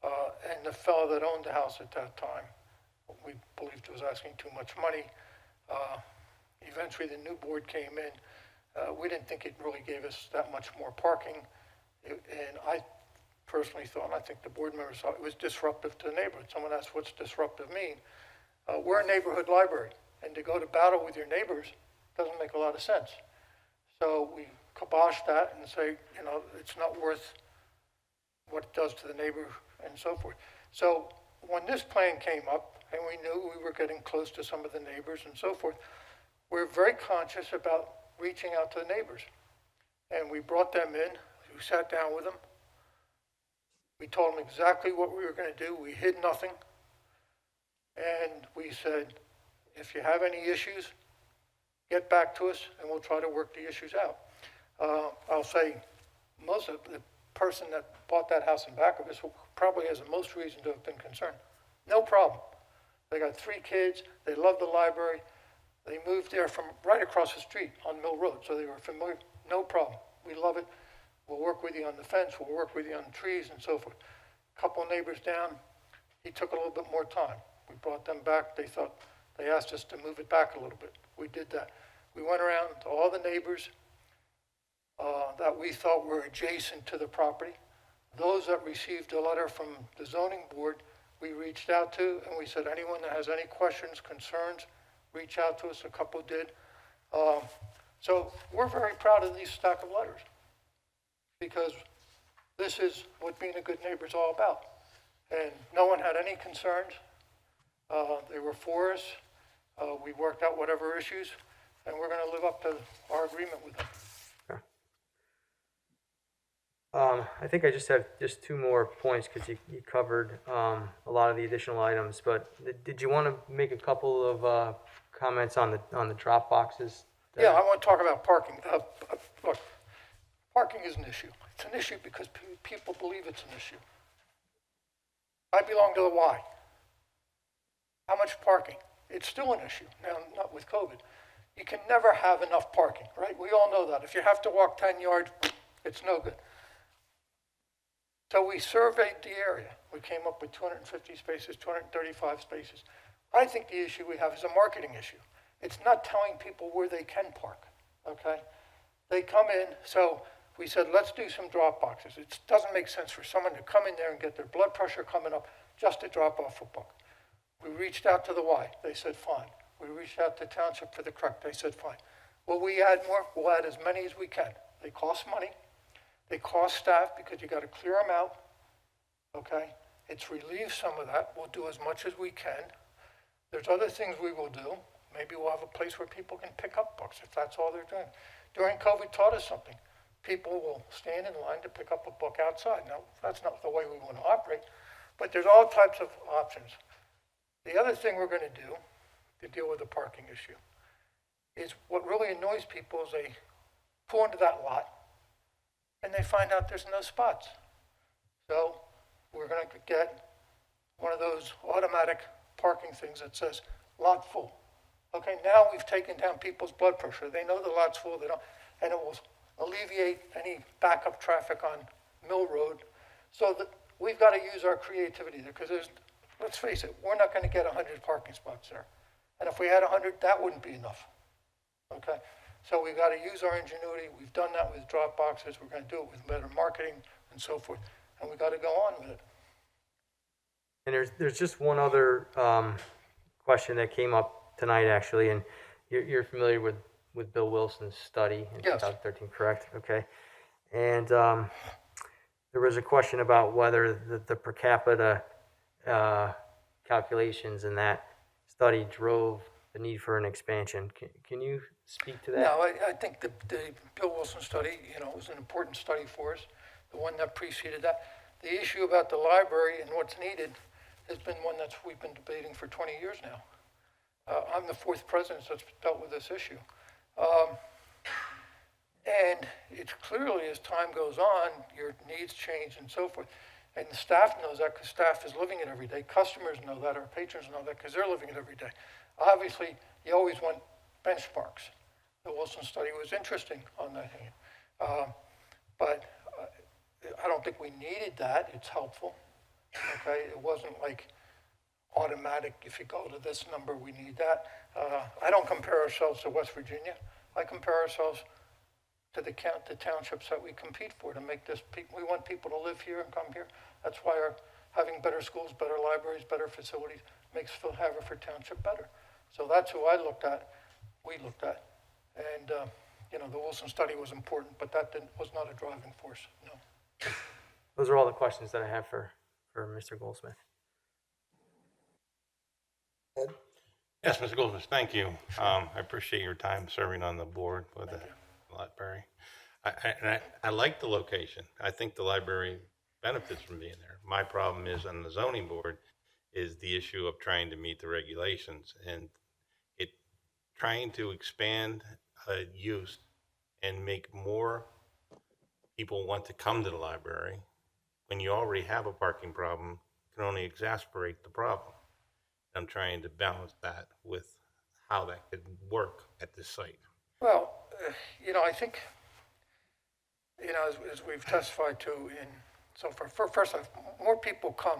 And the fellow that owned the house at that time, we believed was asking too much money. Eventually, the new board came in. We didn't think it really gave us that much more parking. And I personally thought, and I think the board members thought, it was disruptive to the neighborhood. Someone asked, what's disruptive mean? We're a neighborhood library, and to go to battle with your neighbors doesn't make a lot of sense. So we kiboshed that and say, you know, it's not worth what it does to the neighbor and so forth. So when this plan came up, and we knew we were getting close to some of the neighbors and so forth, we're very conscious about reaching out to the neighbors. And we brought them in. We sat down with them. We told them exactly what we were going to do. We hid nothing. And we said, if you have any issues, get back to us and we'll try to work the issues out. I'll say most of the person that bought that house in back of us probably has the most reason to have been concerned. No problem. They got 3 kids. They love the library. They moved there from right across the street on Mill Road, so they were familiar. No problem. We love it. We'll work with you on the fence. We'll work with you on the trees and so forth. A couple of neighbors down, he took a little bit more time. We brought them back. They asked us to move it back a little bit. We did that. We went around to all the neighbors that we thought were adjacent to the property. Those that received a letter from the zoning board, we reached out to, and we said, anyone that has any questions, concerns, reach out to us. A couple did. So we're very proud of these stack of letters, because this is what being a good neighbor is all about. And no one had any concerns. They were for us. We worked out whatever issues, and we're going to live up to our agreement with them. I think I just have just two more points because you covered a lot of the additional items. But did you want to make a couple of comments on the drop boxes? Yeah, I want to talk about parking. Look, parking is an issue. It's an issue because people believe it's an issue. I belong to the Y. How much parking? It's still an issue. Now, not with COVID. You can never have enough parking, right? We all know that. If you have to walk 10 yards, it's no good. So we surveyed the area. We came up with 250 spaces, 235 spaces. I think the issue we have is a marketing issue. It's not telling people where they can park, okay? They come in, so we said, let's do some drop boxes. It doesn't make sense for someone to come in there and get their blood pressure coming up just to drop off a book. We reached out to the Y. They said, fine. We reached out to Township for the correct. They said, fine. Will we add more? We'll add as many as we can. They cost money. They cost staff because you got to clear them out, okay? It's relieved some of that. We'll do as much as we can. There's other things we will do. Maybe we'll have a place where people can pick up books if that's all they're doing. During COVID taught us something. People will stand in line to pick up a book outside. Now, that's not the way we want to operate, but there's all types of options. The other thing we're going to do to deal with the parking issue is what really annoys people is they pull into that lot and they find out there's no spots. So we're going to get one of those automatic parking things that says lot full. Okay, now we've taken down people's blood pressure. They know the lot's full, they don't, and it will alleviate any backup traffic on Mill Road. So that we've got to use our creativity there because there's, let's face it, we're not going to get 100 parking spots there. And if we had 100, that wouldn't be enough. Okay, so we've got to use our ingenuity. We've done that with drop boxes. We're going to do it with better marketing and so forth. And we've got to go on with it. And there's just one other question that came up tonight, actually, and you're familiar with Bill Wilson's study in Yes. 2013, correct? Okay. And there was a question about whether the per capita calculations in that study drove the need for an expansion. Can you speak to that? No, I think the Bill Wilson study, was an important study for us, the one that preceded that. The issue about the library and what's needed has been one that we've been debating for 20 years now. I'm the fourth president that's dealt with this issue. And it's clearly, as time goes on, your needs change and so forth. And the staff knows that because staff is living it every day. Customers know that, our patrons know that because they're living it every day. Obviously, you always want benchmarks. The Wilson study was interesting on that hand. But I don't think we needed that. It's helpful. Okay, it wasn't like automatic, if you go to this number, we need that. I don't compare ourselves to West Virginia. I compare ourselves to the townships that we compete for to make this, we want people to live here and come here. That's why having better schools, better libraries, better facilities makes Haverford Township better. So that's who we looked at. And, the Wilson study was important, but that was not a driving force, no. Those are all the questions that I have for Mr. Goldsmith. Ed? Yes, Mr. Goldsmith, thank you. I appreciate your time serving on the board with the library. I like the location. I think the library benefits from being there. My problem is on the zoning board is the issue of trying to meet the regulations and trying to expand use and make more people want to come to the library when you already have a parking problem can only exacerbate the problem. I'm trying to balance that with how that could work at this site. Well, I think, as we've testified to so first off, more people come.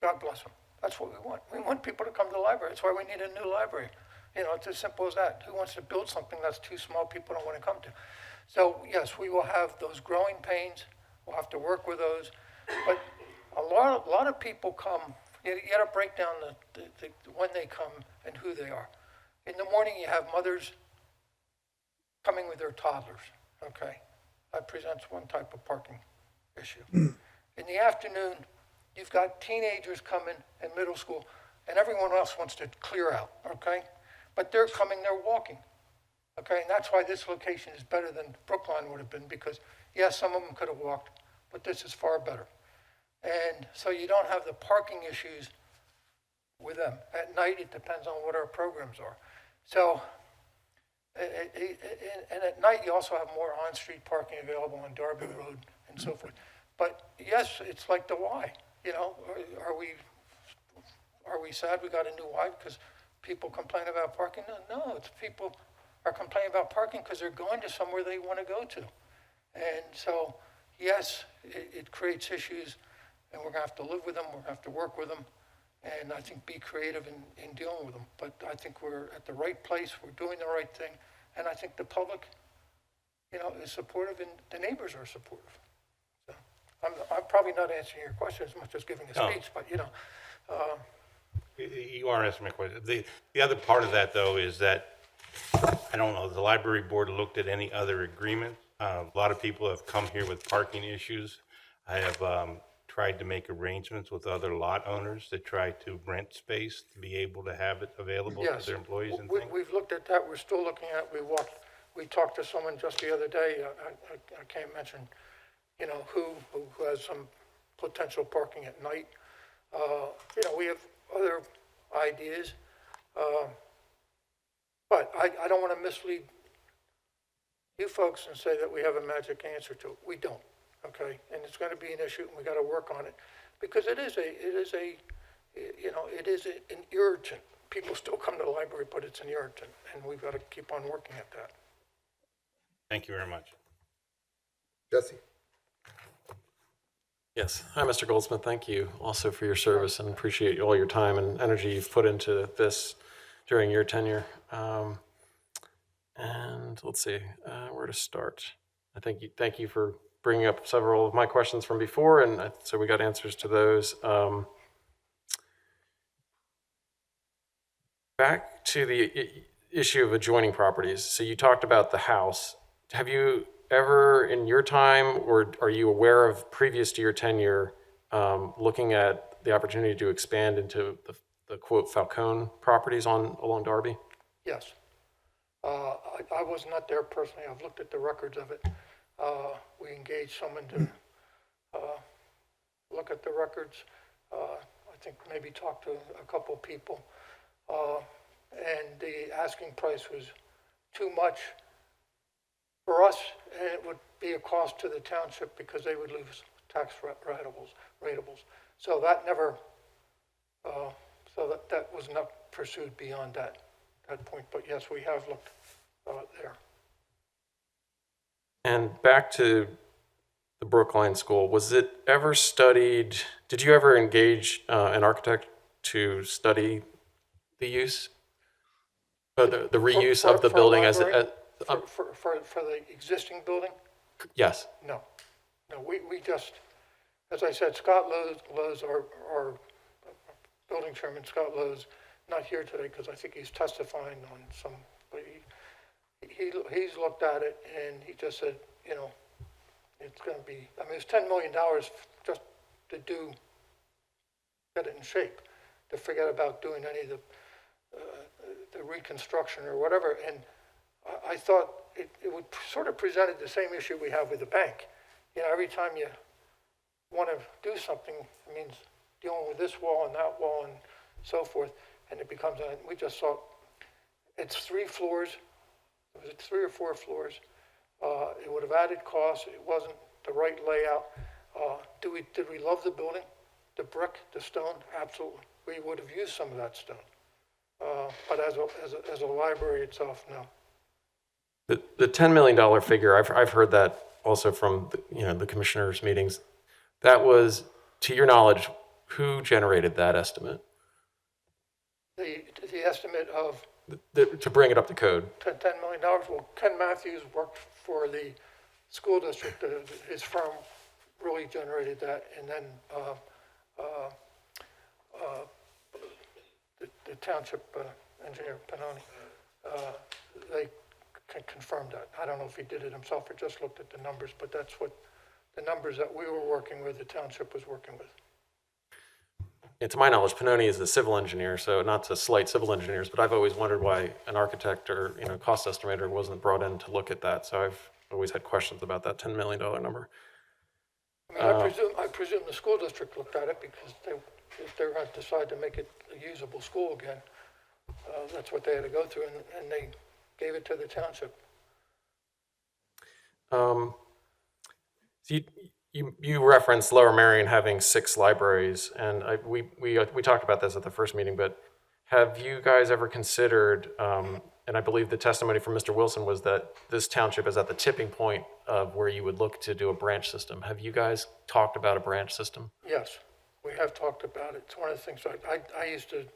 God bless them. That's what we want. We want people to come to the library. That's why we need a new library. It's as simple as that. Who wants to build something that's too small people don't want to come to? So yes, we will have those growing pains. We'll have to work with those. But a lot of people come. You got to break down the when they come and who they are. In the morning, you have mothers coming with their toddlers. Okay, that presents one type of parking issue. In the afternoon, you've got teenagers coming and middle school, and everyone else wants to clear out. Okay, but they're coming, they're walking. Okay, and that's why this location is better than Brookline would have been, because yes, some of them could have walked, but this is far better. And so you don't have the parking issues with them. At night, it depends on what our programs are. So, and at night, you also have more on-street parking available on Darby Road and so forth. But yes, it's like the Y, you know, are we sad we got a new Y because people complain about parking? No, it's people are complaining about parking because they're going to somewhere they want to go to. And so, yes, it creates issues, and we're going to have to live with them, we're going to have to work with them, and I think be creative in dealing with them. But I think we're at the right place, we're doing the right thing, and I think the public, you know, is supportive, and the neighbors are supportive. So I'm probably not answering your question as much as giving a No. speech, but, you know. You are answering my question. The other part of that, though, is that, I don't know, the library board looked at any other agreement. A lot of people have come here with parking issues. I have tried to make arrangements with other lot owners that try to rent space to be able to have it available Yes, for their employees and we- things. we've looked at that, we're still looking at it. We talked to someone just the other day, I can't mention, you know, who has some potential parking at night. You know, we have other ideas, but I don't want to mislead you folks and say that we have a magic answer to it. We don't, okay? And it's going to be an issue, and we got to work on it, because it is an irritant. People still come to the library, but it's an irritant, and we've got to keep on working at that. Thank you very much. Jesse? Yes. Hi, Mr. Goldsmith. Thank you also for your service, and appreciate all your time and energy you've put into this during your tenure. And let's see where to start. Thank you for bringing up several of my questions from before, and so we got answers to those. Back to the issue of adjoining properties. So you talked about the house. Have you ever in your time, or are you aware of previous to your tenure, looking at the opportunity to expand into the quote Falcone properties along Darby? Yes. I was not there personally. I've looked at the records of it. We engaged someone to look at the records. I think maybe talk to a couple of people. And the asking price was too much for us, and it would be a cost to the township because they would lose tax ratables. So that never, that was not pursued beyond that point. But yes, we have looked there. And back to the Brookline School, was it ever studied? Did you ever engage an architect to study the use, the reuse of the building as it? For the existing building? Yes. No, we just, as I said, Scott Lowe's, our building chairman, Scott Lowe's, not here today because I think he's testifying on some, but he's looked at it and he just said, you know, it's going to be, I mean, it's $10 million just to get it in shape, to forget about doing any of the reconstruction or whatever. And I thought it would sort of presented the same issue we have with the bank. You know, every time you want to do something, it means dealing with this wall and that wall and so forth, and it becomes, we just thought, it's 3 floors, was it 3 or 4 floors? It would have added costs, it wasn't the right layout. Did we love the building? The brick, the stone? Absolutely. We would have used some of that stone. But as a library itself, no. The $10 million figure, I've heard that also from the commissioners' meetings. That was, to your knowledge, who generated that estimate? The estimate of To bring it up to code. $10 million. Well, Ken Matthews worked for the school district. His firm really generated that, and then the township engineer Pannoni, they confirmed that. I don't know if he did it himself or just looked at the numbers, but that's what the numbers that we were working with, the township was working with. to my knowledge, Pannoni is the civil engineer, so not to slight civil engineers, but I've always wondered why an architect or, cost estimator wasn't brought in to look at that. So I've always had questions about that $10 million number. I mean, I presume the school district looked at it because if they're going to decide to make it a usable school again, that's what they had to go through, and they gave it to the township. So you referenced Lower Merion having 6 libraries, and we talked about this at the first meeting, but have you guys ever considered, and I believe the testimony from Mr. Wilson was that this township is at the tipping point of where you would look to do a branch system. Have you guys talked about a branch system? Yes, we have talked about it. It's one of the things, I used to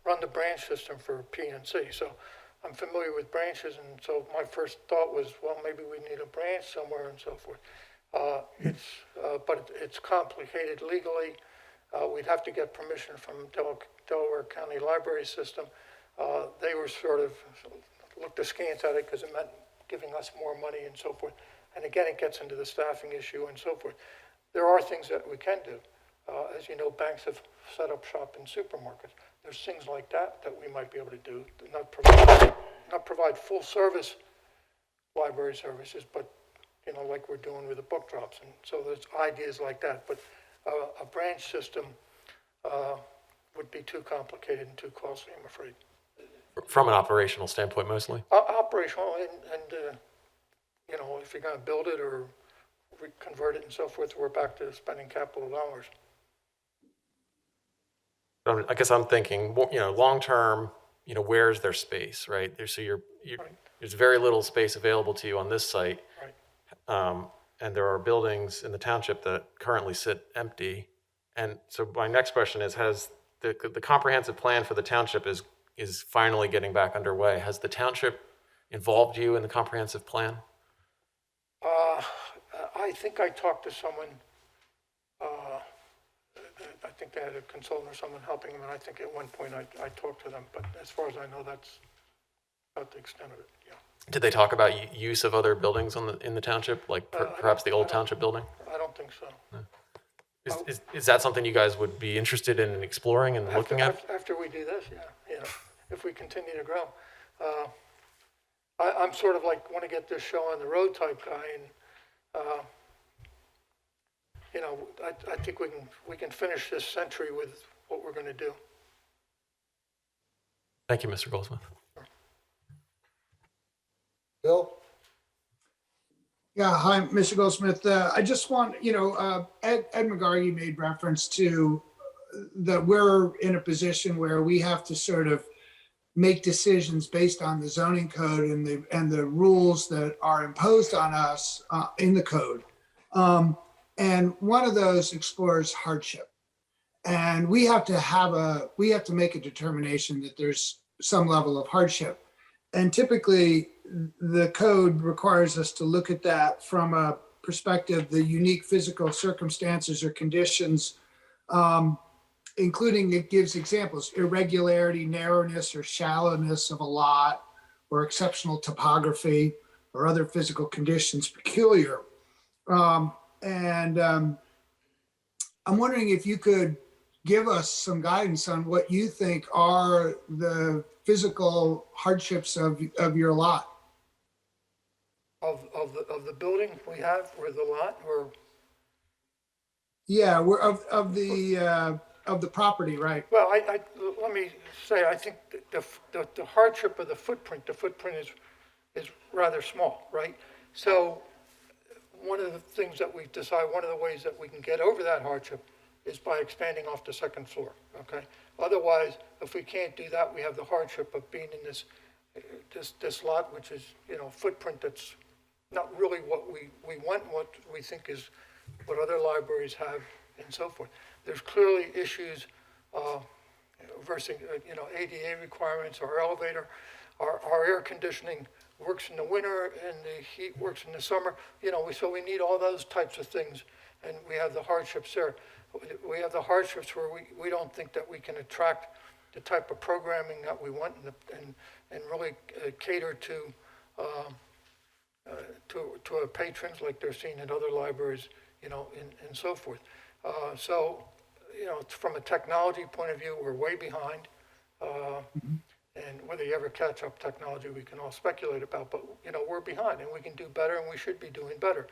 run the branch system for PNC, so I'm familiar with branches, and so my first thought was, well, maybe we need a branch somewhere and so forth. But it's complicated legally. We'd have to get permission from Delaware County Library System. They were sort of looked askance at it because it meant giving us more money and so forth. And again, it gets into the staffing issue and so forth. There are things that we can do. As you know, banks have set up shop in supermarkets. There's things like that we might be able to do, not provide full service library services, but like we're doing with the book drops. And so there's ideas like that, but a branch system would be too complicated and too costly, I'm afraid. From an operational standpoint, mostly? Operational, and if you're going to build it or convert it and so forth, we're back to spending capital dollars. I guess I'm thinking, long term, where's their space, right? There's very little space available to you on this site. Right. And there are buildings in the township that currently sit empty. And so my next question is, has the comprehensive plan for the township is finally getting back underway. Has the township involved you in the comprehensive plan? I think I talked to someone, I think they had a consultant or someone helping them, and I think at one point I talked to them, but as far as I know, that's about the extent of it, yeah. Did they talk about use of other buildings in the township, like perhaps the old township building? I don't think so. No. Is that something you guys would be interested in exploring and looking at? After we do this, yeah, if we continue to grow. I'm sort of like, want to get this show on the road type guy, and I think we can finish this century with what we're going to do. Thank you, Mr. Goldsmith. Bill? Yeah, hi, Mr. Goldsmith. I just want, Ed McGargy made reference to that we're in a position where we have to sort of make decisions based on the zoning code and the rules that are imposed on us in the code. And one of those explores hardship. And we have to make a determination that there's some level of hardship. And typically the code requires us to look at that from a perspective, the unique physical circumstances or conditions, including it gives examples, irregularity, narrowness or shallowness of a lot, or exceptional topography or other physical conditions peculiar. I'm wondering if you could give us some guidance on what you think are the physical hardships of your lot. Of the building we have, or the lot, or? Yeah, we're of the property, right? Well, let me say, I think the hardship of the footprint is rather small, right? So one of the things that we decide, one of the ways that we can get over that hardship is by expanding off the second floor, okay? Otherwise, if we can't do that, we have the hardship of being in this lot, which is, footprint that's not really what we want, what we think is what other libraries have and so forth. There's clearly issues versus, ADA requirements, our elevator, our air conditioning works in the winter and the heat works in the summer. So we need all those types of things, and we have the hardships there. We have the hardships where we don't think that we can attract the type of programming that we want and really cater to our patrons like they're seeing in other libraries, and so forth. So from a technology point of view, we're way behind. And whether you ever catch up technology, we can all speculate about, but, we're behind and we can do better and we should be doing better.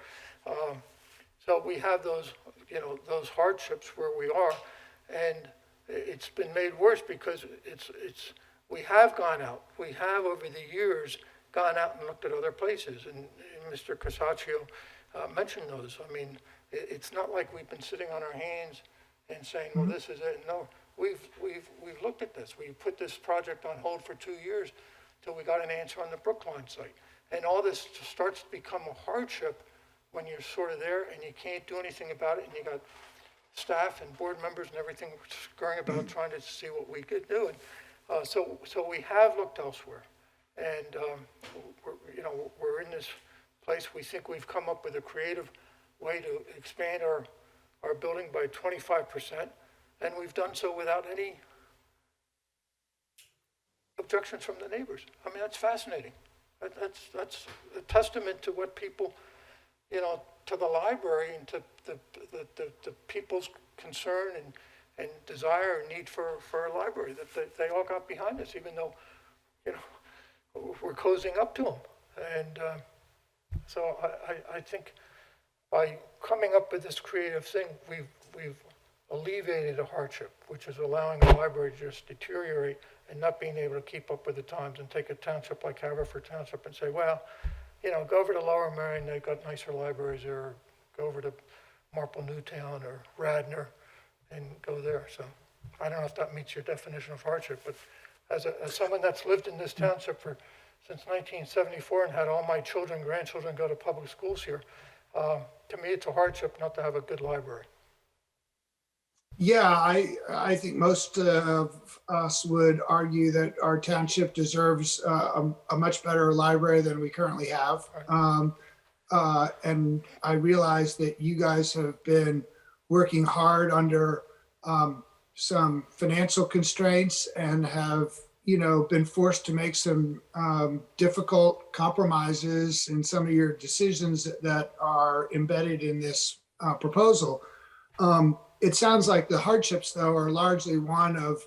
So we have those, those hardships where we are, and it's been made worse because we have gone out. We have over the years gone out and looked at other places, and Mr. Casaccio mentioned those. I mean, it's not like we've been sitting on our hands and saying, well, this is it. No, we've looked at this. We put this project on hold for 2 years till we got an answer on the Brookline site. And all this starts to become a hardship when you're sort of there and you can't do anything about it, and you got staff and board members and everything scurrying about trying to see what we could do. And so we have looked elsewhere, and we're in this place. We think we've come up with a creative way to expand our building by 25%, and we've done so without any objections from the neighbors. I mean, that's fascinating. That's a testament to what people, to the library and to the people's concern and desire and need for a library, that they all got behind us, even though, we're closing up to them. And so I think by coming up with this creative thing, we've alleviated a hardship, which is allowing the library to just deteriorate and not being able to keep up with the times, and take a township like Haverford Township and say, well, go over to Lower Merion, they've got nicer libraries, or go over to Marple Newtown or Radnor and go there. So I don't know if that meets your definition of hardship, but as someone that's lived in this township since 1974 and had all my children, grandchildren go to public schools here, to me, it's a hardship not to have a good library. Yeah, I think most of us would argue that our township deserves a much better library than we currently have. And I realize that you guys have been working hard under some financial constraints and have, been forced to make some difficult compromises in some of your decisions that are embedded in this proposal. It sounds like the hardships, though, are largely one of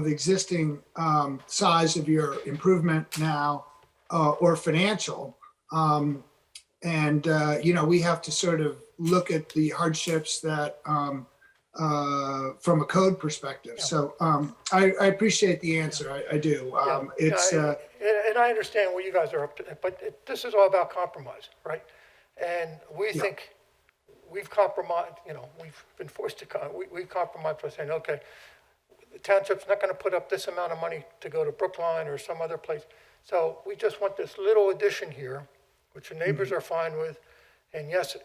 existing size of your improvement now or financial. And we have to sort of look at the hardships that from a code perspective. So I appreciate the answer. I do. And I understand what you guys are up to, but this is all about compromise, right? And we think we've compromised, we've been forced to, we've compromised by saying, okay, the township's not going to put up this amount of money to go to Brookline or some other place. So we just want this little addition here, which the neighbors are fine with. And yes,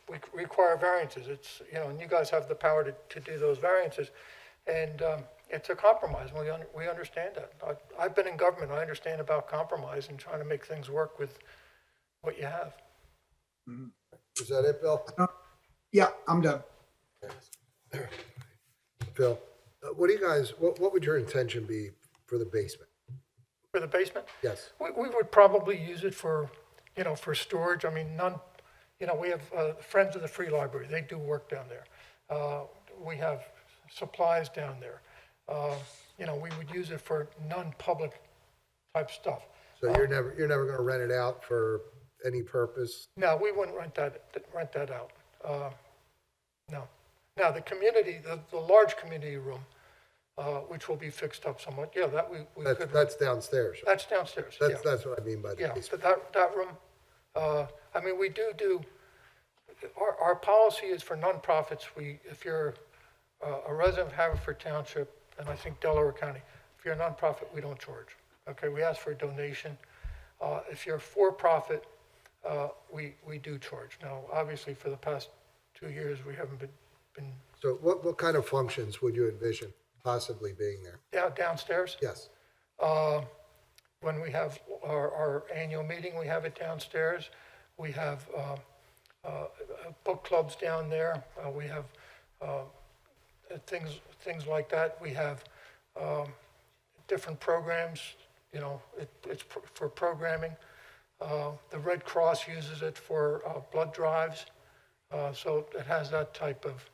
we require variances. And you guys have the power to do those variances. And it's a compromise. We understand that. I've been in government. I understand about compromise and trying to make things work with what you have. Is that it, Bill? Yeah, I'm done. Phil, what would your intention be for the basement? For the basement? Yes. We would probably use it for storage. I mean, we have Friends of the Free Library. They do work down there. We have supplies down there. We would use it for non-public type stuff. So you're never going to rent it out for any purpose? No, we wouldn't rent that out. No. Now, the community, the large community room, which will be fixed up somewhat, that we could. That's downstairs. That's downstairs. That's what I mean by the basement. But that room, we do, our policy is for nonprofits. If you're a resident of Haverford Township, and I think Delaware County, if you're a nonprofit, we don't charge. Okay, we ask for a donation. If you're for-profit, we do charge. Now, obviously, for the past 2 years, we haven't been. So what kind of functions would you envision possibly being there? Downstairs? Yes. When we have our annual meeting, we have it downstairs. We have book clubs down there. We have things like that. We have different programs. It's for programming. The Red Cross uses it for blood drives. So it has that type of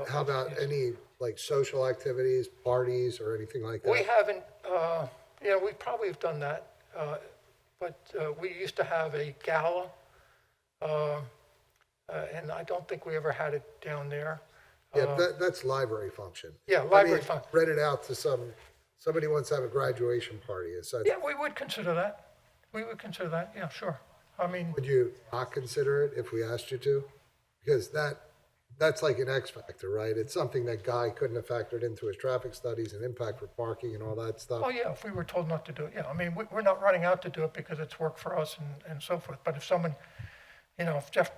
How about any, like, social activities, parties, or anything like that? We haven't, yeah, we probably have done that, but we used to have a gala, and I don't think we ever had it down there. Yeah, that's library function. Yeah, I mean, library function. Rent it out to somebody wants to have a graduation party, so Yeah, we would consider that. We would consider that, yeah, sure. I mean, would you not consider it if we asked you to? Because that's like an X factor, right? It's something that Guy couldn't have factored into his traffic studies and impact for parking and all that stuff. oh, yeah, if we were told not to do it, yeah. I mean, we're not running out to do it because it's work for us and so forth. But if someone, if Jeff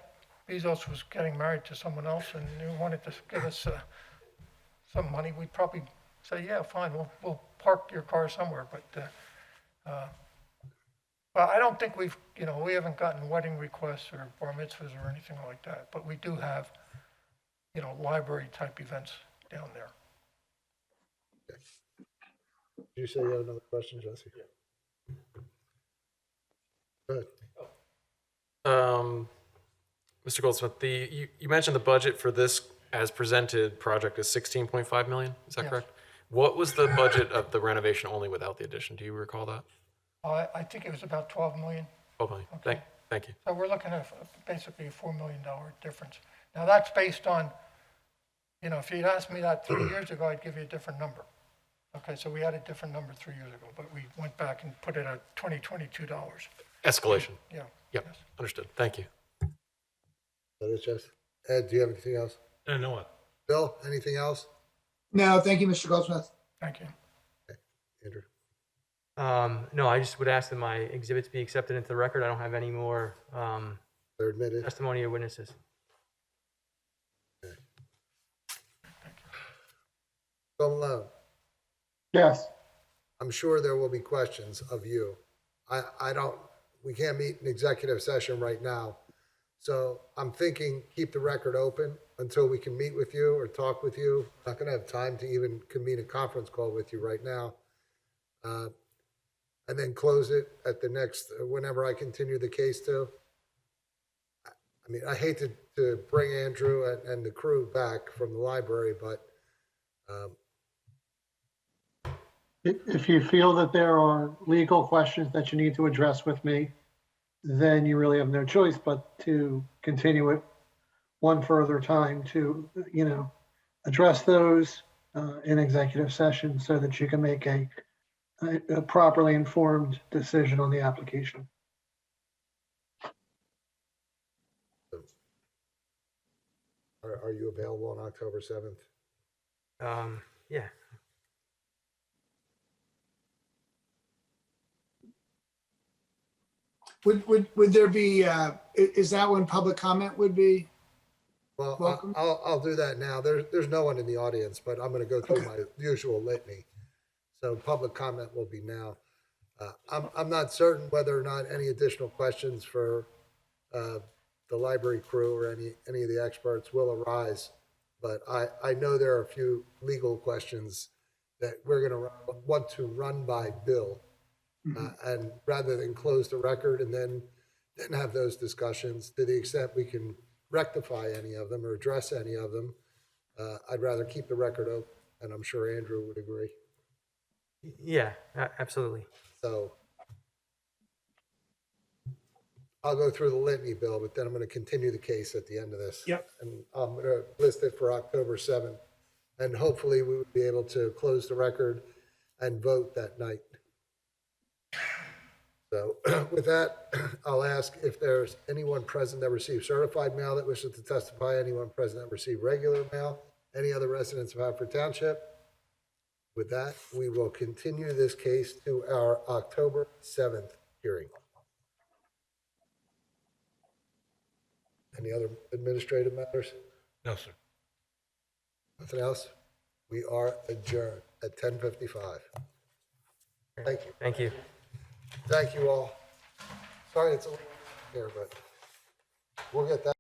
Bezos was getting married to someone else and he wanted to give us some money, we'd probably say, yeah, fine, we'll park your car somewhere. But I don't think we haven't gotten wedding requests or bar mitzvahs or anything like that. But we do have, library type events down there. Did you say you had another question, Jesse? Go ahead. Mr. Goldsmith, you mentioned the budget for this as presented project is 16.5 million, is that Yes. correct? What was the budget of the renovation only without the addition? Do you recall that? I think it was about 12 million. 12 million, Okay. thank you. So we're looking at basically a $4 million difference. Now, that's based on, if you'd asked me that 3 years ago, I'd give you a different number. Okay, so we had a different number 3 years ago, but we went back and put it at $2022. Escalation, Yeah. yep, Yes. understood, thank you. That is Jesse. Ed, do you have anything else? No one. Bill, anything else? No, thank you, Mr. Goldsmith. Thank you. Andrew? No, I just would ask that my exhibits be accepted into the record. I don't have any more They're admitted. testimony or witnesses. Bill Malone? Yes. I'm sure there will be questions of you. We can't meet in executive session right now. So I'm thinking, keep the record open until we can meet with you or talk with you. Not gonna have time to even convene a conference call with you right now. And then close it at the next, whenever I continue the case to. I mean, I hate to bring Andrew and the crew back from the library, but If you feel that there are legal questions that you need to address with me, then you really have no choice but to continue it one further time to, address those in executive session so that you can make a properly informed decision on the application. are you available on October 7th? Yeah. Would there be, is that when public comment would be? Well, Welcome. I'll do that now. There's no one in the audience, but I'm going to go through my usual litany. So public comment will be now. I'm not certain whether or not any additional questions for the library crew or any of the experts will arise, but I know there are a few legal questions that we're going to want to run by Bill. And rather than close the record and then have those discussions, to the extent we can rectify any of them or address any of them, I'd rather keep the record open, and I'm sure Andrew would agree. Yeah, absolutely. So I'll go through the litany, Bill, but then I'm going to continue the case at the end of this. Yep. And I'm going to list it for October 7th, and hopefully we would be able to close the record and vote that night. So with that, I'll ask if there's anyone present that received certified mail that wishes to testify, anyone present that received regular mail, any other residents of Haverford Township. With that, we will continue this case to our October 7th hearing. Any other administrative matters? No, sir. Nothing else? We are adjourned at 10:55. Thank you. Thank you. Thank you all. Sorry it's a little here, but we'll get that.